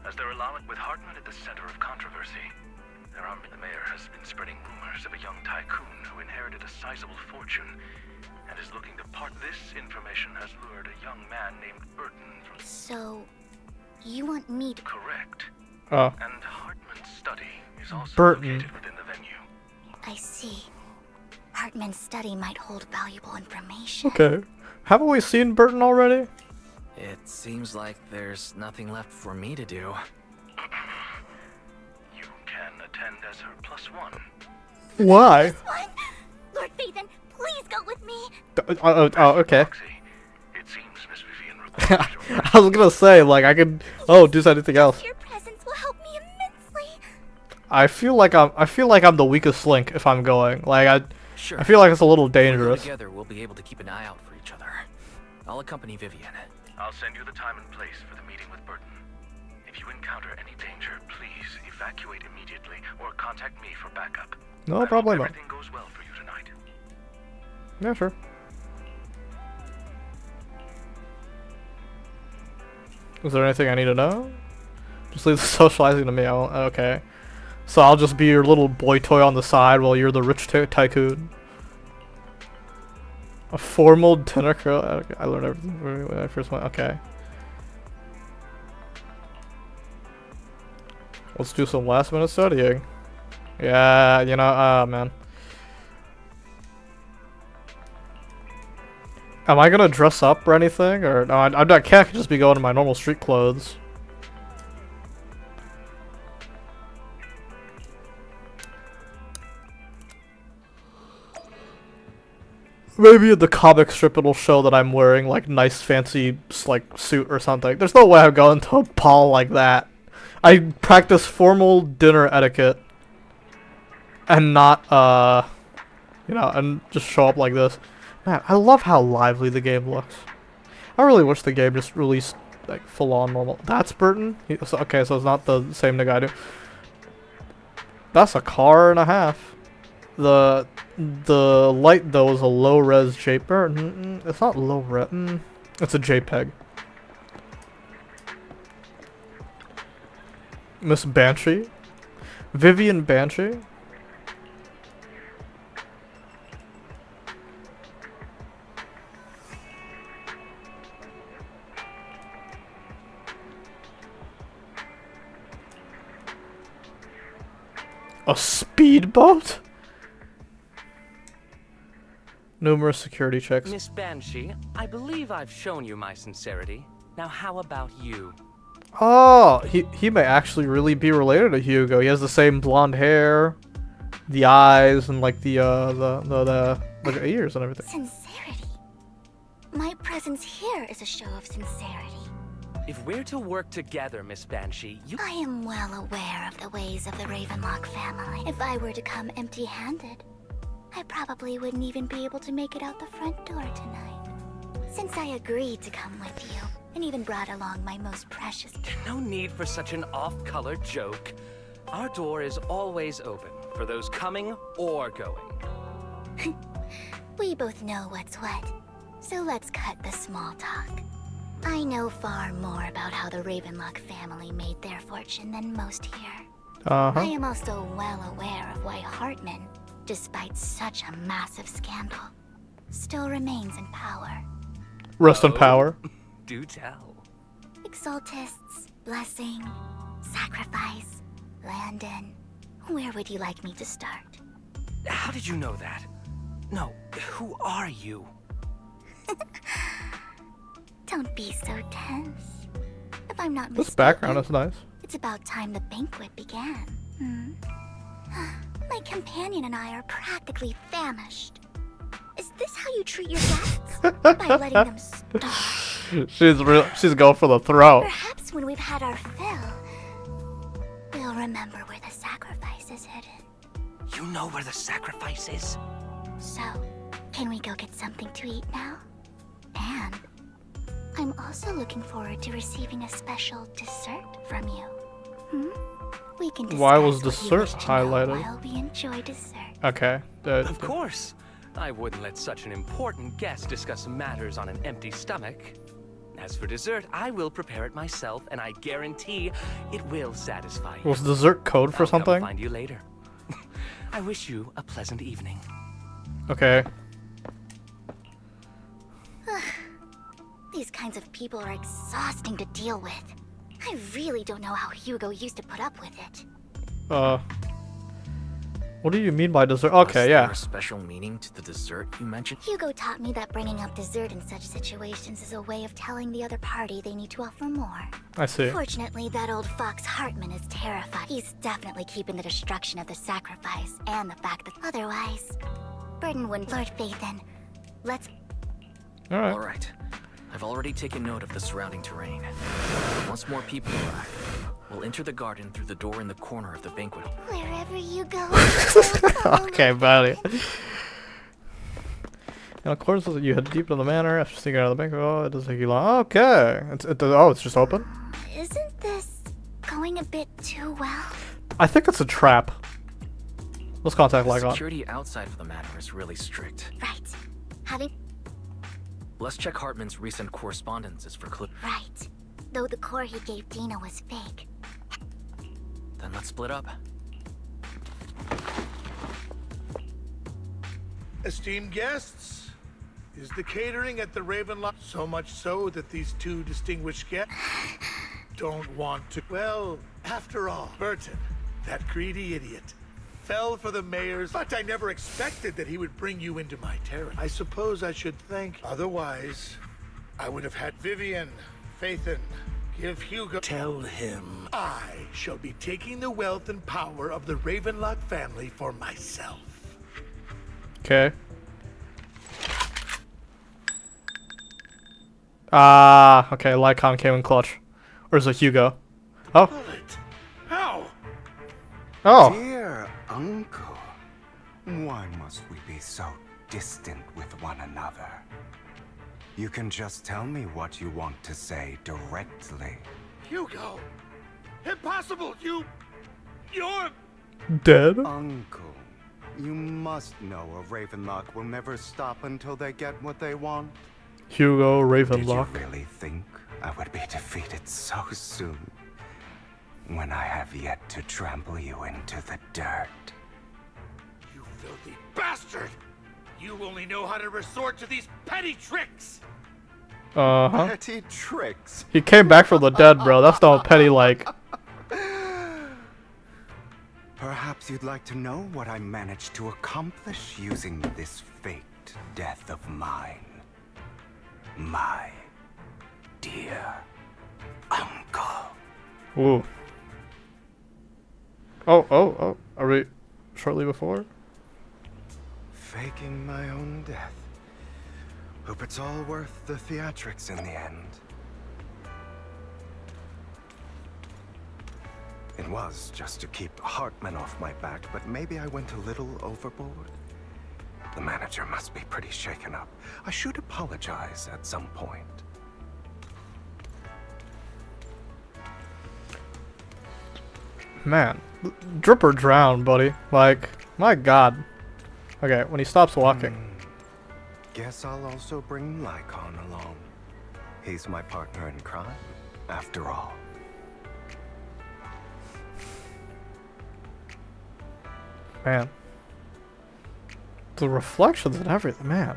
as they're allowing with Hartman at the center of controversy. The mayor has been spreading rumors of a young tycoon who inherited a sizable fortune and is looking to part. This information has lured a young man named Burton from... So... you want me to... Correct. Oh. And Hartman's study is also Burton. located within the venue. I see. Hartman's study might hold valuable information. Okay. Haven't we seen Burton already? It seems like there's nothing left for me to do. You can attend as her +1. Why? What? Lord Phaethon, please go with me. Okay. It seems Miss Vivian requires your... I was gonna say, like, I could do anything else. Your presence will help me immensely. I feel like I'm the weakest link if I'm going. Like Sure. I feel like it's a little dangerous. Together, we'll be able to keep an eye out for each other. I'll accompany Vivian. I'll send you the time and place for the meeting with Burton. If you encounter any danger, please evacuate immediately or contact me for backup. No problem. Everything goes well for you tonight. Yeah, sure. Is there anything I need to know? Just leave the socializing to me. Okay. So I'll just be your little boy toy on the side while you're the rich tycoon. A formal dinner crew. I learned everything when I first went. Okay. Let's do some last minute studying. Yeah, you know, man. Am I gonna dress up or anything? Or no, I can't just be going in my normal street clothes. Maybe in the comic strip it'll show that I'm wearing like nice fancy like suit or something. There's no way I'm going to a ball like that. I practice formal dinner etiquette and not you know, and just show up like this. Man, I love how lively the game looks. I really wish the game just released like full on normal. That's Burton? Okay, so it's not the same nigga I do. That's a car and a half. The light though is a low res JPEG. It's not low res. It's a JPEG. Miss Banshee, Vivian Banshee. A speedboat? Numerous security checks. Miss Banshee, I believe I've shown you my sincerity. Now how about you? Oh, he may actually really be related to Hugo. He has the same blonde hair, the eyes, and like the ears and everything. Sincerity. My presence here is a show of sincerity. If we're to work together, Miss Banshee, I am well aware of the ways of the Ravenlock family. If I were to come empty-handed, I probably wouldn't even be able to make it out the front door tonight. Since I agreed to come with you, and even brought along my most precious... No need for such an off-color joke. Our door is always open for those coming or going. We both know what's what, so let's cut the small talk. I know far more about how the Ravenlock family made their fortune than most here. I am also well aware of why Hartman, despite such a massive scandal, still remains in power. Rest in power. Do tell. Exaltists, blessing, sacrifice, Landon. Where would you like me to start? How did you know that? No, who are you? Don't be so tense. If I'm not This mistaken, background is nice. it's about time the banquet began. My companion and I are practically famished. Is this how you treat your guests? By letting them starve? She's going for the throat. Perhaps when we've had our fill, we'll remember where the sacrifice is hidden. You know where the sacrifice is? So, can we go get something to eat now? And I'm also looking forward to receiving a special dessert from you. We can discuss Why was what you dessert wish to know highlighted? while we enjoy dessert. Okay. Of course. I wouldn't let such an important guest discuss matters on an empty stomach. As for dessert, I will prepare it myself, and I guarantee it will satisfy you. Was dessert code for I'll come something? find you later. I wish you a pleasant evening. Okay. These kinds of people are exhausting to deal with. I really don't know how Hugo used to put up with it. What do you mean by dessert? Okay, yeah. Was there a special meaning to the dessert you mentioned? Hugo taught me that bringing up dessert in such situations is a way of telling the other party they need to offer more. I see. Fortunately, that old fox Hartman is terrified. He's definitely keeping the destruction of the sacrifice and the fact that otherwise, Burden wouldn't. Lord Phaethon, let's... Alright. Alright. I've already taken note of the surrounding terrain. Once more people arrive, we'll enter the garden through the door in the corner of the banquet hall. Wherever you go. Okay, buddy. In accordance with you head deep into the manor after sneaking out of the bank. Oh, it doesn't take you long. Okay. It's just open? Isn't this going a bit too well? I think it's a trap. Let's contact The Lygon. security outside of the manor is really strict. Right. Having... Let's check Hartman's recent correspondences for clues. Right. Though the core he gave Dina was fake. Then let's split up. Esteemed guests, is the catering at the Ravenloft so much so that these two distinguished guests don't want to? Well, after all, Burton, that greedy idiot, fell for the mayor's, but I never expected that he would bring you into my territory. I suppose I should thank. Otherwise, I would have had Vivian, Phaethon, give Hugo. Tell him I shall be taking the wealth and power of the Ravenlock family for myself. Okay. Okay, Lycon came in clutch. Or is it Hugo? Oh. How? Oh. Dear uncle, why must we be so distant with one another? You can just tell me what you want to say directly. Hugo! Impossible! You're... Dead? Uncle, you must know a Ravenlock will never stop until they get what they want. Hugo Ravenlock. Did you really think I would be defeated so soon? When I have yet to trample you into the dirt. You filthy bastard! You only know how to resort to these petty tricks! Uh-huh. Petty tricks? He came back from the dead, bro. That's not petty, like... Perhaps you'd like to know what I managed to accomplish using this faked death of mine. My dear uncle. Ooh. Oh. Are we shortly before? Faking my own death. Hope it's all worth the theatrics in the end. It was just to keep Hartman off my back, but maybe I went a little overboard. The manager must be pretty shaken up. I should apologize at some point. Man. Drip or drown, buddy. Like, my god. Okay, when he stops walking. Guess I'll also bring Lycon along. He's my partner in crime, after all. Man. The reflections and everything, man.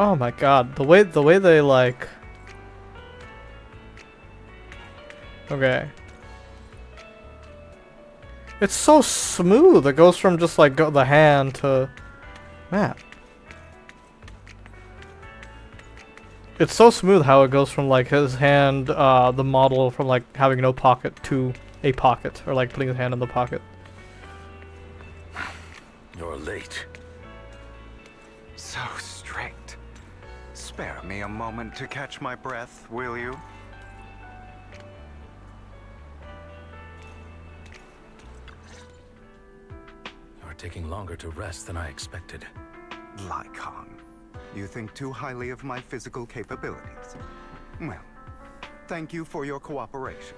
Oh my god, the way they like. Okay. It's so smooth. It goes from just like the hand to, man. It's so smooth how it goes from like his hand, the model from like having no pocket to a pocket, or like putting his hand in the pocket. You're late. So strict. Spare me a moment to catch my breath, will you? You're taking longer to rest than I expected. Lycon, you think too highly of my physical capabilities. Well, thank you for your cooperation.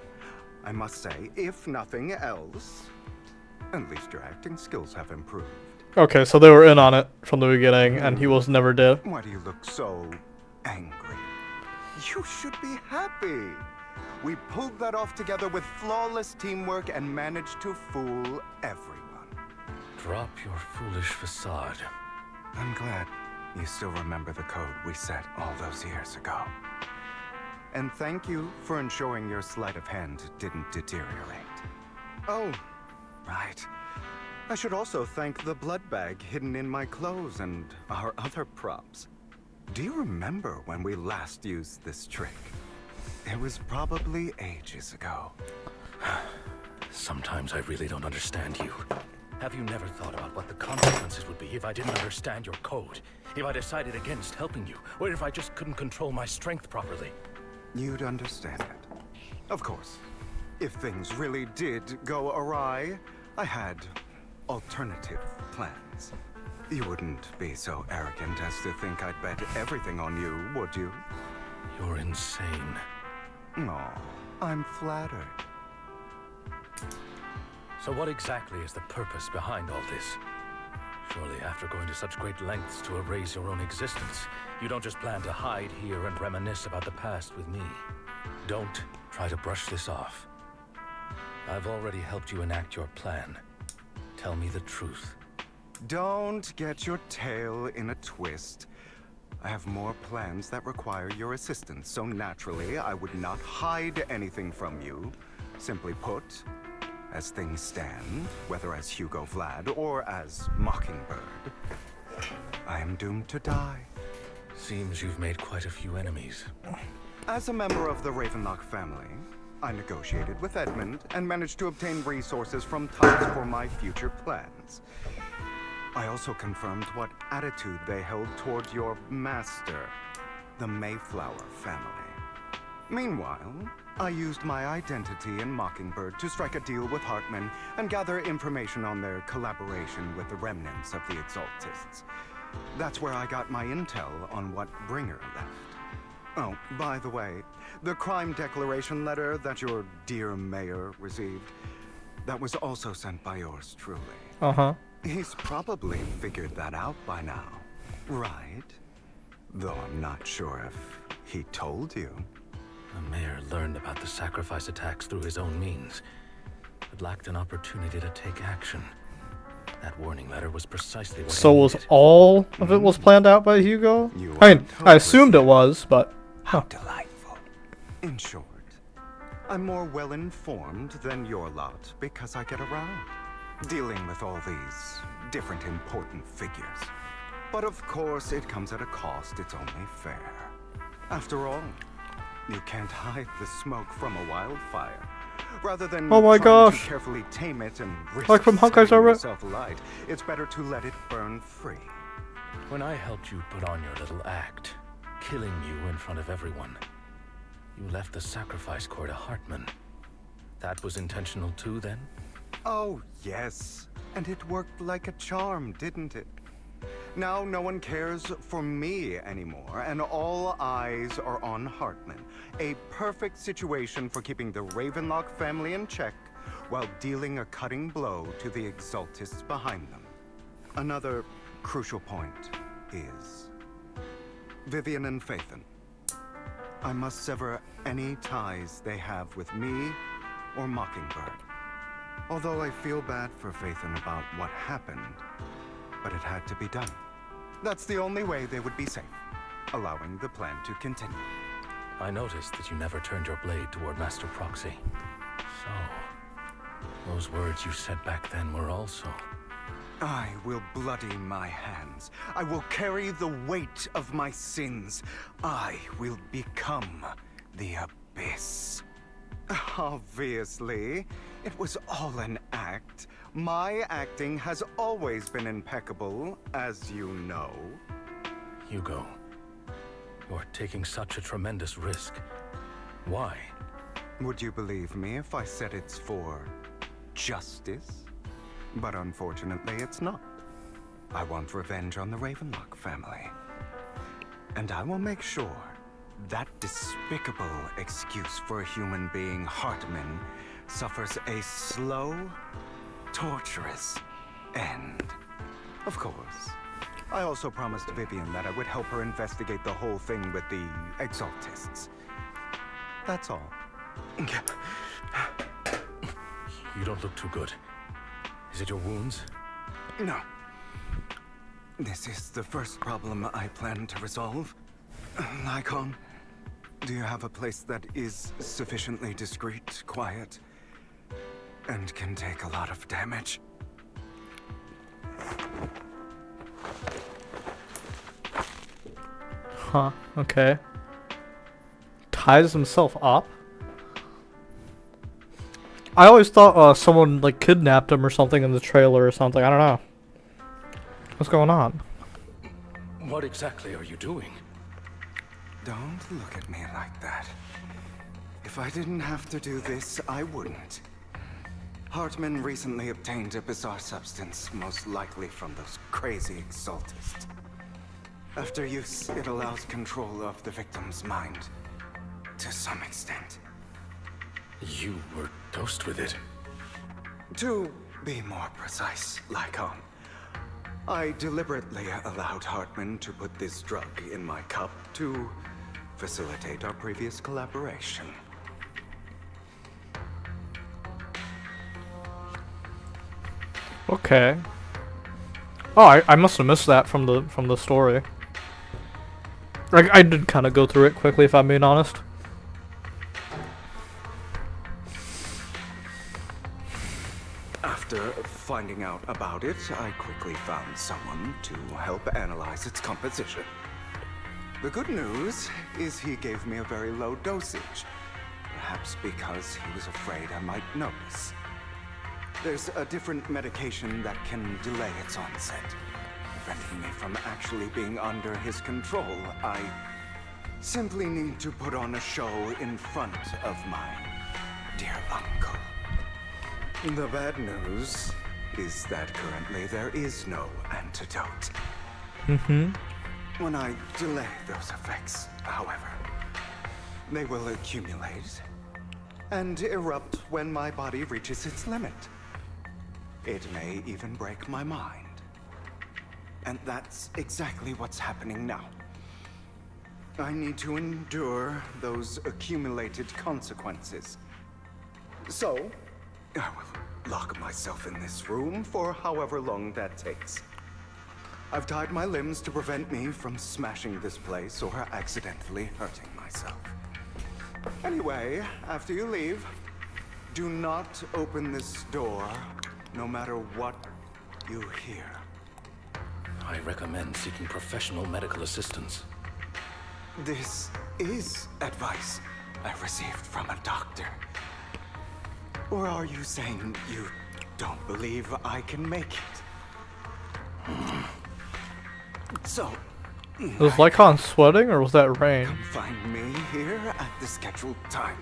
I must say, if nothing else, at least your acting skills have improved. Okay, so they were in on it from the beginning, and he was never dead. Why do you look so angry? You should be happy. We pulled that off together with flawless teamwork and managed to fool everyone. Drop your foolish facade. I'm glad you still remember the code we set all those years ago. And thank you for ensuring your sleight of hand didn't deteriorate. Oh, right. I should also thank the blood bag hidden in my clothes and our other props. Do you remember when we last used this trick? It was probably ages ago. Sometimes I really don't understand you. Have you never thought about what the consequences would be if I didn't understand your code? If I decided against helping you? Or if I just couldn't control my strength properly? You'd understand it. Of course. If things really did go awry, I had alternative plans. You wouldn't be so arrogant as to think I'd bet everything on you, would you? You're insane. No, I'm flattered. So what exactly is the purpose behind all this? Surely after going to such great lengths to erase your own existence, you don't just plan to hide here and reminisce about the past with me. Don't try to brush this off. I've already helped you enact your plan. Tell me the truth. Don't get your tail in a twist. I have more plans that require your assistance, so naturally I would not hide anything from you. Simply put, as things stand, whether as Hugo Vlad or as Mockingbird, I am doomed to die. Seems you've made quite a few enemies. As a member of the Ravenlock family, I negotiated with Edmund and managed to obtain resources from Tux for my future plans. I also confirmed what attitude they held toward your master, the Mayflower family. Meanwhile, I used my identity in Mockingbird to strike a deal with Hartman and gather information on their collaboration with the remnants of the Exaltists. That's where I got my intel on what Bringer left. Oh, by the way, the crime declaration letter that your dear mayor received, that was also sent by yours truly. Uh-huh. He's probably figured that out by now, right? Though I'm not sure if he told you. The mayor learned about the sacrifice attacks through his own means, but lacked an opportunity to take action. That warning letter was precisely what So he was needed. all of it was planned out by Hugo? I mean, I assumed it was, but... How delightful. In short, I'm more well-informed than your lot because I get around, dealing with all these different important figures. But of course, it comes at a cost. It's only fair. After all, you can't hide the smoke from a wildfire. Rather than Oh my trying gosh. to carefully tame it and risk Like from Honkai setting Star Rail. yourself alight, it's better to let it burn free. When I helped you put on your little act, killing you in front of everyone, you left the sacrifice core to Hartman. That was intentional too, then? Oh, yes. And it worked like a charm, didn't it? Now no one cares for me anymore, and all eyes are on Hartman. A perfect situation for keeping the Ravenlock family in check while dealing a cutting blow to the Exaltists behind them. Another crucial point is Vivian and Phaethon. I must sever any ties they have with me or Mockingbird. Although I feel bad for Phaethon about what happened, but it had to be done. That's the only way they would be safe. allowing the plan to continue. I noticed that you never turned your blade toward Master Proxy. So, those words you said back then were also... I will bloody my hands. I will carry the weight of my sins. I will become the Abyss. Obviously, it was all an act. My acting has always been impeccable, as you know. Hugo, you're taking such a tremendous risk. Why? Would you believe me if I said it's for justice? But unfortunately, it's not. I want revenge on the Ravenlock family. And I will make sure that despicable excuse for a human being, Hartman, suffers a slow, torturous end. Of course. I also promised Vivian that I would help her investigate the whole thing with the Exaltists. That's all. You don't look too good. Is it your wounds? No. This is the first problem I plan to resolve. Lycon, do you have a place that is sufficiently discreet, quiet, and can take a lot of damage? Huh, okay. Ties himself up? I always thought someone like kidnapped him or something in the trailer or something. I don't know. What's going on? What exactly are you doing? Don't look at me like that. If I didn't have to do this, I wouldn't. Hartman recently obtained a bizarre substance, most likely from those crazy Exaltists. After use, it allows control of the victim's mind. To some extent. You were dosed with it. To be more precise, Lycon, I deliberately allowed Hartman to put this drug in my cup to facilitate our previous collaboration. Okay. Oh, I must have missed that from the story. I did kind of go through it quickly, if I'm being honest. After finding out about it, I quickly found someone to help analyze its composition. The good news is he gave me a very low dosage, perhaps because he was afraid I might notice. There's a different medication that can delay its onset, preventing me from actually being under his control. I simply need to put on a show in front of my dear uncle. The bad news is that currently there is no antidote. When I delay those effects, however, they will accumulate and erupt when my body reaches its limit. It may even break my mind. And that's exactly what's happening now. I need to endure those accumulated consequences. So, I will lock myself in this room for however long that takes. I've tied my limbs to prevent me from smashing this place or accidentally hurting myself. Anyway, after you leave, do not open this door, no matter what you hear. I recommend seeking professional medical assistance. This is advice I received from a doctor. Or are you saying you don't believe I can make it? So, Was Lycon sweating or was that rain? come find me here at the scheduled time.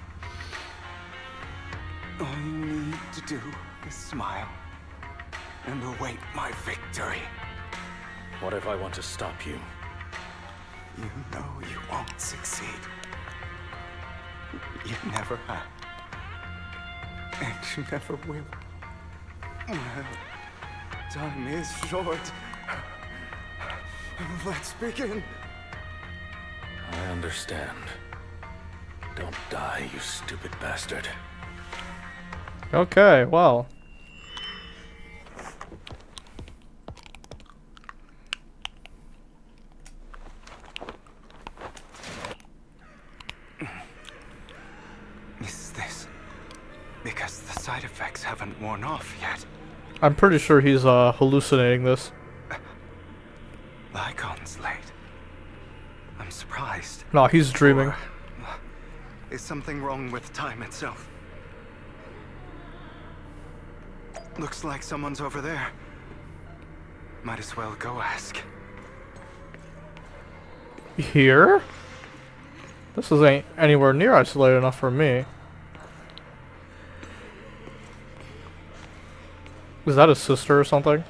All you need to do is smile and await my victory. What if I want to stop you? You know you won't succeed. You never have. And you never will. Well, time is short. Let's begin. I understand. Don't die, you stupid bastard. Okay, well. side effects haven't worn off yet. I'm pretty sure he's hallucinating this. Lycon's late. I'm surprised. No, he's dreaming. Or is something wrong with time itself? Looks like someone's over there. Might as well go ask. Here? This ain't anywhere near isolated enough for me. Is that his sister or something?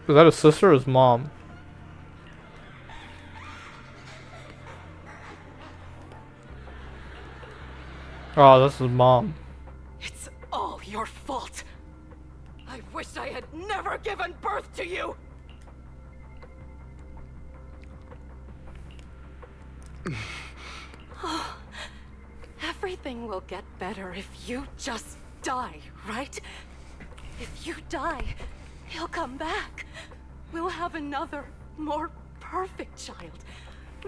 Is that his sister or his mom? Oh, that's his mom. It's all your fault. I wish I had never given birth to you. Oh, everything will get better if you just die, right? If you die, he'll come back. We'll have another, more perfect child.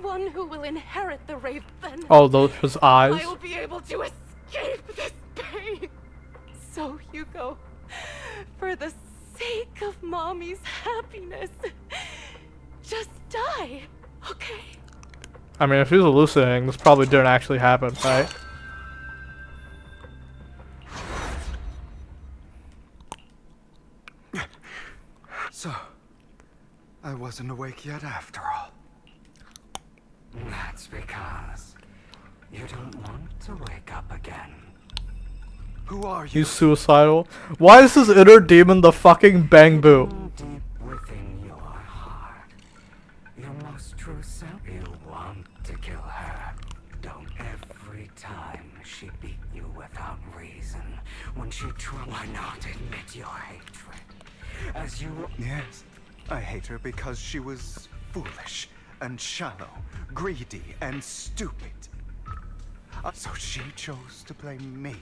One who will inherit the Raven. Oh, those his eyes. I will be able to escape this pain. So, Hugo, for the sake of Mommy's happiness, just die, okay? I mean, if he's hallucinating, this probably didn't actually happen, right? So, I wasn't awake yet after all. That's because you don't want to wake up again. Who are you? He's suicidal. Why is his inner demon the fucking Bang Boo? Deep within your heart, your most true self, you want to kill her. Don't every time she beat you without reason. When she tried, why not admit your hatred? As you... Yes, I hate her because she was foolish and shallow, greedy and stupid. So she chose to blame me.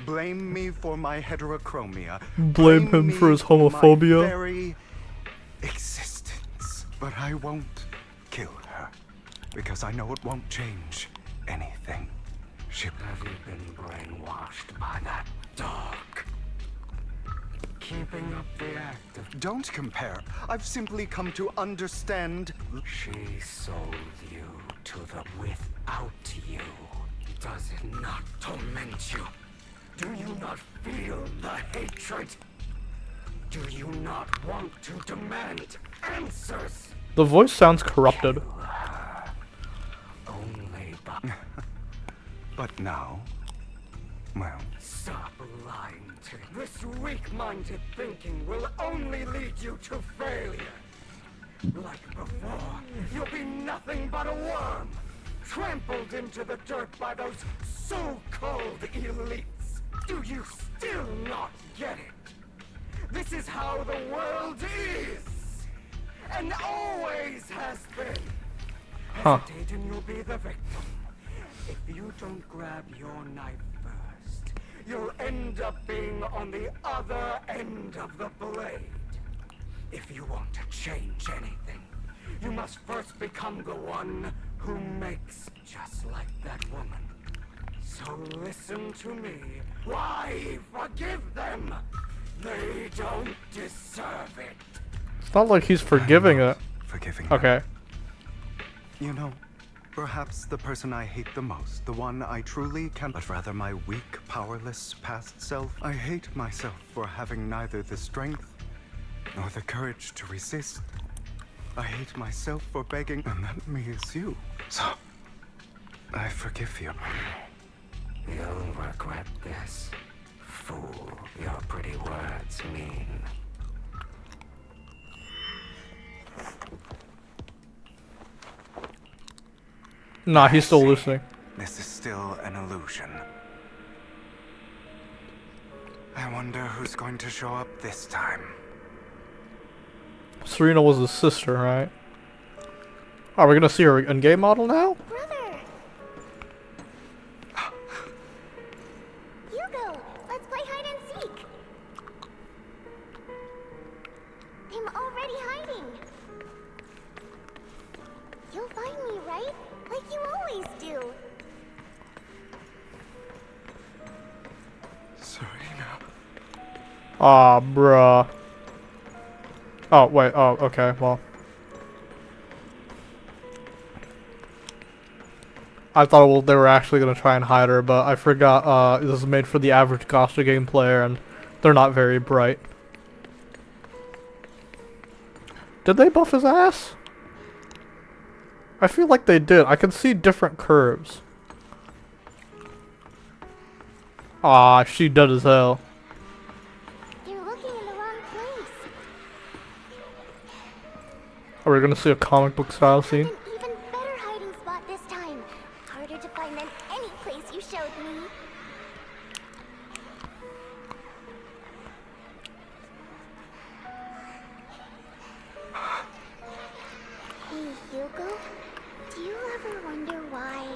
Blame me for my heterochromia. Blame him for his homophobia. My very existence. But I won't kill her because I know it won't change anything. Have you been brainwashed by that dog? Keeping up the act of... Don't compare. I've simply come to understand. She sold you to the without you. Does it not torment you? Do you not feel the hatred? Do you not want to demand answers? The voice sounds corrupted. Only by... But now, well... Stop lying to me. This weak-minded thinking will only lead you to failure. Like before, you'll be nothing but a worm, trampled into the dirt by those so-called elites. Do you still not get it? This is how the world is, and always has been. Hesitate and you'll be the victim. If you don't grab your knife first, you'll end up being on the other end of the blade. If you want to change anything, you must first become the one who makes, just like that woman. So listen to me. Why forgive them? They don't deserve it. It's not like he's forgiving it. Forgiving. Okay. You know, perhaps the person I hate the most, the one I truly can, but rather my weak, powerless past self. I hate myself for having neither the strength nor the courage to resist. I hate myself for begging, and that me is you. So, I forgive you. You'll regret this. Fool, your pretty words mean. Nah, he's still listening. This is still an illusion. I wonder who's going to show up this time. Serena was his sister, right? Are we gonna see her in-game model now? Brother! Hugo, let's play hide and seek. I'm already hiding. You'll find me, right? Like you always do. Aw, bruh. Oh, wait. Oh, okay. Well. I thought they were actually going to try and hide her, but I forgot this is made for the average Gotcha game player, and they're not very bright. Did they buff his ass? I feel like they did. I can see different curves. Ah, she dead as hell. You're looking in the wrong place. Are we gonna see a comic book style scene? An even better hiding spot this time. Harder to find than any place you showed me. Hey, Hugo. Do you ever wonder why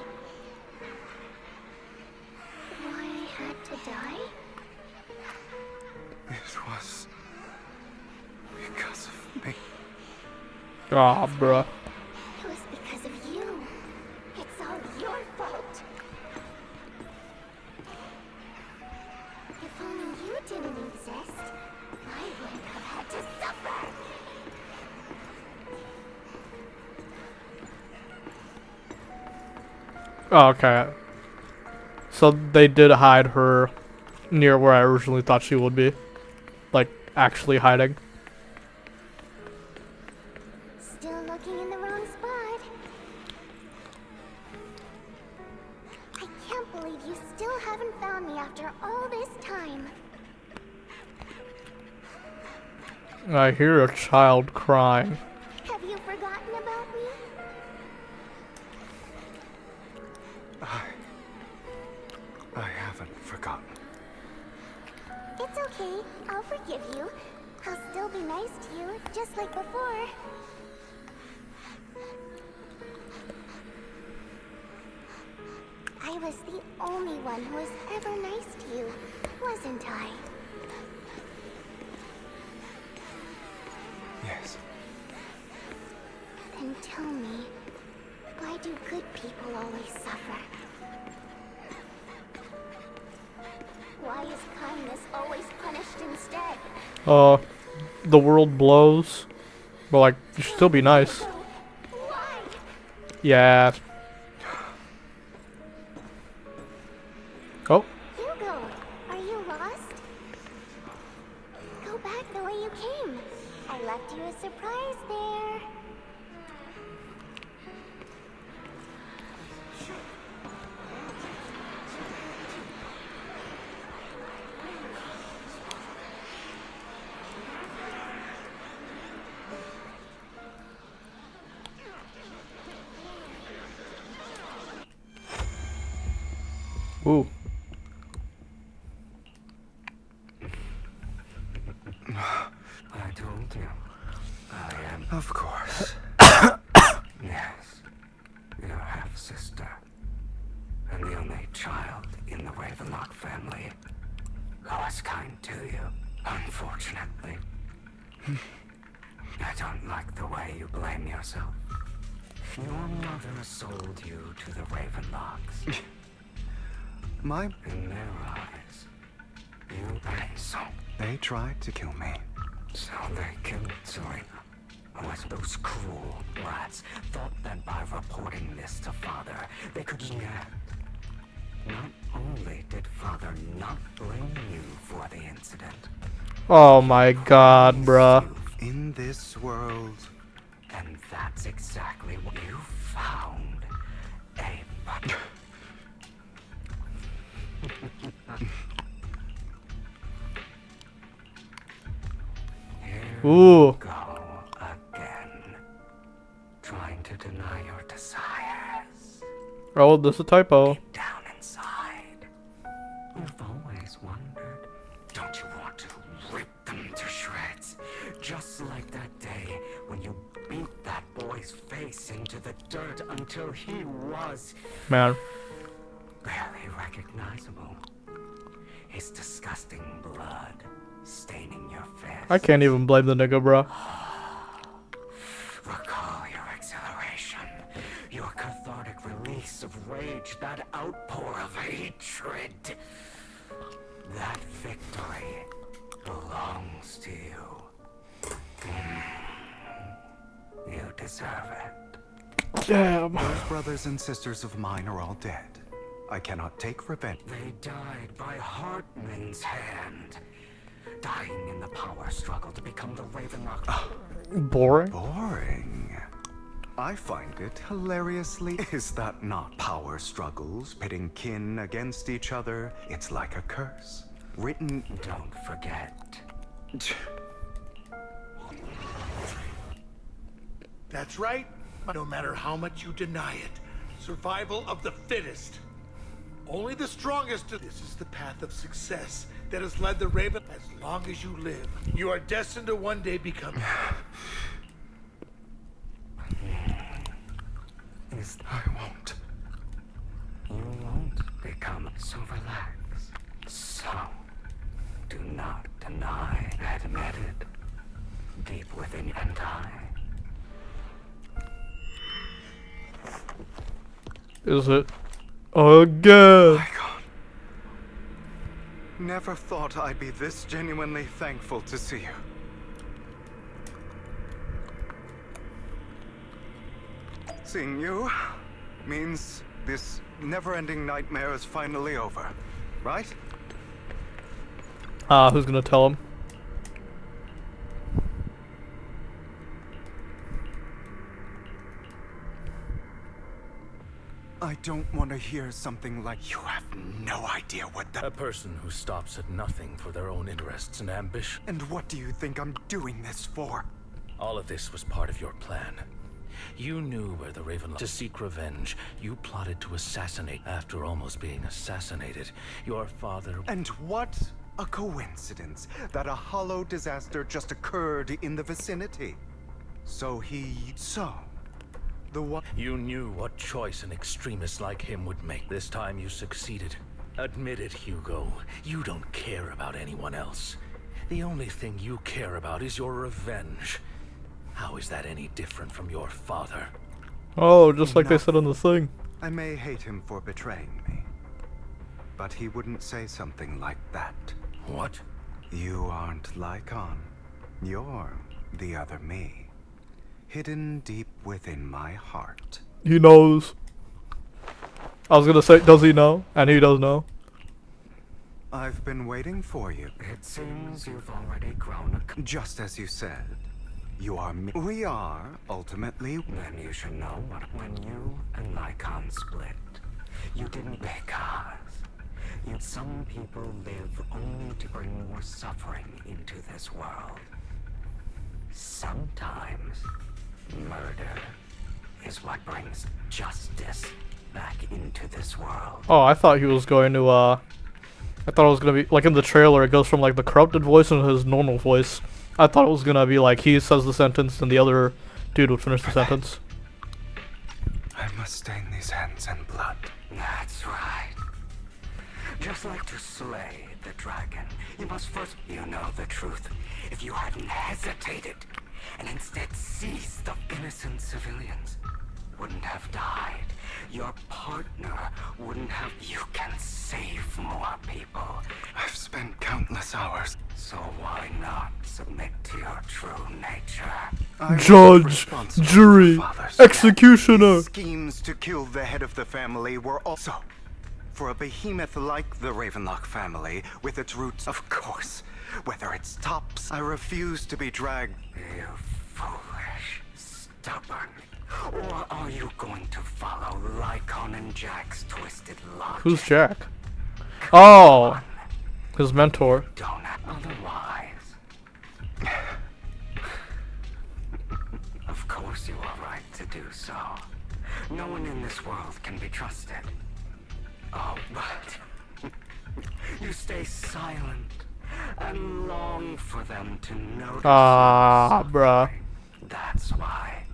I had to die? It was because of me. Ah, bruh. It was because of you. It's all your fault. If only you didn't exist, I wouldn't have had to suffer. Oh, okay. So they did hide her near where I originally thought she would be. Like, actually hiding. Still looking in the wrong spot. I can't believe you still haven't found me after all this time. I hear a child crying. Have you forgotten about me? I haven't forgotten. It's okay. I'll forgive you. I'll still be nice to you, just like before. I was the only one who was ever nice to you, wasn't I? Yes. Then tell me, why do good people always suffer? Why is kindness always punished instead? The world blows. But, like, you should still be nice. Why? Yeah. Oh. Hugo, are you lost? Go back the way you came. I left you a surprise there. Ooh. I told you. I am. Of course. Yes. Your half-sister. And the only child in the Ravenlock family who was kind to you, unfortunately. I don't like the way you blame yourself. Your mother sold you to the Ravenlocks. In their eyes, you so. They tried to kill me. So they killed Serena. Unless those cruel brats thought that by reporting this to Father, they could yet. Not only did Father not blame you for the incident. Oh my god, bruh. In this world. And that's exactly what you found. A Ooh. Go again. Trying to deny your desires. Oh, this is a typo. Down inside. I've always wondered. Don't you want to rip them to shreds? Just like that day when you beat that boy's face into the dirt until he was Man. barely recognizable. His disgusting blood staining your face. I can't even blame the nigga, bruh. Recall your exhilaration, your cathartic release of rage, that outpour of hatred. That victory belongs to you. You deserve it. Damn. Those brothers and sisters of mine are all dead. I cannot take revenge. They died by Hartman's hand, dying in the power struggle to become the Ravenlock. Boring. Boring. I find it hilariously. Is that not power struggles, pitting kin against each other? It's like a curse. Written. Don't forget. That's right. No matter how much you deny it, survival of the fittest. Only the strongest. This is the path of success that has led the Raven. As long as you live, you are destined to one day become. I won't. You won't become so relaxed. So, do not deny. Admit it. Deep within you and I. Is it? Again. My God. Never thought I'd be this genuinely thankful to see you. Seeing you means this never-ending nightmare is finally over, right? Who's gonna tell him? I don't want to hear something like, you have no idea what the— A person who stops at nothing for their own interests and ambition. And what do you think I'm doing this for? All of this was part of your plan. You knew where the Ravenlock to seek revenge. You plotted to assassinate after almost being assassinated. Your father. And what a coincidence that a hollow disaster just occurred in the vicinity. So the one. You knew what choice an extremist like him would make. This time you succeeded. Admit it, Hugo. You don't care about anyone else. The only thing you care about is your revenge. How is that any different from your father? Oh, just like they said on the thing. I may hate him for betraying me, but he wouldn't say something like that. What? You aren't Lycon. You're the other me. Hidden deep within my heart. He knows. I was gonna say, does he know? And he does know. I've been waiting for you. It seems you've already grown a... Just as you said. You are me. We are, ultimately. Then you should know what when you and Lycon split, you didn't because some people live only to bring more suffering into this world. Sometimes murder is what brings justice back into this world. Oh, I thought he was going to, I thought it was gonna be, like in the trailer, it goes from like the corrupted voice into his normal voice. I thought it was gonna be like he says the sentence and the other dude would finish the sentence. I must stain these hands in blood. That's right. Just like to slay the dragon, you must first... You know the truth. If you hadn't hesitated and instead seized the innocent civilians, wouldn't have died. Your partner wouldn't have... You can save more people. I've spent countless hours. So why not submit to your true nature? Judge, jury, executioner. Schemes to kill the head of the family were also... For a behemoth like the Ravenlock family, with its roots, of course, whether it's tops, I refuse to be dragged. You foolish, stubborn. Or are you going to follow Lycon and Jack's twisted logic? Who's Jack? Oh, his mentor. Don't otherwise. Of course you are right to do so. No one in this world can be trusted. Oh, but you stay silent and long for them to notice. Ah, bruh. That's why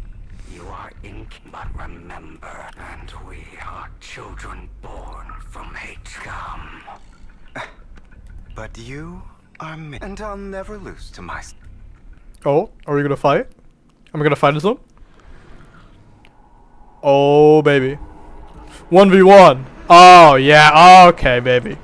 you are ink. But remember, and we are children born from hate. Come. But you are me, and I'll never lose to my... Oh, are we gonna fight? Am I gonna fight him? Oh, baby. 1v1. Oh, yeah. Okay, baby.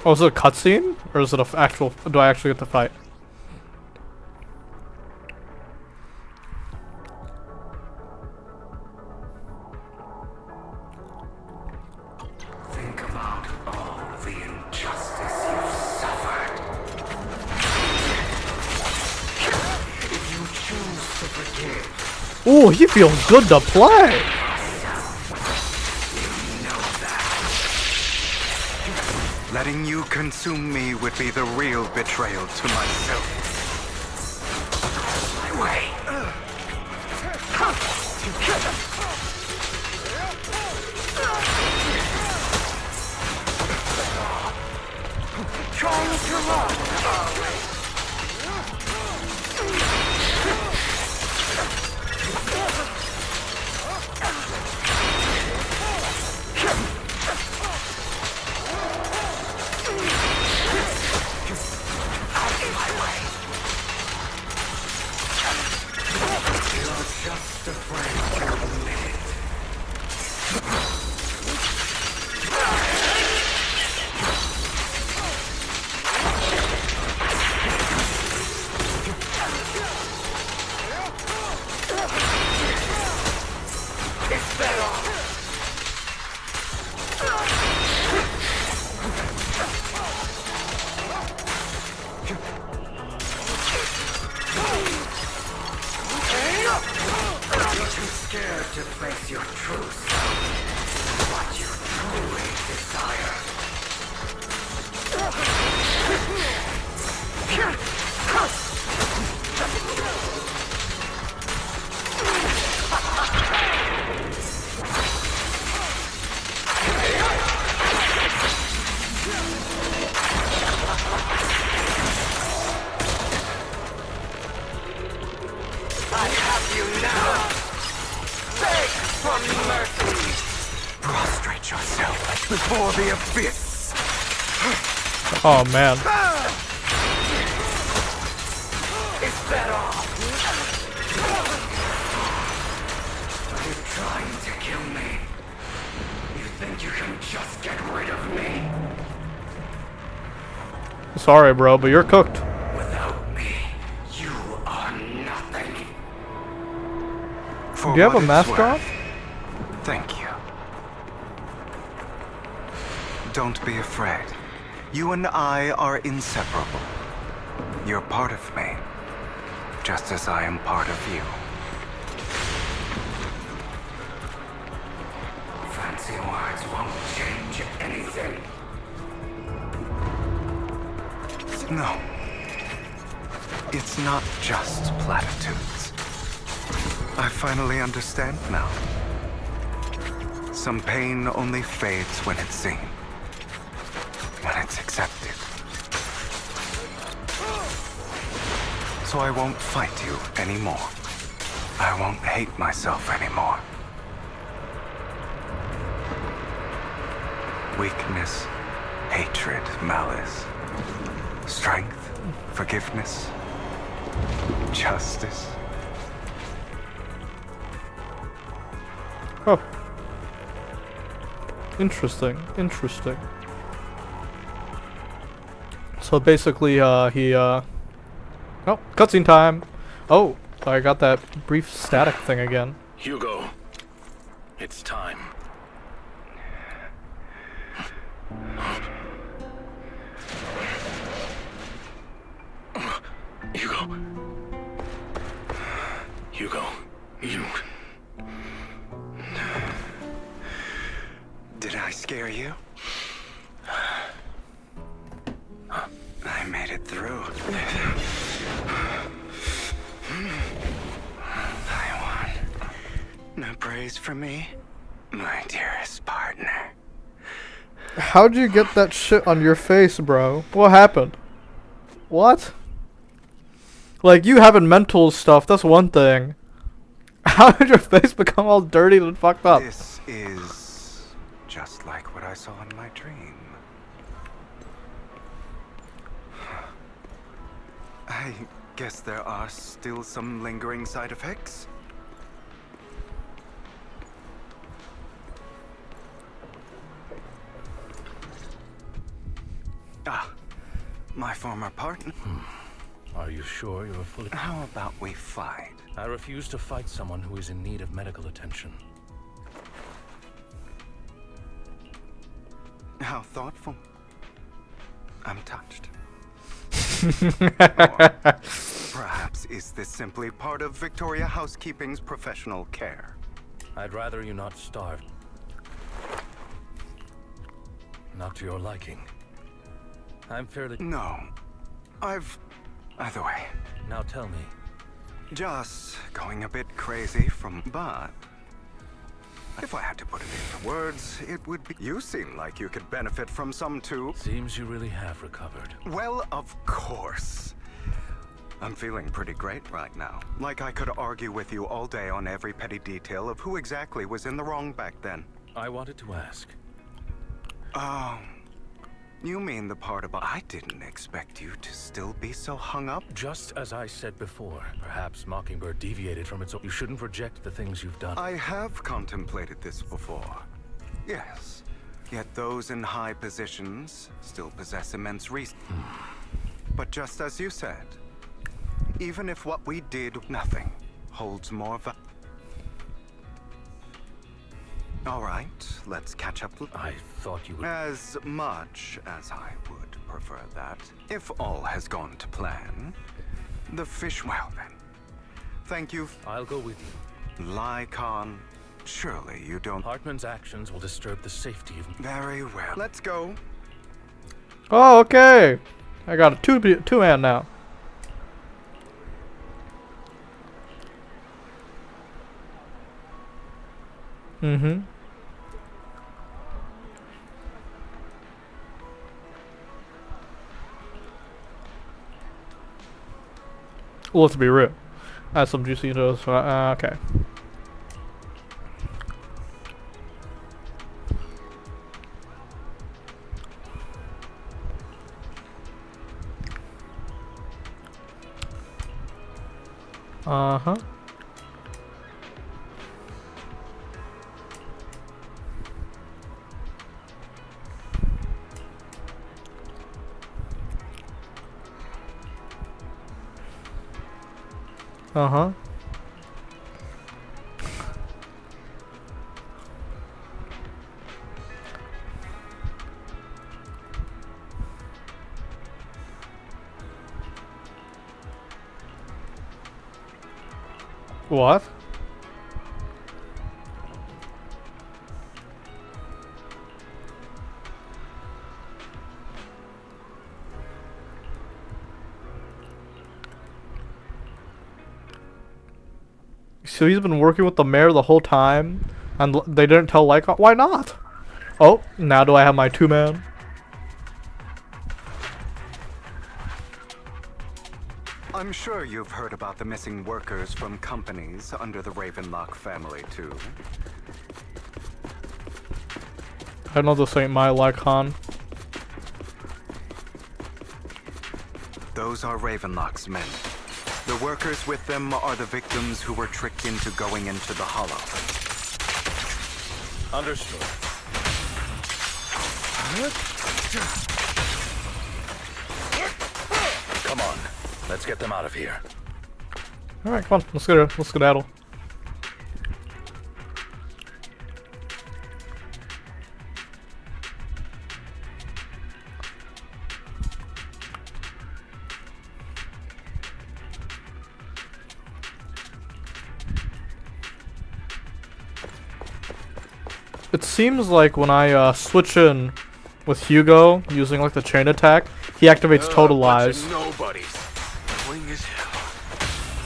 Oh, is it a cutscene? Or is it a actual... Do I actually get to fight? Think about all the injustice you've suffered. If you choose to forgive, Ooh, he feels good to play! letting you consume me would be the real betrayal to myself. My way. Trying to run. Just afraid to admit it. It's better. You're too scared to face your true self, what you truly desire. I have you now. Beg for mercy. Prostrate yourself before the abyss. Oh man. Is that all? Are you trying to kill me? You think you can just get rid of me? Sorry, bro, but you're cooked. Without me, you are nothing. Do you have a mask on? Thank you. Don't be afraid. You and I are inseparable. You're part of me, just as I am part of you. Fancy words won't change anything. No. It's not just platitudes. I finally understand now. Some pain only fades when it's seen. When it's accepted. So I won't fight you anymore. I won't hate myself anymore. Weakness, hatred, malice, strength, forgiveness, justice. Oh. Interesting, interesting. So basically, oh, cutscene time! Oh, I got that brief static thing again. Hugo, it's time. Hugo. Hugo, you... Did I scare you? I made it through. I won. No praise from me, my dearest partner. How'd you get that shit on your face, bro? What happened? What? Like, you having mental stuff, that's one thing. How did your face become all dirty and fucked up? This is just like what I saw in my dream. I guess there are still some lingering side effects. my former partner. Are you sure you're fully... How about we fight? I refuse to fight someone who is in need of medical attention. How thoughtful. I'm touched. Or perhaps is this simply part of Victoria Housekeeping's professional care? I'd rather you not starve. Not to your liking. I'm fairly... No. Either way. Now tell me. Just going a bit crazy but... If I had to put it into words, it would be... You seem like you could benefit from some too. Seems you really have recovered. Well, of course. I'm feeling pretty great right now. Like I could argue with you all day on every petty detail of who exactly was in the wrong back then. I wanted to ask. Oh... You mean the part about... I didn't expect you to still be so hung up. Just as I said before, perhaps Mockingbird deviated from its own... You shouldn't reject the things you've done. I have contemplated this before. Yes. Yet those in high positions still possess immense reason. But just as you said, even if what we did, nothing, holds more value. All right, let's catch up. I thought you would... As much as I would prefer that. If all has gone to plan, the fish... Well then, thank you. I'll go with you. Lycon, surely you don't... Hartman's actions will disturb the safety of... Very well. Let's go. Oh, okay. I got a two-man now. Mm-hmm. Well, let's be real. That's some juicy noodles. Okay. Uh-huh. Uh-huh. What? So he's been working with the mayor the whole time, and they didn't tell Lycon? Why not? Oh, now do I have my two-man? I'm sure you've heard about the missing workers from companies under the Ravenlock family, too. I know this ain't my Lycon. Those are Ravenlock's men. The workers with them are the victims who were tricked into going into the Hollow. Understood. Come on. Let's get them out of here. Alright, come on. Let's skedaddle. It seems like when I switch in with Hugo using like the chain attack, he activates Total Lies. Nobodies. Wing as hell.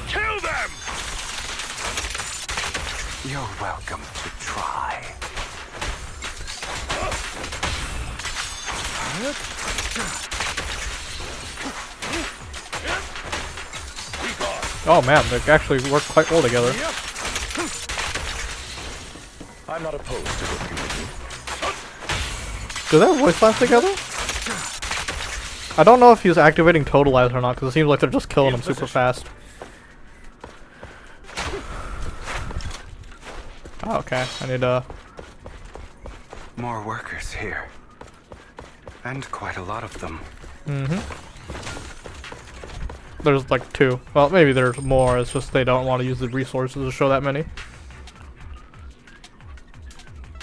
Kill them! You're welcome to try. Oh man, they actually work quite well together. I'm not opposed to working with you. Do they have voice lines together? I don't know if he's activating Total Lies or not, because it seems like they're just killing him super fast. Oh, okay, I need More workers here. And quite a lot of them. Mm-hmm. There's like 2. Well, maybe there's more. It's just they don't want to use the resources to show that many.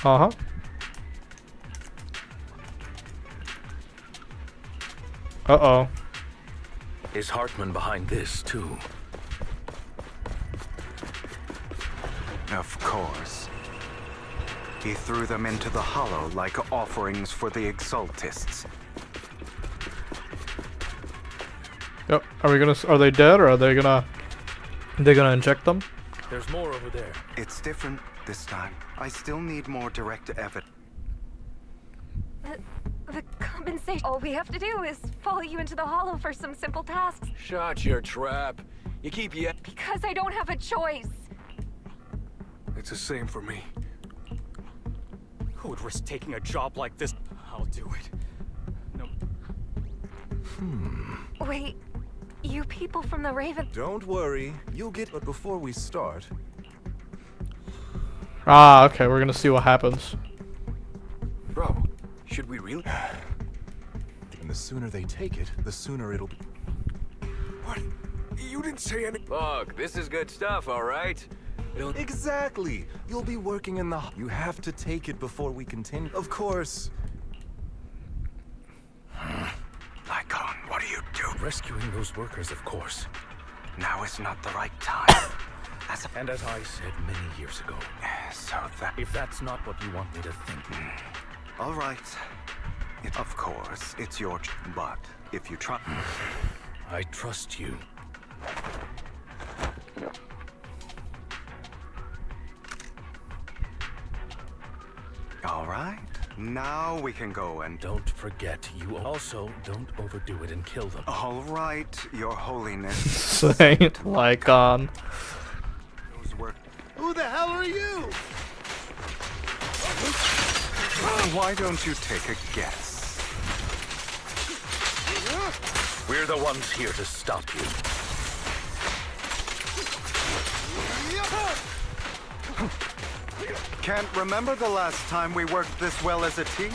Uh-huh. Uh-oh. Is Hartman behind this, too? Of course. He threw them into the hollow like offerings for the Exaltists. Yep. Are they dead, or are they gonna inject them? There's more over there. It's different this time. I still need more direct evidence. The compensation. All we have to do is follow you into the hollow for some simple tasks. Shut your trap. You keep yet. Because I don't have a choice. It's the same for me. Who would risk taking a job like this? I'll do it. No. Wait, you people from the Raven. Don't worry, you'll get. But before we start. Ah, okay. We're gonna see what happens. Bro, should we really? And the sooner they take it, the sooner it'll be. What? You didn't say any. Look, this is good stuff, all right? Exactly. You'll be working in the. You have to take it before we continue. Of course. Lycon, what are you doing? Rescuing those workers, of course. Now is not the right time. And as I said many years ago. So that. If that's not what you want me to think. All right. Of course, it's your. But if you try. I trust you. All right. Now we can go and. Don't forget, you also don't overdo it and kill them. All right, Your Holiness. Saint Lycon. Who the hell are you? Why don't you take a guess? We're the ones here to stop you. Can't remember the last time we worked this well as a team.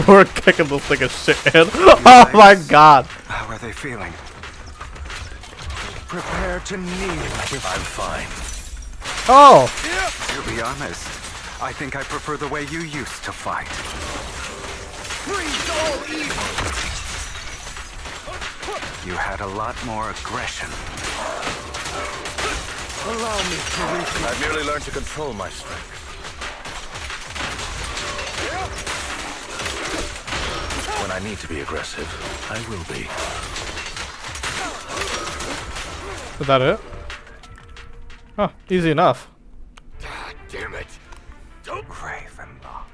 We're kicking this thing of shit in. Oh my god. How are they feeling? Prepare to kneel. I'm fine. Oh. To be honest, I think I prefer the way you used to fight. Freeze all evil! You had a lot more aggression. Allow me to reach. I've merely learned to control my strength. When I need to be aggressive, I will be. Is that it? Oh, easy enough. God damn it. Don't Ravenlock.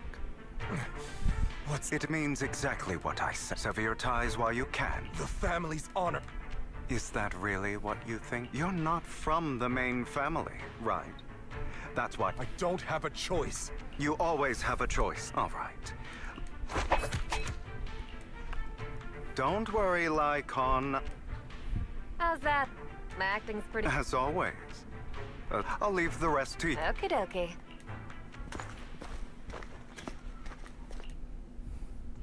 It means exactly what I said. Sever your ties while you can. The family's honor. Is that really what you think? You're not from the main family, right? That's why. I don't have a choice. You always have a choice. All right. Don't worry, Lycon. How's that? My acting's pretty. As always. I'll leave the rest to you. Okie dokie.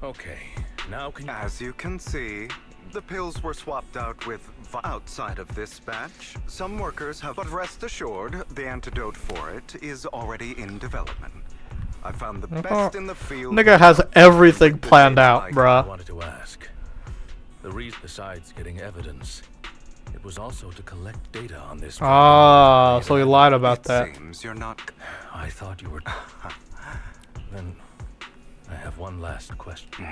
Okay, now can you... As you can see, the pills were swapped out with outside of this batch. Some workers have, but rest assured, the antidote for it is already in development. I found the best in the field. Nigga has everything planned out, bruh. I wanted to ask. The reason, besides getting evidence, it was also to collect data on this. Ah, so he lied about that. Seems you're not. I thought you were. Then I have one last question.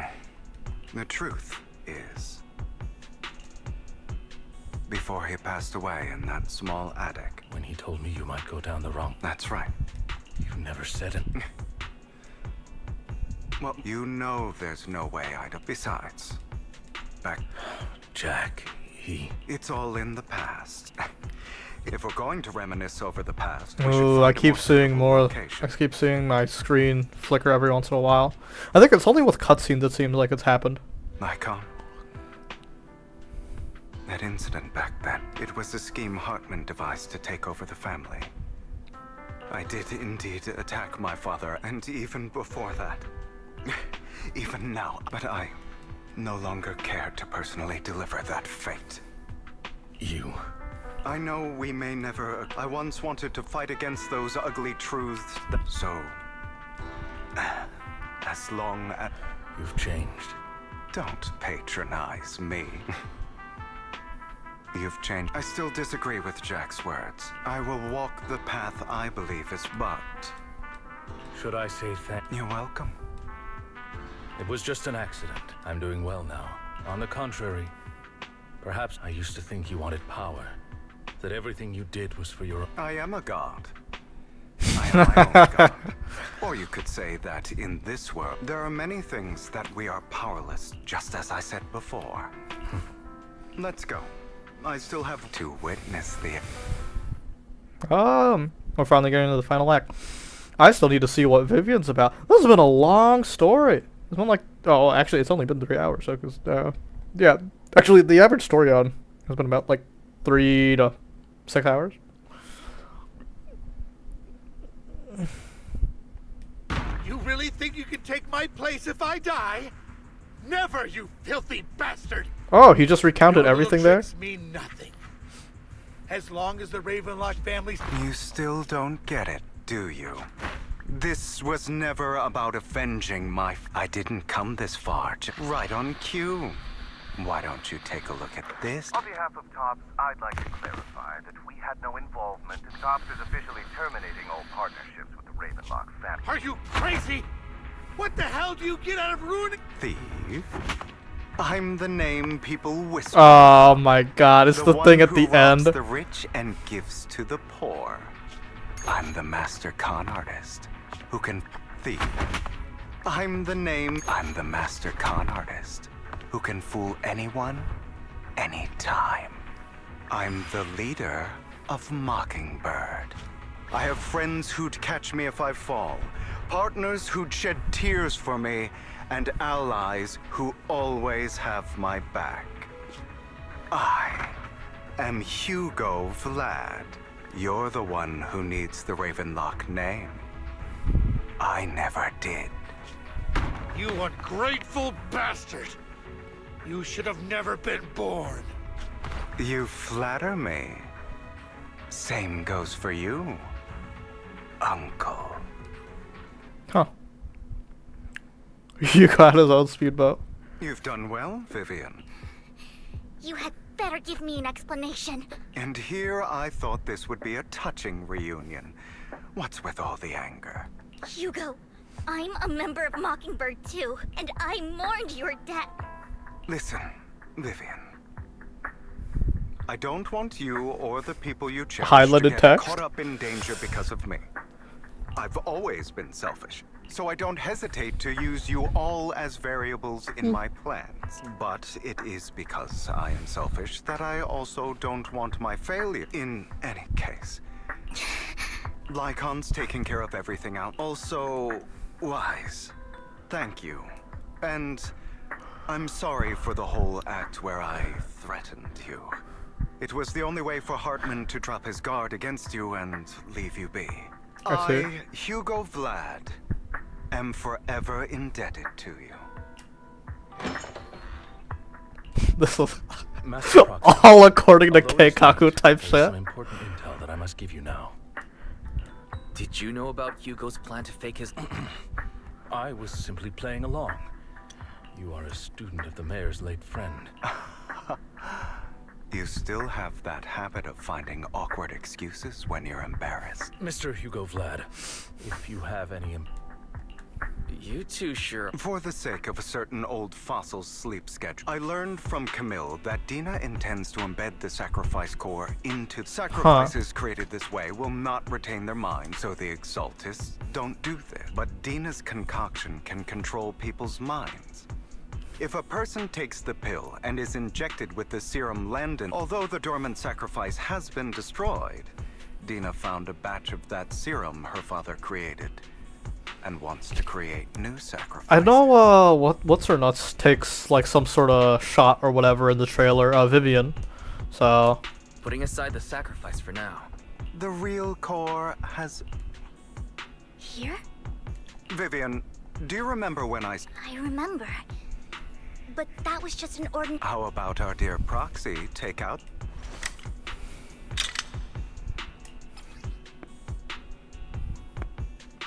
The truth is, before he passed away in that small attic. When he told me you might go down the wrong. That's right. You never said it. Well, you know there's no way I'd have. Besides, back. Jack, he. It's all in the past. If we're going to reminisce over the past, we should Ooh, I find a keep more seeing more. location. I keep seeing my screen flicker every once in a while. I think it's only with cutscenes it seems like it's happened. Lycon. That incident back then, it was a scheme Hartman devised to take over the family. I did indeed attack my father, and even before that, Even now, but I no longer care to personally deliver that fate. You? I know we may never... I once wanted to fight against those ugly truths. So... as long as... You've changed. Don't patronize me. You've changed. I still disagree with Jack's words. I will walk the path I believe is but... Should I say thank... You're welcome. It was just an accident. I'm doing well now. On the contrary, perhaps I used to think you wanted power. That everything you did was for your... I am a god. I am my own god. Or you could say that in this world, there are many things that we are powerless, just as I said before. Let's go. I still have to witness the... We're finally getting into the final act. I still need to see what Vivian's about. This has been a long story. It's been like... Oh, actually, it's only been 3 hours, so... Cause, yeah, actually, the average story on has been about, like, 3 to 6 hours. You really think you can take my place if I die? Never, you filthy bastard! Oh, he just recounted Your everything little there? tricks mean nothing. As long as the Ravenlock family's... You still don't get it, do you? This was never about avenging my... I didn't come this far, right on cue. Why don't you take a look at this? On behalf of TOPS, I'd like to clarify that we had no involvement, and TOPS is officially terminating all partnerships with the Ravenlock family. Are you crazy? What the hell do you get out of ruining... Thief? I'm the name people whisper. Oh my god, it's the thing at the end. The rich and gives to the poor. I'm the master con artist who can thief. I'm the master con artist who can fool anyone, anytime. I'm the leader of Mockingbird. I have friends who'd catch me if I fall, partners who'd shed tears for me, and allies who always have my back. I am Hugo Vlad. You're the one who needs the Ravenlock name. I never did. You ungrateful bastard! You should have never been born. You flatter me. Same goes for you, Uncle. Huh. You got his own speedboat. You've done well, Vivian. You had better give me an explanation. And here I thought this would be a touching reunion. What's with all the anger? Hugo, I'm a member of Mockingbird too, and I mourned your death. Listen, Vivian. I don't want you or the people you cherish to get text. caught up in danger because of me. I've always been selfish, so I don't hesitate to use you all as variables in my plans. But it is because I am selfish that I also don't want my failure. In any case, Lycon's taking care of everything out. Also, wise. Thank you. And I'm sorry for the whole act where I threatened you. It was the only way for Hartman to drop his guard against you and leave you be. I, Hugo Vlad, am forever indebted to you. This is all according to Keikaku type shit. Some important intel that I must give you now. Did you know about Hugo's plan to fake his... I was simply playing along. You are a student of the mayor's late friend. You still have that habit of finding awkward excuses when you're embarrassed. Mr. Hugo Vlad, if you have any... You two sure... For the sake of a certain old fossil's sleep schedule, I learned from Camille that Dina intends to embed the sacrifice core into... Sacrifices created this way will not retain their minds, so the Exaltists don't do this. But Dina's concoction can control people's minds. If a person takes the pill and is injected with the serum Landon, although the dormant sacrifice has been destroyed, Dina found a batch of that serum her father created and wants to create new sacrifices. I know what's her nuts takes like some sort of shot or whatever in the trailer, Vivian. So putting aside the sacrifice for now. The real core has... Here? Vivian, Do you remember when I... I remember. But that was just an ordinary... How about our dear proxy take out...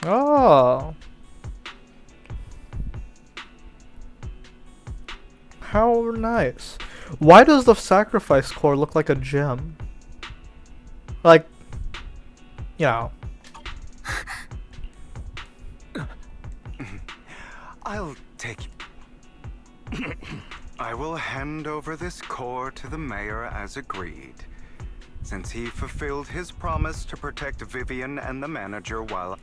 Oh. How nice. Why does the sacrifice core look like a gem? Like, you know. I'll take... I will hand over this core to the mayor as agreed, since he fulfilled his promise to protect Vivian and the manager while...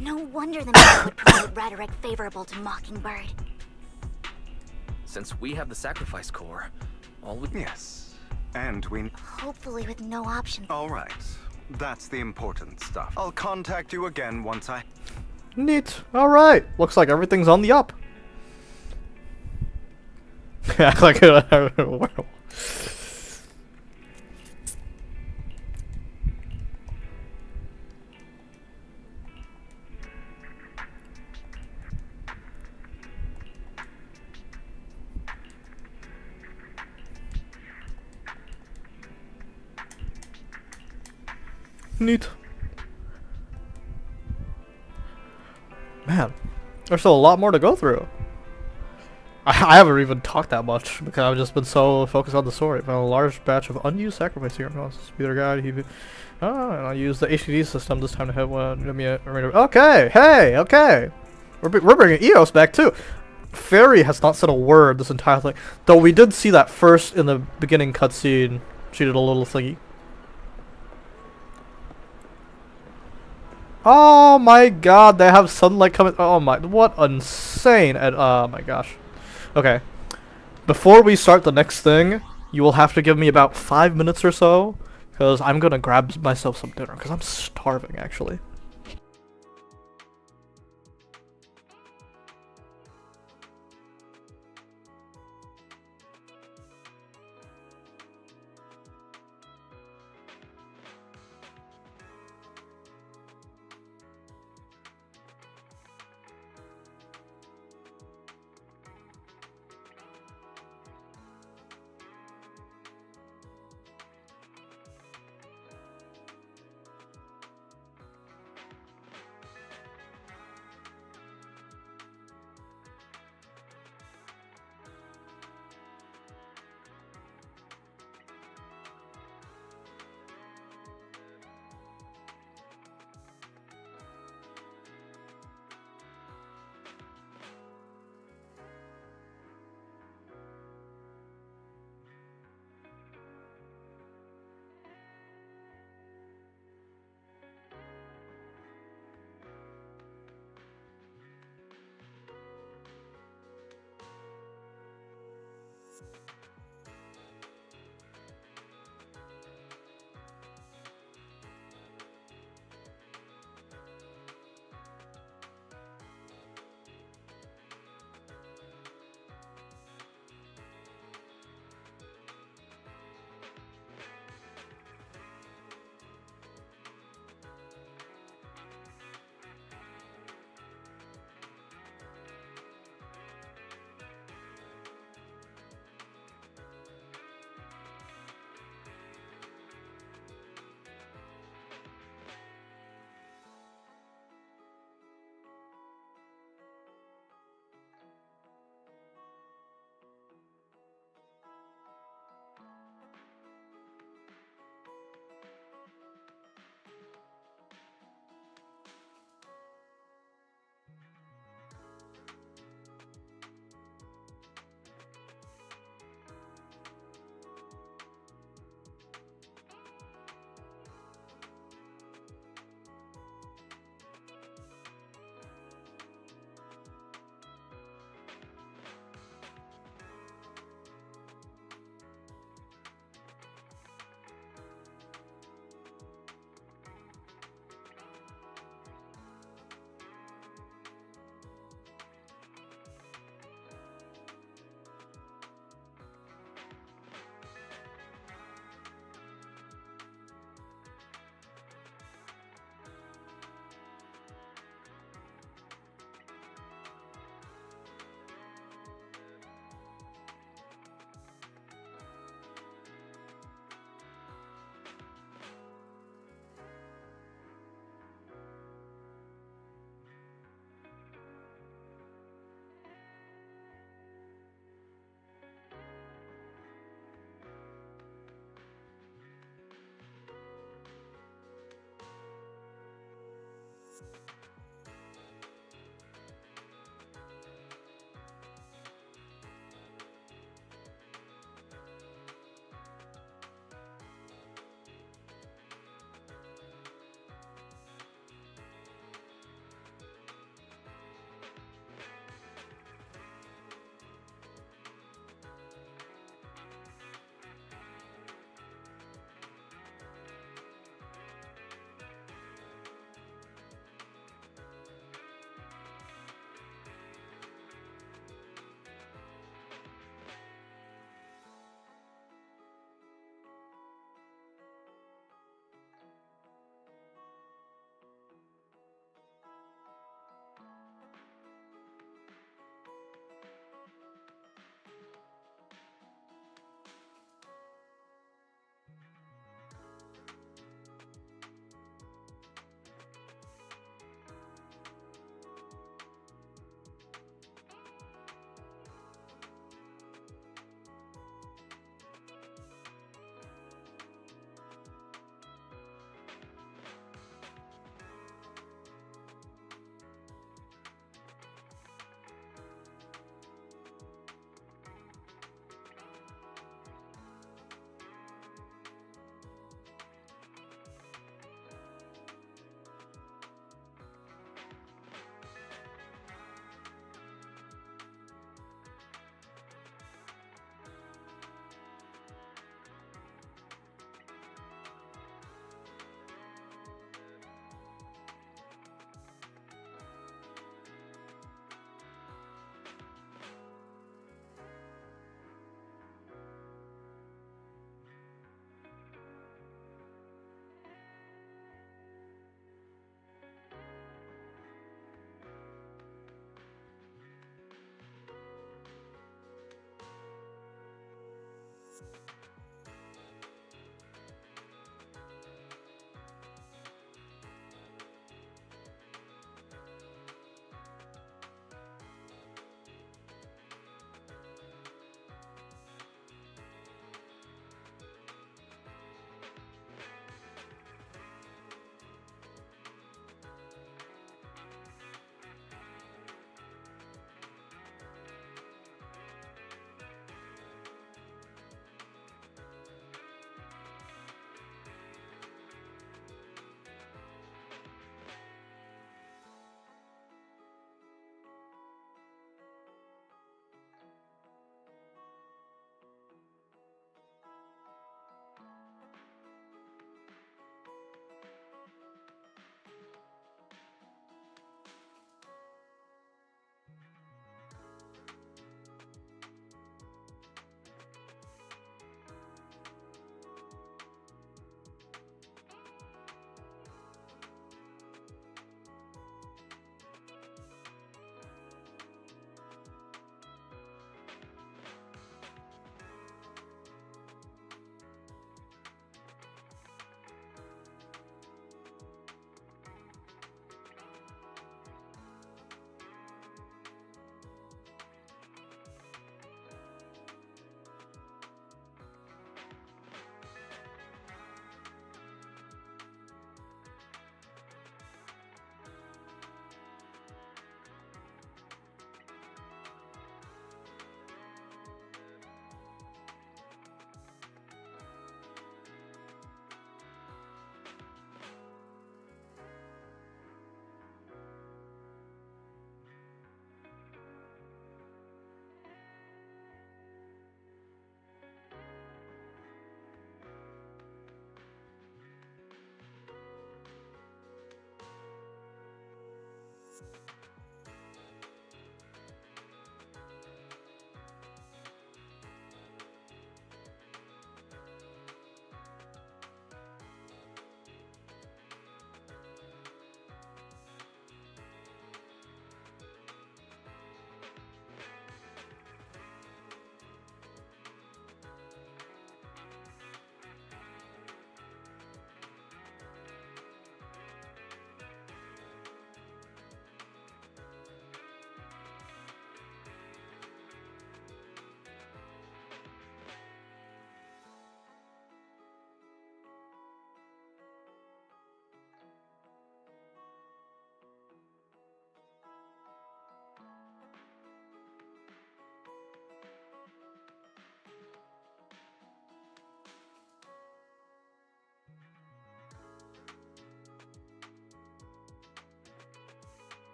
No wonder the mayor would promote rhetoric favorable to Mockingbird. Since we have the sacrifice core, all we... Yes, and we... Hopefully with no options. All right, that's the important stuff. I'll contact you again once I... Neat. Alright. Looks like everything's on the up. Act like a... Neat. Man, there's still a lot more to go through. I haven't even talked that much because I've just been so focused on the story. Found a large batch of unused sacrifice here. Speeder guide. And I'll use the HDD system this time to hit one. Okay, hey, okay. We're bringing EOS back too. Fairy has not said a word this entire thing, though we did see that first in the beginning cutscene. She did a little thingy. Oh my god, they have sunlight coming. Oh my, what insane. And oh my gosh. Okay. Before we start the next thing, you will have to give me about 5 minutes or so, because I'm gonna grab myself some dinner, because I'm starving actually.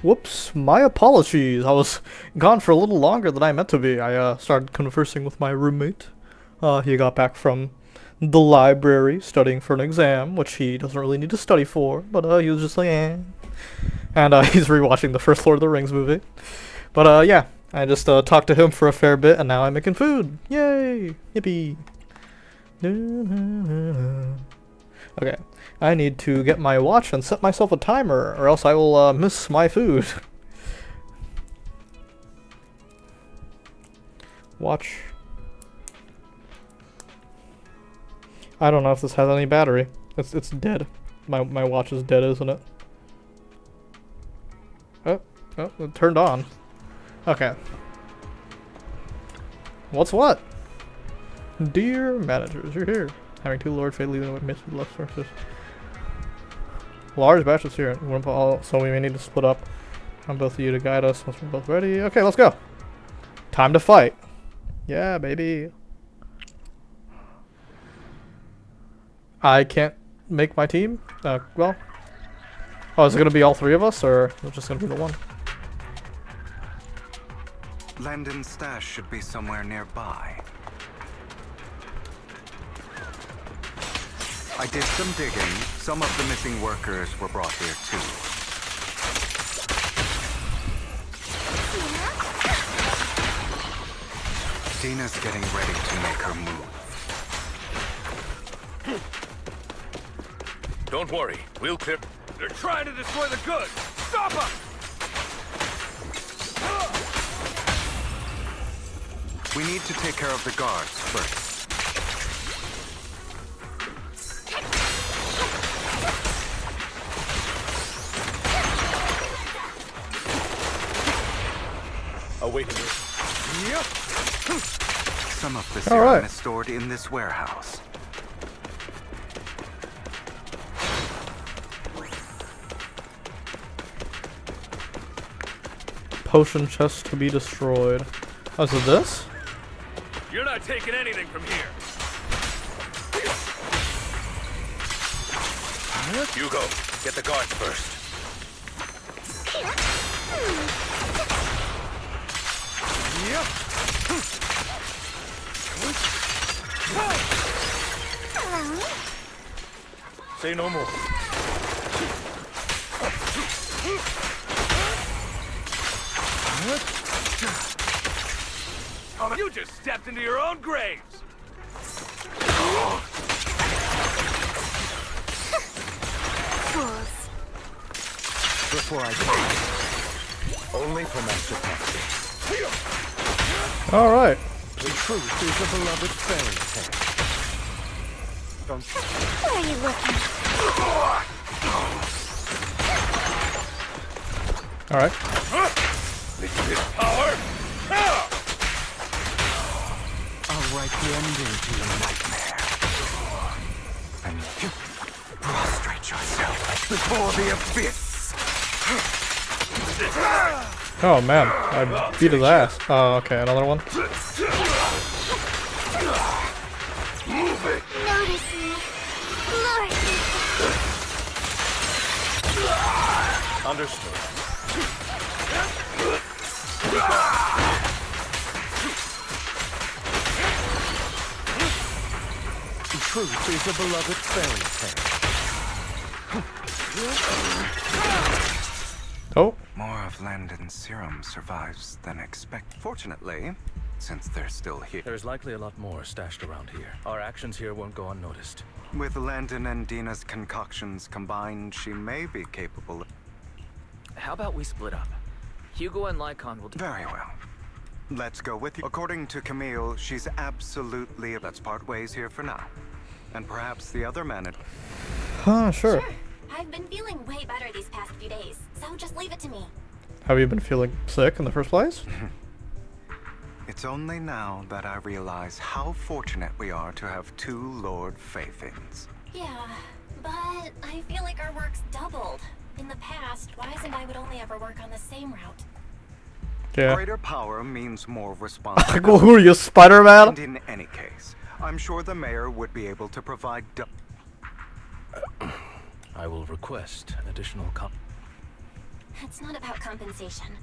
Whoops, my apologies. I was gone for a little longer than I meant to be. I started conversing with my roommate. He got back from the library studying for an exam, which he doesn't really need to study for, but he was just like, eh. And he's rewatching the first Lord of the Rings movie. But yeah, I just talked to him for a fair bit, and now I'm making food. Yay! Yippee! Okay, I need to get my watch and set myself a timer, or else I will miss my food. Watch. I don't know if this has any battery. It's dead. My watch is dead, isn't it? Oh, it turned on. Okay. What's what? Dear managers, you're here. Having two Lord Fate leaving with missed left sources. Large batch is here. So we may need to split up on both of you to guide us once we're both ready. Okay, let's go. Time to fight. Yeah, baby. I can't make my team? Well. Oh, is it going to be all three of us, or is it just going to be the one? Landon's stash should be somewhere nearby. I did some digging. Some of the missing workers were brought here too. Dina's getting ready to make her move. Don't worry, we'll clear. They're trying to destroy the goods. Stop them! We need to take care of the guards first. Awaiting you. Some of the serum is stored in this warehouse. Potion chest to be destroyed. Oh, so this? You're not taking anything from here. Hugo, get the guards first. Say no more. You just stepped into your own graves. Before I go, only for Master Puppy. All right. The truth is a beloved fairy tale. Don't. Where are you looking? All right. This power. I'll write the ending to your nightmare. And you prostrate yourself before the abyss. Oh man, I beat his ass. Oh, okay, another one. Notice me. Lord. Understood. The truth is a beloved fairy tale. Oh. More of Landon's serum survives than expected. Fortunately, since they're still here. There's likely a lot more stashed around here. Our actions here won't go unnoticed. With Landon and Dina's concoctions combined, she may be capable of... How about we split up? Hugo and Lycon will do... Very well. Let's go with you. According to Camille, she's absolutely... Let's part ways here for now. And perhaps the other manager... Huh, sure. I've been feeling way better these past few days, so just leave it to me. Have you been feeling sick in the first place? It's only now that I realize how fortunate we are to have two Lord Faithings. Yeah, but I feel like our work's doubled. In the past, Wise and I would only ever work on the same route. Yeah. Greater power means more responsibility. Who are you, Spider-Man? And in any case, I'm sure the mayor would be able to provide... I will request additional It's not about compensation.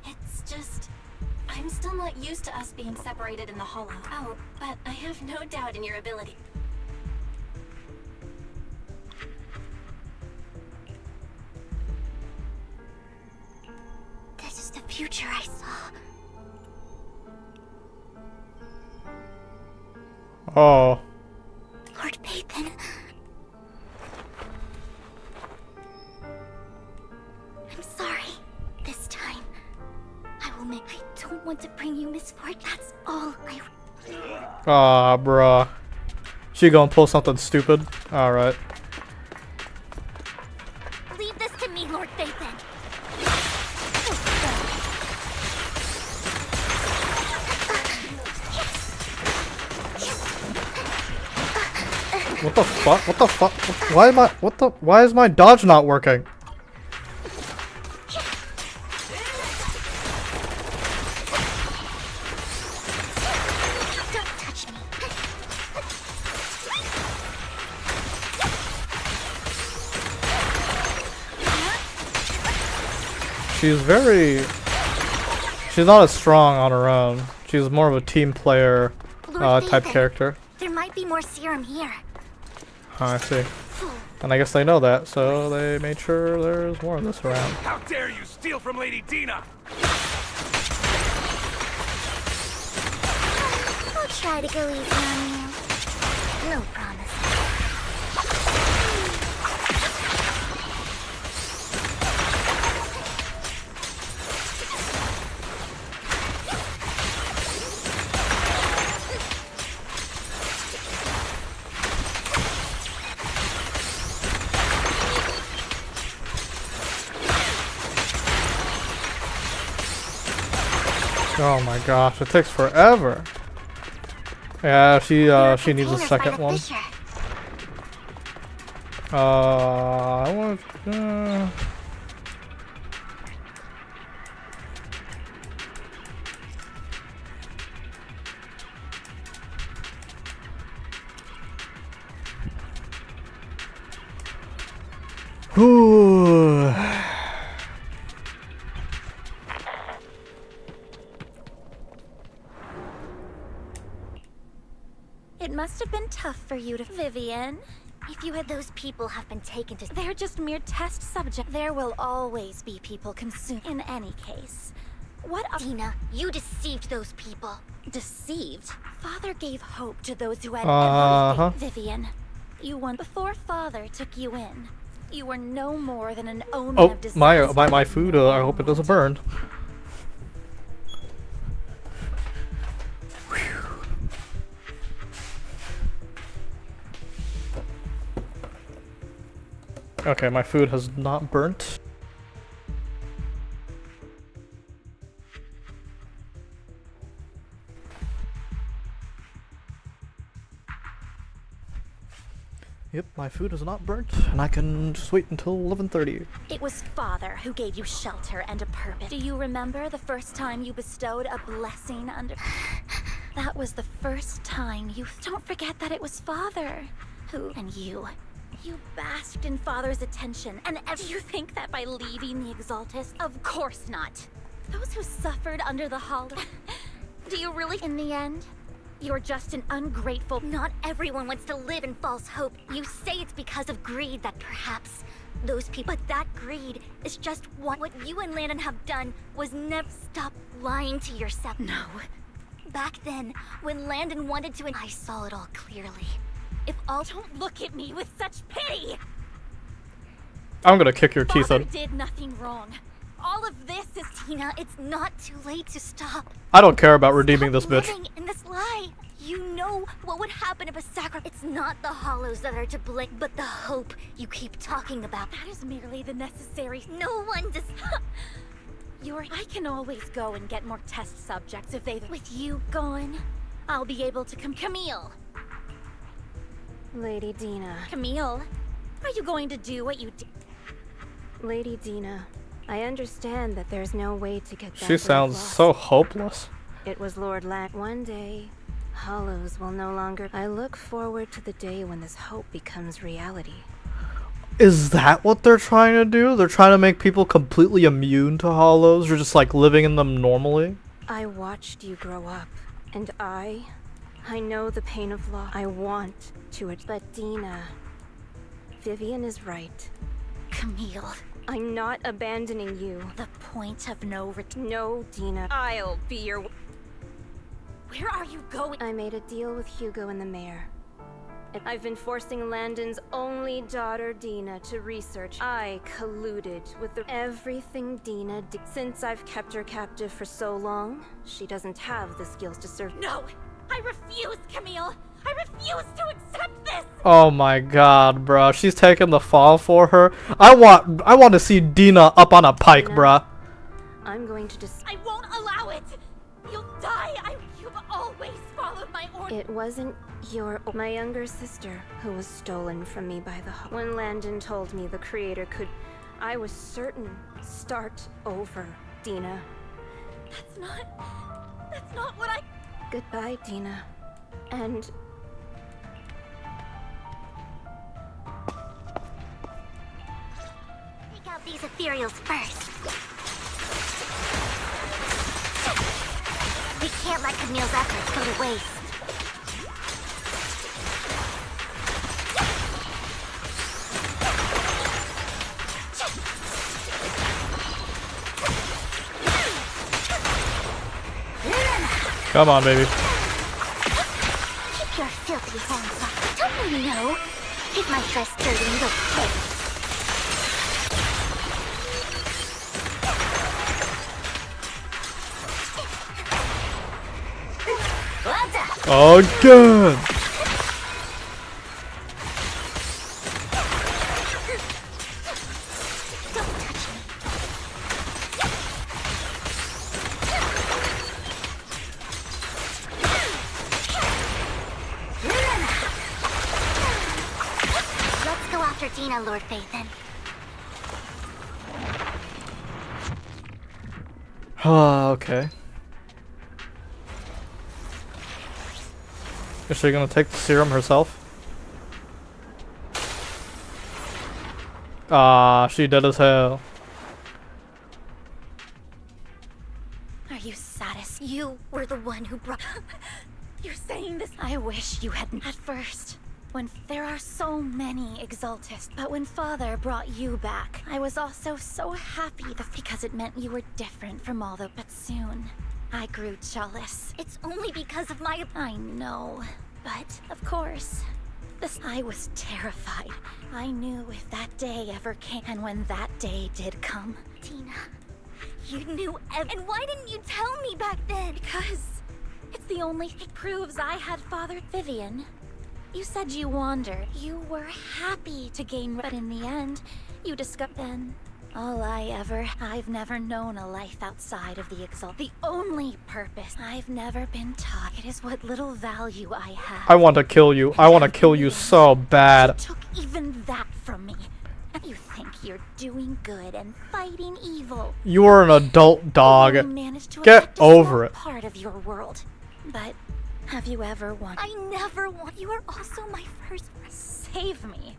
It's just... I'm still not used to us being separated in the hollow. Oh, but I have no doubt in your ability. This is the future I saw. Oh. Lord Pathan. I'm sorry. This time, I will make. I don't want to bring you misfortune. That's all I. Ah, bruh. She gonna pull something stupid? Alright. Leave this to me, Lord Pathan. What the fuck? What the fuck? Why am I? What the? Why is my dodge not working? Don't touch me. She's very. She's not as strong on her own. She's more of a team player type character. There might be more serum here. I see. And I guess they know that, so they made sure there's more of this around. How dare you steal from Lady Dina! I'll try to go easy on you. No promise. Oh my gosh, it takes forever. Yeah, she needs a second one. I want Ooh. It must have been tough for you to, Vivian. If you had those people have been taken to. They're just mere test subjects. There will always be people consumed. In any case, what? Dina, you deceived those people. Deceived? Father gave hope to those who had Uh-huh. everything. Vivian, you won before Father took you in. You were no more than an omen Oh, of disaster. my food. I hope it doesn't burn. Okay, my food has not burnt. Yep, my food is not burnt, and I can just wait until 11:30. It was Father who gave you shelter and a purpose. Do you remember the first time you bestowed a blessing under... That was the first time you... Don't forget that it was Father who... And you basked in Father's attention, and do you think that by leaving the Exaltus? Of course not. Those who suffered under the hollow... Do you really... In the end, you're just an ungrateful... Not everyone wants to live in false hope. You say it's because of greed that perhaps those people... But that greed is just what you and Landon have done was never... Stop lying to yourself. No. Back then, when Landon wanted to... I saw it all clearly. If all... Don't look at me with such pity! I'm gonna kick your teeth Father in. did nothing wrong. All of this is... Tina, it's not too late to stop. I don't care about redeeming this bitch. Living in this lie. You know what would happen if a sacrifice... It's not the Hollows that are to blame, but the hope you keep talking about. That is merely the necessary... No one does... I can always go and get more test subjects if they... With you gone, I'll be able to Camille! Lady Dina. Camille, are you going to do what you did? Lady Dina, I understand that there's no way to get that She sounds so hopeless. It was Lord Lack. One day, Hollows will no longer... I look forward to the day when this hope becomes reality. Is that what they're trying to do? They're trying to make people completely immune to hollows, or just like living in them normally? I watched you grow up, and I know the pain of loss. I want to it, but Dina, Vivian is right. Camille. I'm not abandoning you. The point of no return. No, Dina. I'll be your... Where are you going? I made a deal with Hugo and the mayor. I've been forcing Landon's only daughter, Dina, to research. I colluded with everything Dina did. Since I've kept her captive for so long, she doesn't have the skills to serve. No! I refuse, Camille! I refuse to accept this! Oh my god, bro. She's taking the fall for her. I want to see Dina up on a pike, bruh. I'm going to I won't allow it! You'll die! You've always followed my orders! It wasn't my younger sister who was stolen from me by the When Landon told me the creator could, I was certain. Start over, Dina. That's not what I... Goodbye, Dina. And... Take out these ethereals first. We can't let Camille's efforts go to waste. Come on, baby. Keep your filthy hands off. Don't you know? Take my dress dirty and you'll pay. Again! Let's go after Dina, Lord Phaethon. Okay. Is she gonna take the serum herself? Ah, she dead as hell. Are you satisfied? You were the one who brought... You're saying this? I wish you hadn't. At first, when there are so many Exaltists, but when Father brought you back, I was also so happy because it meant you were different from all the... But soon, I grew jealous. It's only because of my... I know, but of course, I was terrified. I knew if that day ever came, and when that day did come... Tina, you knew and why didn't you tell me back then? Because it's the only... It proves I had Father Vivian. You said you wandered. You were happy to gain, but in the end, you discovered then. I've never known a life outside of the Exalt. The only purpose I've never been taught. It is what little value I have. I want to kill you. I want to kill you so bad. You took even that from me. You think you're doing good and fighting evil. You are an adult dog. You managed to Get affect a over small it. part of your world. But have you ever wanted... I never want... You are also my first... Save me.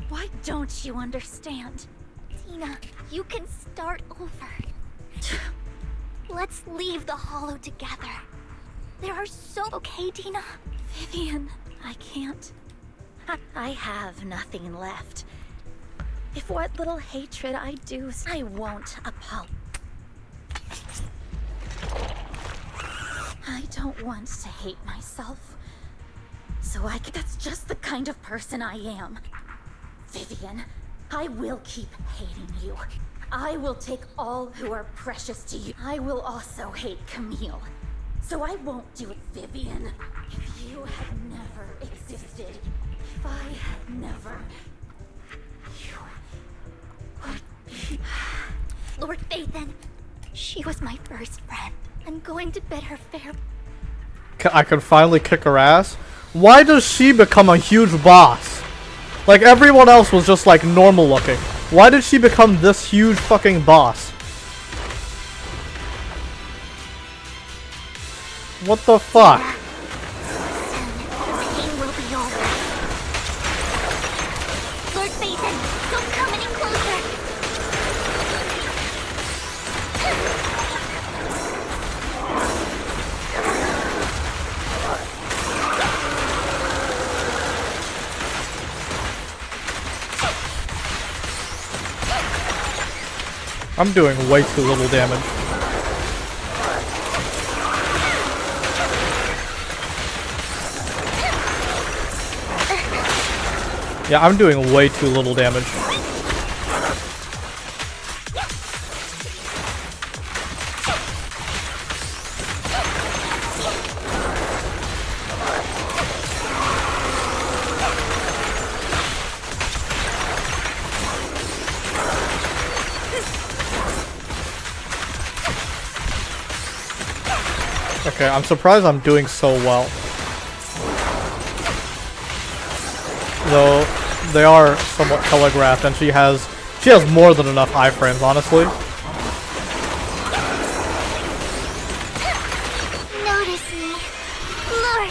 Why don't you understand? Tina, you can start over. Let's leave the Hollow together. There are so... Okay, Tina? Vivian, I can't. I have nothing left. If what little hatred I do, I won't apologize. I don't want to hate myself. So that's just the kind of person I am. Vivian, I will keep hating you. I will take all who are precious to you. I will also hate Camille. So I won't do it, Vivian. If you had never existed, if I had never... You would be... Lord Phaethon, she was my first friend. I'm going to bid her fair... I could finally kick her ass. Why does she become a huge boss? Like, everyone else was just, like, normal looking. Why did she become this huge fucking boss? What the fuck? Pain will be over. Lord Phaethon, don't come any closer. I'm doing way too little damage. Yeah, I'm doing way too little damage. Okay, I'm surprised I'm doing so well. Though they are somewhat telegraphed, and she has more than enough iframes, honestly. Notice me. Lord.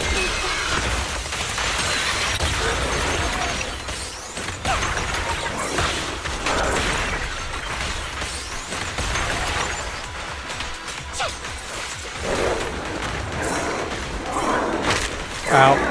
Ow.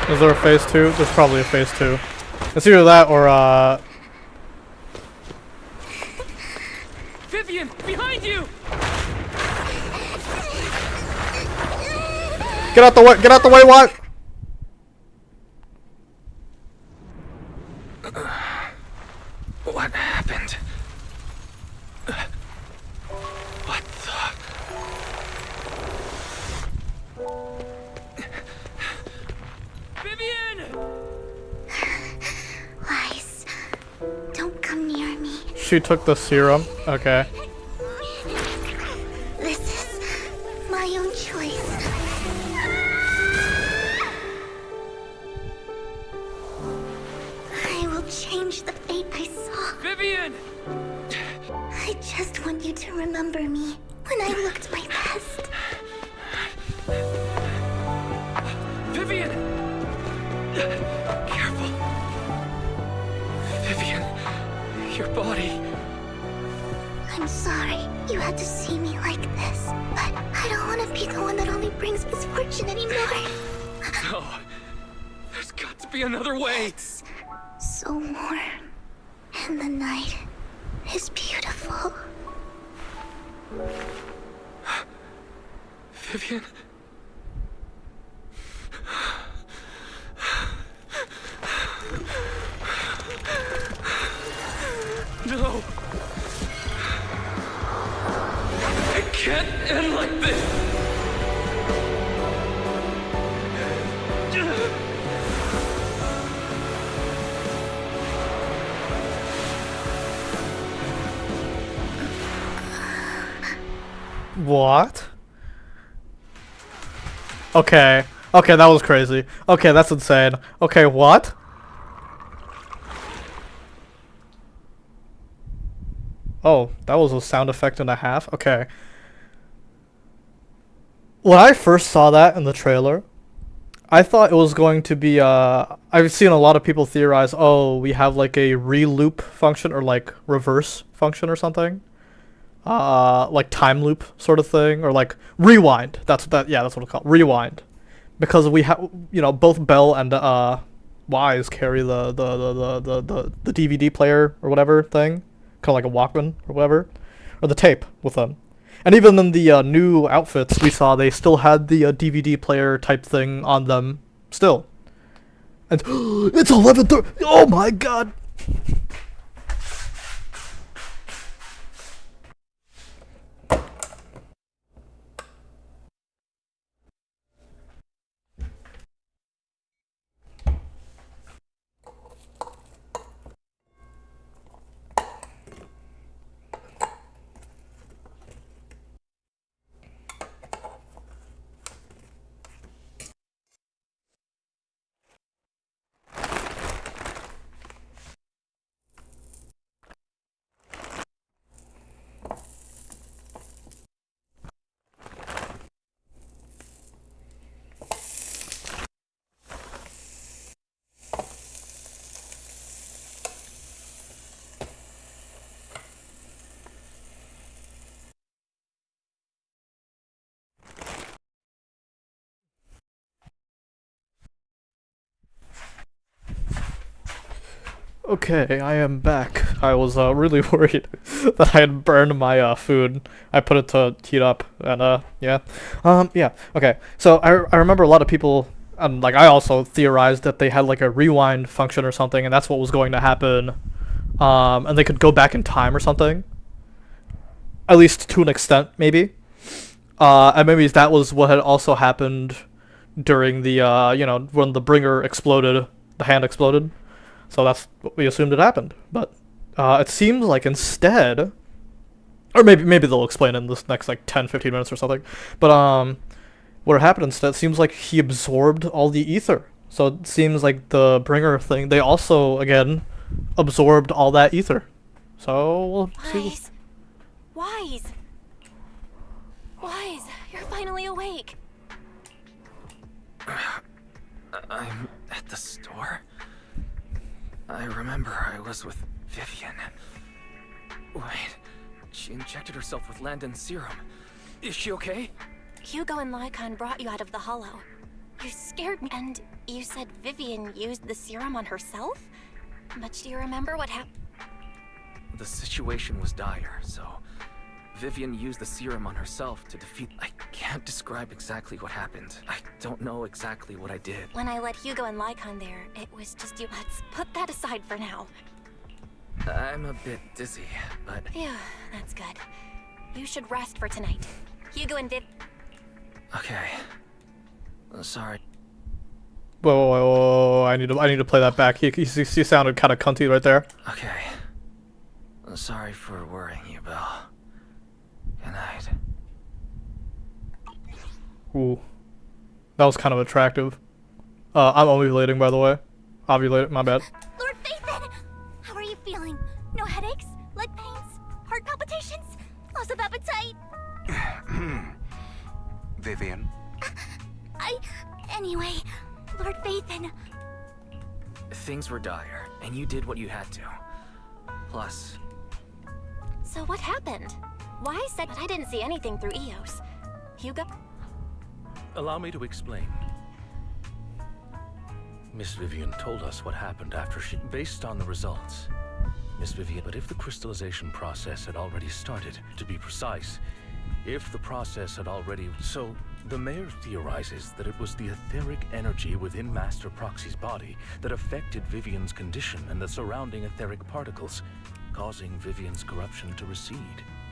Is there a phase 2? There's probably a phase 2. It's either that or Vivian, behind you! Get out the way! Get out the way! What? What happened? What the? Vivian! Lies. Don't come near me. She took the serum. Okay. This is my own choice. I will change the fate I saw. Vivian! I just want you to remember me when I looked my best. Vivian! Careful. Vivian, your body. I'm sorry you had to see me like this, but I don't want to be the one that only brings misfortune anymore. No. There's got to be another way. It's so warm, and the night is beautiful. Vivian? No. It can't end like this. What? Okay. Okay, that was crazy. Okay, that's insane. Okay, what? Oh, that was a sound effect and a half? Okay. When I first saw that in the trailer, I thought it was going to be, I've seen a lot of people theorize, oh, we have like a re-loop function or like reverse function or something. Like time loop sort of thing, or like rewind. That's what that's what it's called. Rewind. Because we have, you know, both Bell and, Wise carry the DVD player or whatever thing. Kind of like a Walkman or whatever. Or the tape with them. And even in the new outfits we saw, they still had the DVD player type thing on them still. And it's 11:30. Oh my god. Okay, I am back. I was really worried that I had burned my food. I put it to heat up, and yeah. Yeah, okay. So I remember a lot of people, like I also theorized that they had like a rewind function or something, and that's what was going to happen. And they could go back in time or something. At least to an extent, maybe. And maybe that was what had also happened during the, you know, when the bringer exploded, the hand exploded. So that's what we assumed had happened. But it seems like instead, or maybe they'll explain in this next like 10-15 minutes or something. But what happened instead seems like he absorbed all the ether. So it seems like the bringer thing, they also again absorbed all that ether. So we'll see. Wise, you're finally awake. I'm at the store. I remember I was with Vivian. Wait, she injected herself with Landon's serum. Is she okay? Hugo and Lycon brought you out of the hollow. You scared me, and you said Vivian used the serum on herself? But do you remember what happened? The situation was dire, so Vivian used the serum on herself to defeat... I can't describe exactly what happened. I don't know exactly what I did. When I let Hugo and Lycon there, it was just you. Let's put that aside for now. I'm a bit dizzy, but... Phew, that's good. You should rest for tonight. Hugo and Viv... Okay. Sorry. Whoa, I need to play that back. He sounded kind of cunty right there. Okay. Sorry for worrying you, Belle. Good night. Ooh. That was kind of attractive. I'm ovulating, by the way. Ovulating, my bad. Lord Phaethon! How are you feeling? No headaches? Leg pains? Heart palpitations? Loss of appetite? Vivian? Anyway, Lord Phaethon. Things were dire, and you did what you had to. Plus... So what happened? Why said I didn't see anything through EOS? Hugo? Allow me to explain. Miss Vivian told us what happened after she... Based on the results, Miss Vivian... But if the crystallization process had already started, to be precise, if the process had already... So, the mayor theorizes that it was the etheric energy within Master Proxy's body that affected Vivian's condition and the surrounding etheric particles, causing Vivian's corruption to recede.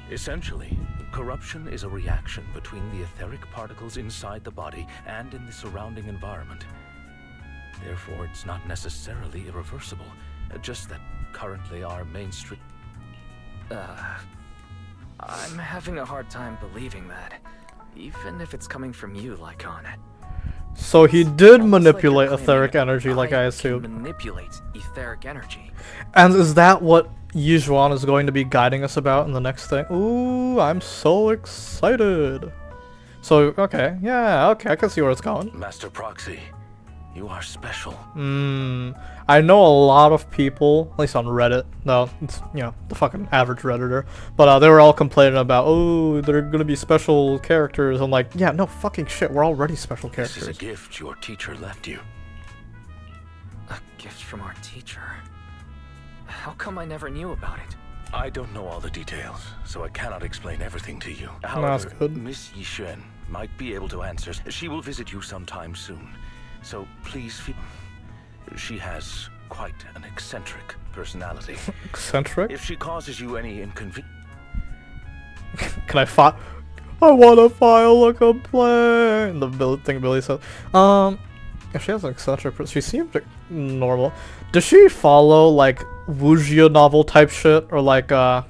Essentially, corruption is a reaction between the etheric particles inside the body and in the surrounding environment. Therefore, it's not necessarily irreversible, just that currently our mainstream... I'm having a hard time believing that, even if it's coming from you, Lycon. So he did manipulate etheric energy, like I assumed. Manipulate etheric energy. And is that what Yijuan is going to be guiding us about in the next thing? Ooh, I'm so excited. So, okay, yeah, okay, I can see where it's going. Master Proxy, you are special. I know a lot of people, at least on Reddit, no, it's, you know, the fucking average Redditor, but they were all complaining about, oh, they're gonna be special characters. I'm like, yeah, no fucking shit, we're already special characters. This is a gift your teacher left you. A gift from our teacher? How come I never knew about it? I don't know all the details, so I cannot explain everything to you. That's However, good. Miss Yixuan might be able to answer. She will visit you sometime soon, so please feel... She has quite an eccentric personality. Eccentric? If she causes you any inconvenience... Can I file? I wanna file a complaint! The thing Billy said. If she has an eccentric, she seems like normal. Does she follow like Wuxia novel type shit, or like what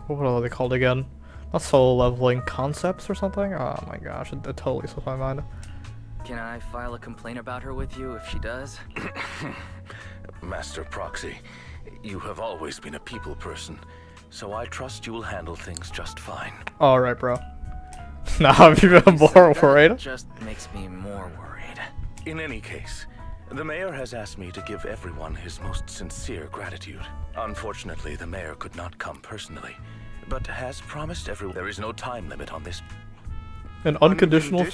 are they called again? Not solo leveling, concepts or something? Oh my gosh, it totally slipped my mind. Can I file a complaint about her with you if she does? Master Proxy, you have always been a people person, so I trust you will handle things just fine. Alright, bro. Now I'm even more worried. Just makes me more worried. In any case, the mayor has asked me to give everyone his most sincere gratitude. Unfortunately, the mayor could not come personally, but has promised everyone there is no time limit on this. An unconditional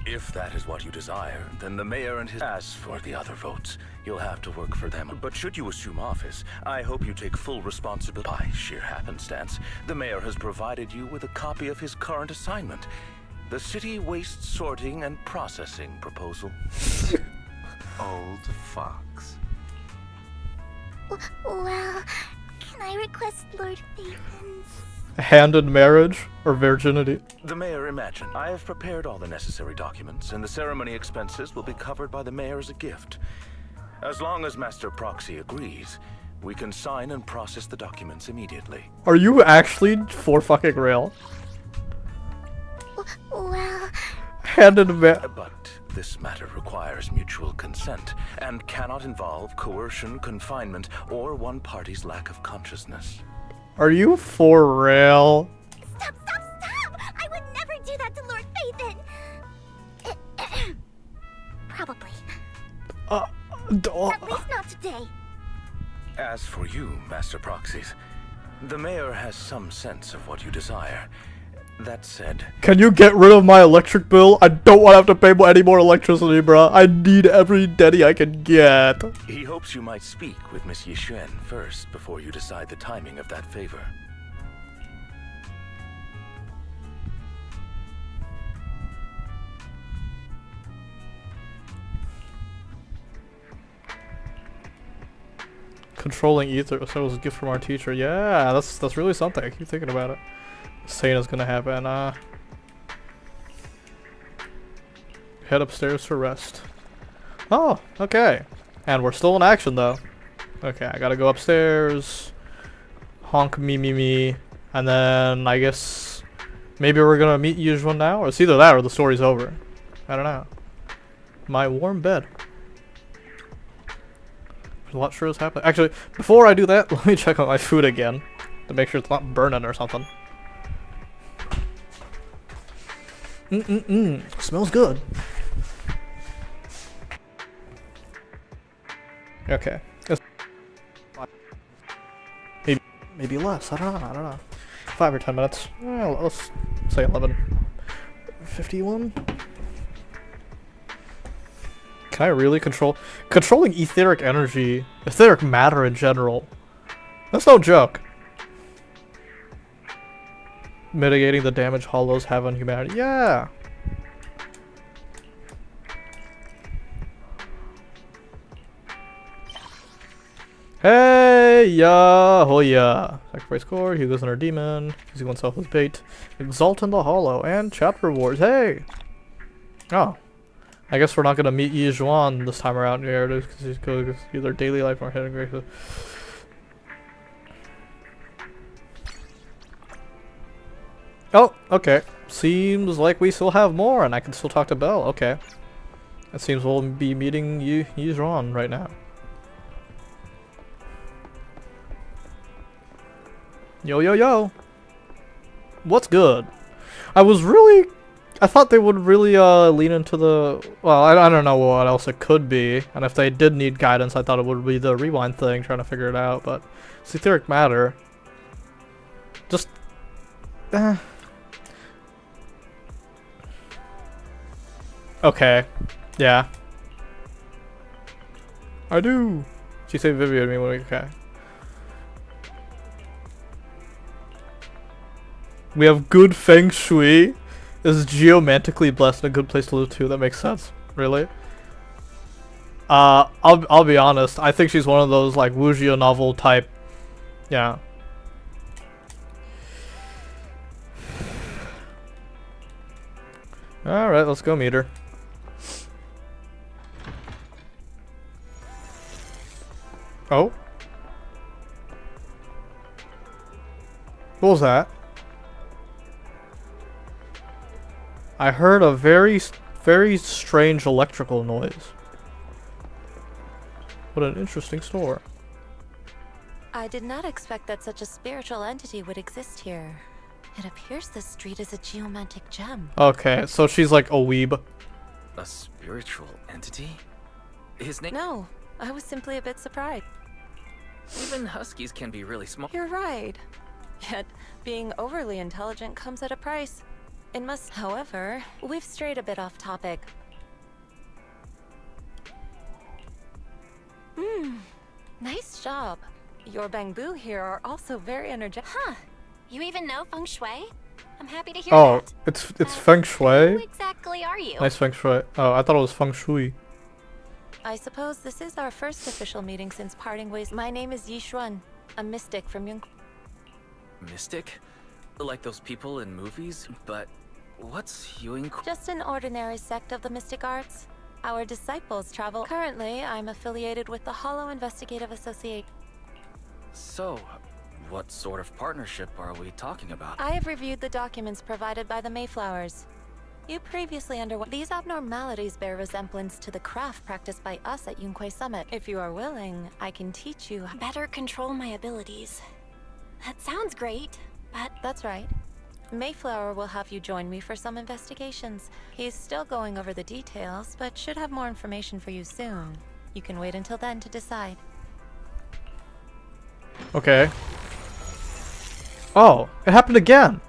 If that is what you desire, then the mayor and his... As for the other votes, you'll have to work for them. But should you assume office, I hope you take full responsibility. By sheer happenstance, the mayor has provided you with a copy of his current assignment, the City Waste Sorting and Processing proposal. Old fox. Well, can I request Lord Phaeton's... Hand in marriage or virginity? The mayor imagined. I have prepared all the necessary documents, and the ceremony expenses will be covered by the mayor as a gift. As long as Master Proxy agrees, we can sign and process the documents immediately. Are you actually for fucking real? Well... Hand in marriage. But this matter requires mutual consent and cannot involve coercion, confinement, or one party's lack of consciousness. Are you for real? Stop! I would never do that to Lord Phaeton! Probably. At least not today. As for you, Master Proxies, the mayor has some sense of what you desire. That said... Can you get rid of my electric bill? I don't want to have to pay any more electricity, bruh. I need every denny I can get. He hopes you might speak with Miss Yixuan first before you decide the timing of that favor. Controlling ether, so it was a gift from our teacher. Yeah, that's really something. I keep thinking about it. Saying it's gonna happen. Head upstairs for rest. Oh, okay. And we're still in action though. Okay, I gotta go upstairs. Honk me. And then I guess maybe we're gonna meet Yuzhuan now? Or it's either that or the story's over. I don't know. My warm bed. There's a lot sure is happening. Actually, before I do that, let me check on my food again. To make sure it's not burning or something. Smells good. Okay. Maybe less. I don't know. 5 or 10 minutes. Well, let's say 11:51. Can I really controlling etheric energy, etheric matter in general? That's no joke. Mitigating the damage hollows have on humanity. Yeah. Hey, ya, hoya. Sacrifice core, Hugo's inner demon, using oneself as bait. Exalt in the hollow, and chapter wars. Hey! Oh. I guess we're not gonna meet Yizhuan this time around here, because he's going to either daily life or hidden grace. Oh, okay. Seems like we still have more, and I can still talk to Belle. Okay. It seems we'll be meeting Yizhuan right now. Yo. What's good? I thought they would really lean into the... Well, I don't know what else it could be. And if they did need guidance, I thought it would be the rewind thing, trying to figure it out. But it's etheric matter. Just... Okay. Yeah. I do. She said Vivian to me when we... Okay. We have good feng shui. Is geomantically blessed and a good place to live too. That makes sense. Really? I'll be honest. I think she's one of those like wuxia novel type. Yeah. All right, let's go meet her. Oh. What was that? I heard a very strange electrical noise. What an interesting store. I did not expect that such a spiritual entity would exist here. It appears this street is a geomantic gem. Okay, so she's like a weeb. A spiritual entity? His name? No, I was simply a bit surprised. Even huskies can be really smart. You're right. Yet, being overly intelligent comes at a price. It must, however, we've strayed a bit off topic. Nice job. Your bamboo here are also very energetic. Huh. You even know feng shui? I'm happy to hear Oh, that. it's feng shui. Who exactly are you? Nice feng shui. Oh, I thought it was feng shui. I suppose this is our first official meeting since parting ways. My name is Yi Xuan, a mystic from Yung. Mystic? Like those people in movies? But what's Ewing? Just an ordinary sect of the mystic arts. Our disciples travel. Currently, I'm affiliated with the Hollow Investigative Association. So, what sort of partnership are we talking about? I have reviewed the documents provided by the Mayflowers. You previously underwent. These abnormalities bear resemblance to the craft practiced by us at Yunquay Summit. If you are willing, I can teach you. Better control my abilities. That sounds great, but... That's right. Mayflower will have you join me for some investigations. He's still going over the details, but should have more information for you soon. You can wait until then to decide. Okay. Oh, it happened again.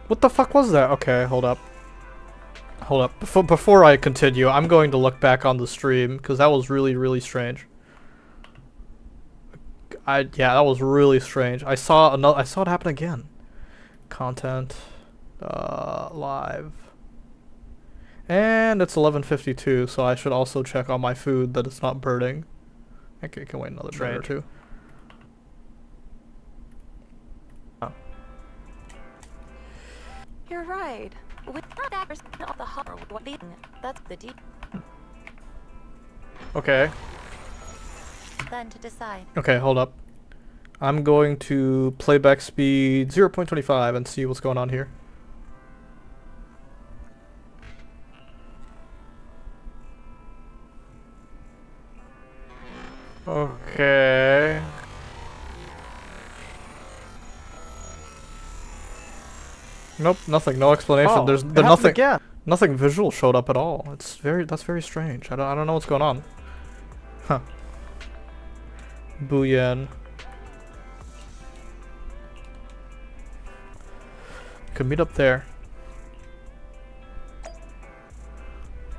What the fuck was that? Okay, hold up. Hold up. Before I continue, I'm going to look back on the stream because that was really strange. Yeah, that was really strange. I saw it happen again. Content, live, and it's 11:52, so I should also check on my food that it's not burning. Okay, can wait another minute or two. Oh. You're right. That's the deep. Okay. Then to decide. Okay, hold up. I'm going to playback speed 0.25 and see what's going on here. Okay. Nope, nothing. No explanation. Oh, There's it nothing. happened again. Nothing visual showed up at all. That's very strange. I don't know what's going on. Huh. Booyan. Could meet up there.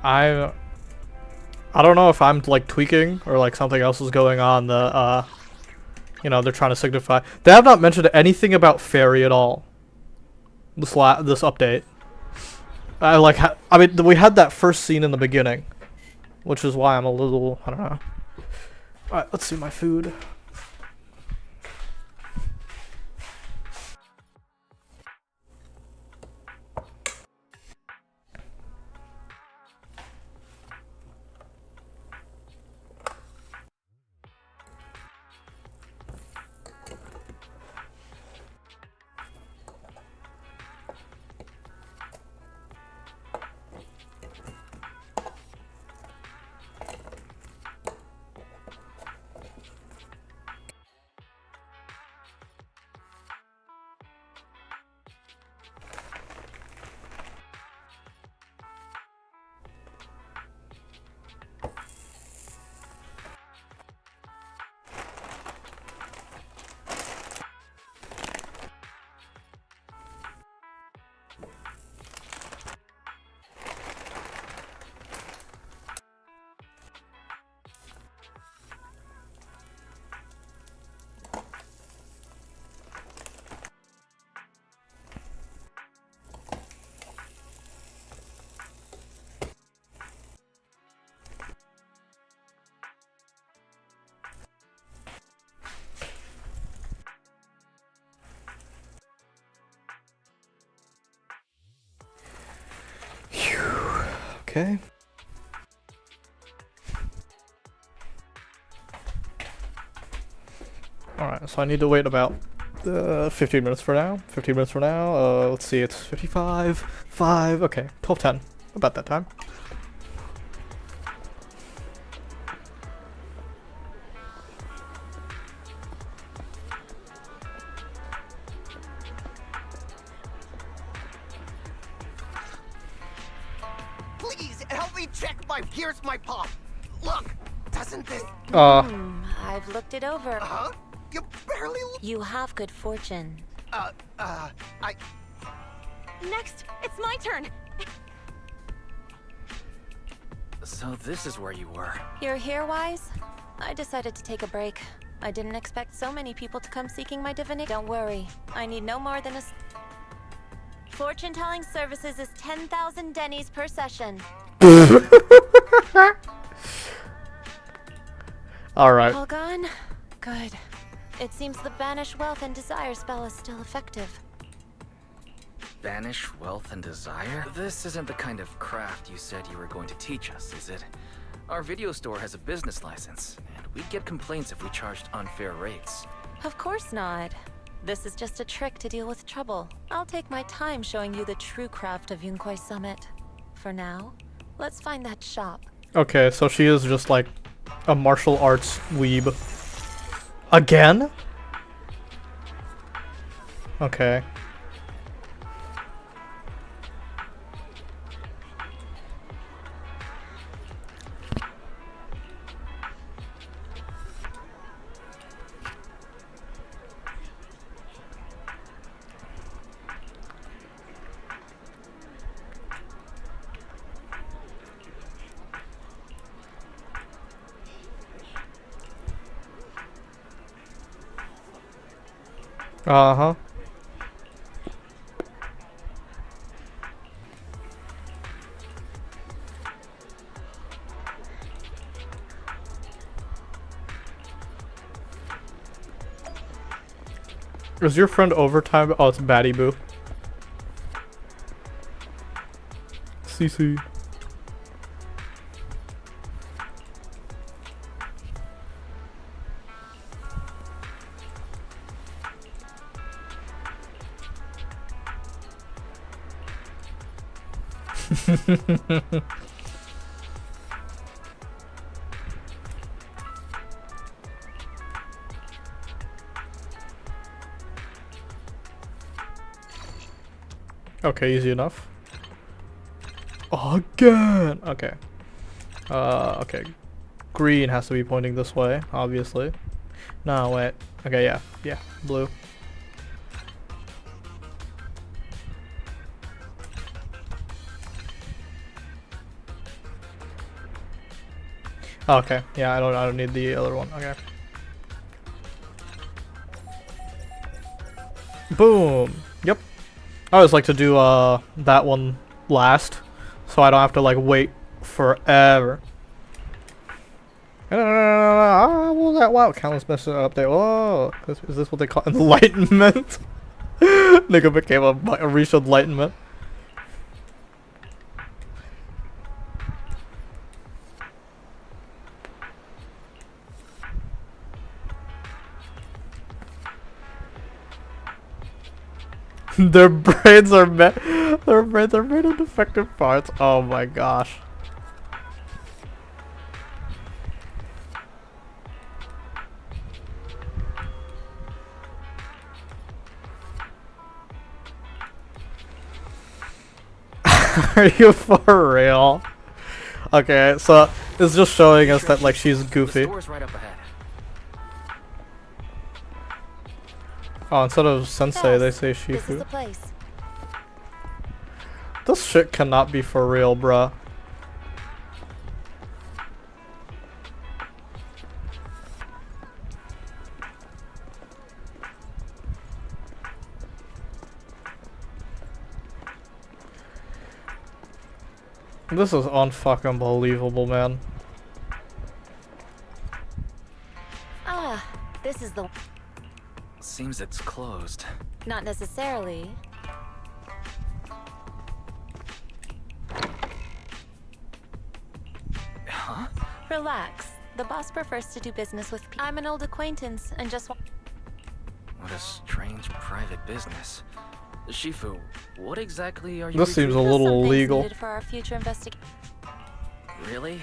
I don't know if I'm like tweaking or like something else is going on. You know, they're trying to signify. They have not mentioned anything about fairy at all. This update. I mean, we had that first scene in the beginning, which is why I'm a little, I don't know. Alright, let's see my food. Okay. Alright, so I need to wait about 15 minutes for now. 15 minutes from now. Let's see, it's 55, 5, okay, 12:10. About that time. Please help me check my. Here's my paw. Look, Doesn't this... Uh. I've looked it over. Huh? You barely... You have good fortune. I... Next, it's my turn. So this is where you were. You're here, Wise? I decided to take a break. I didn't expect so many people to come seeking my divinity. Don't worry. I need no more than a... Fortune-telling services is 10,000 dennies per session. Alright. All gone? Good. It seems the Banish Wealth and Desire spell is still effective. Banish wealth and desire? This isn't the kind of craft you said you were going to teach us, is it? Our video store has a business license, and we'd get complaints if we charged unfair rates. Of course not. This is just a trick to deal with trouble. I'll take my time showing you the true craft of Yunquai Summit. For now, let's find that shop. Okay, so she is just like a martial arts weeb. Again? Okay. Uh-huh. Is your friend overtime? Oh, it's Batty Boo. CC. Okay, easy enough. Again! Okay. Okay. Green has to be pointing this way, obviously. No, wait. Okay, yeah. Yeah, blue. Okay, yeah, I don't need the other one. Okay. Boom. Yep. I always like to do that one last, so I don't have to like wait forever. Well, that wow, countless message update. Oh, is this what they call enlightenment? Nigga became a reached enlightenment. Their brains are made of defective parts. Oh my gosh. Are you for real? Okay, so it's just showing us that like she's goofy. The store's right up ahead. Oh, instead of sensei, they say This is Shifu. the place. This shit cannot be for real, bruh. This is unfucking believable, man. Ah, this is the... Seems it's closed. Not necessarily. Huh? Relax. The boss prefers to do business with people. I'm an old acquaintance and just What a strange private business. Shifu, what exactly are you This seems a Just little some things illegal. needed for our future investigation. Really?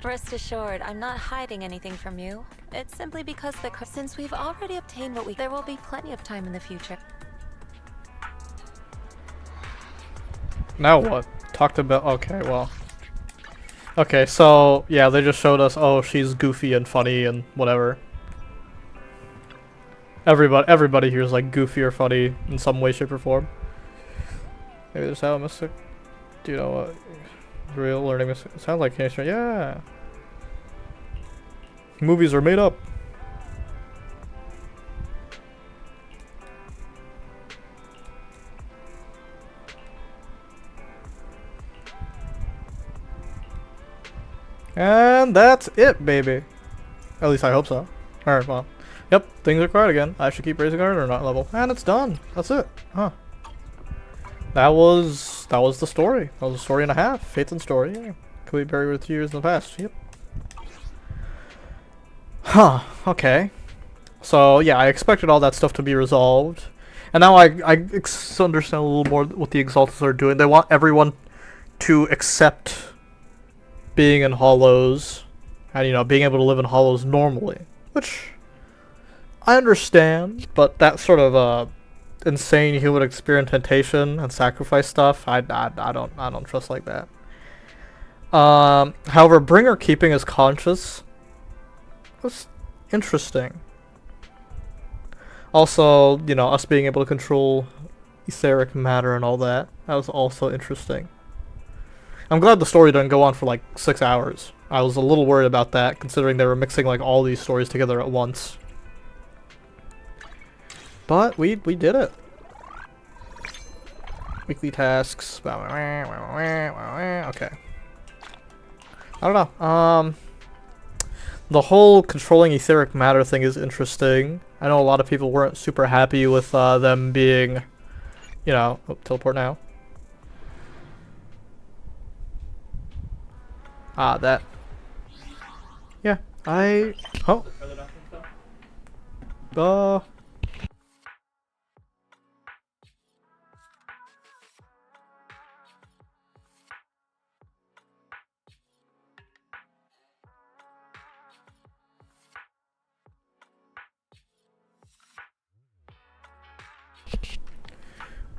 Rest assured, I'm not hiding anything from you. It's simply because since we've already obtained what there will be plenty of time in the future. Now what? Talked about. Okay, well. Okay, so yeah, they just showed us, oh, she's goofy and funny and whatever. Everybody here is like goofy or funny in some way, shape, or form. Maybe there's how mystic. Do you know what? Real learning mystic. It sounds like Canadian. Yeah. Movies are made up. And that's it, baby. At least I hope so. Alright, well. Yep, things are quiet again. I should keep raising our internet level. And it's done. That's it. Huh. That was the story. That was a story and a half. Faith and story. Yeah. Could be buried with years in the past. Yep. Huh. Okay. So, yeah, I expected all that stuff to be resolved. And now I understand a little more what the Exalteds are doing. They want everyone to accept being in hollows and, you know, being able to live in hollows normally, which I understand, but that sort of insane human experimentation and sacrifice stuff, I don't trust like that. However, Bringer keeping his conscious was interesting. Also, you know, us being able to control etheric matter and all that was also interesting. I'm glad the story didn't go on for like 6 hours. I was a little worried about that, considering they were mixing like all these stories together at once. But we did it. Weekly tasks. Okay. I don't know. The whole controlling etheric matter thing is interesting. I know a lot of people weren't super happy with them being, you know, teleport now. That. Yeah, oh.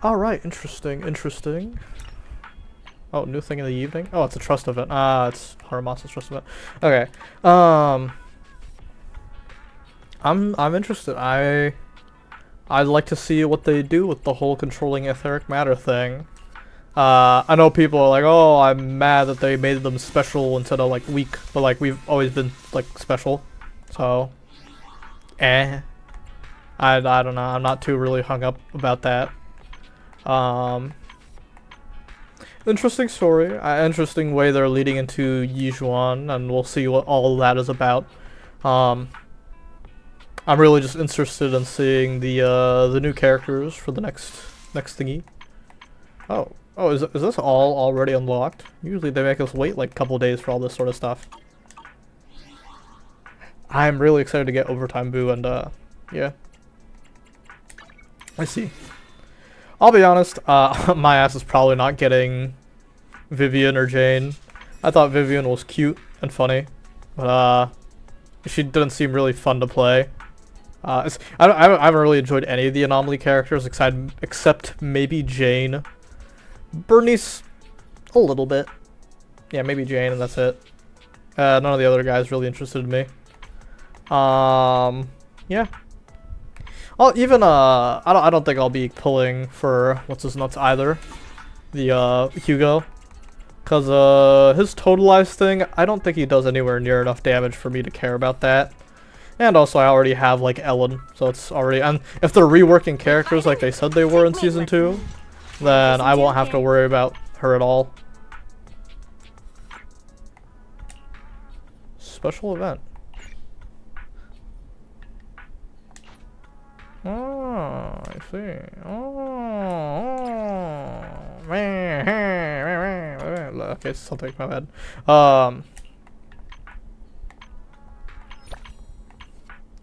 Alright, interesting. Oh, new thing in the evening? Oh, it's a trust event. It's Haramasa's trust event. Okay. I'm interested. I'd like to see what they do with the whole controlling etheric matter thing. I know people are like, oh, I'm mad that they made them special instead of like weak, but like we've always been like special. So, I don't know. I'm not too really hung up about that. Interesting story. Interesting way they're leading into Yijuan, and we'll see what all that is about. I'm really just interested in seeing the new characters for the next thingy. Oh, is this all already unlocked? Usually they make us wait like a couple days for all this sort of stuff. I'm really excited to get Overtime Boo, and yeah. I see. I'll be honest, my ass is probably not getting Vivian or Jane. I thought Vivian was cute and funny, but she didn't seem really fun to play. I haven't really enjoyed any of the Anomaly characters except maybe Jane. Bernice, a little bit. Yeah, maybe Jane, and that's it. None of the other guys really interested in me. Yeah. I don't think I'll be pulling for what's his nuts either. The Hugo. Cause his totalized thing, I don't think he does anywhere near enough damage for me to care about that. And also I already have like Ellen, so it's already, and if they're reworking characters like they said they were in season 2, then I won't have to worry about her at all. Special event. Oh, I see. Okay, something, my bad.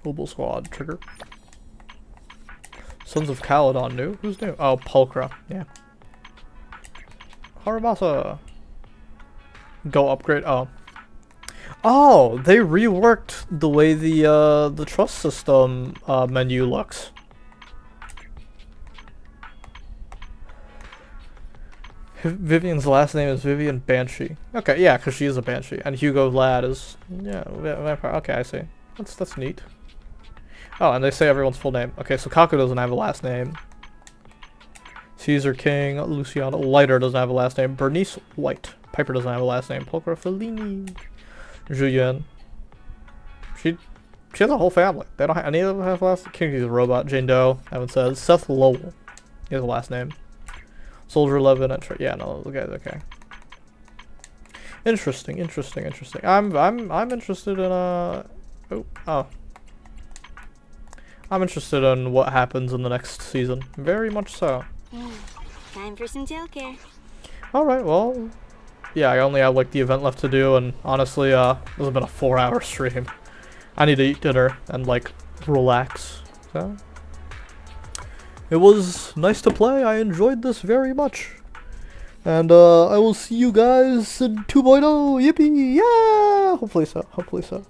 Mobile Squad, trigger. Sons of Caledon new? Who's new? Oh, Pulchra, yeah. Haramasa. Go upgrade, oh. Oh, they reworked the way the trust system menu looks. Vivian's last name is Vivian Banshee. Okay, yeah, because she is a Banshee. And Hugo Vlad is, yeah, vampire. Okay, I see. That's neat. Oh, and they say everyone's full name. Okay, so Kaku doesn't have a last name. Caesar King, Luciano Leiter doesn't have a last name. Bernice White. Piper doesn't have a last name. Pulcra Fellini. Julien. She has a whole family. They don't have any of them have a last name. King's a robot. Jane Doe, haven't said. Seth Lowell. He has a last name. Soldier 11 and yeah, no, okay. Interesting. I'm interested in I'm interested in what happens in the next season. Very much so. Time for some Joker. Alright, well, yeah, I only have like the event left to do, and honestly, this has been a 4-hour stream. I need to eat dinner and like relax. So it was nice to play. I enjoyed this very much. And I will see you guys in 2.0. Yippee! Yeah! Hopefully so.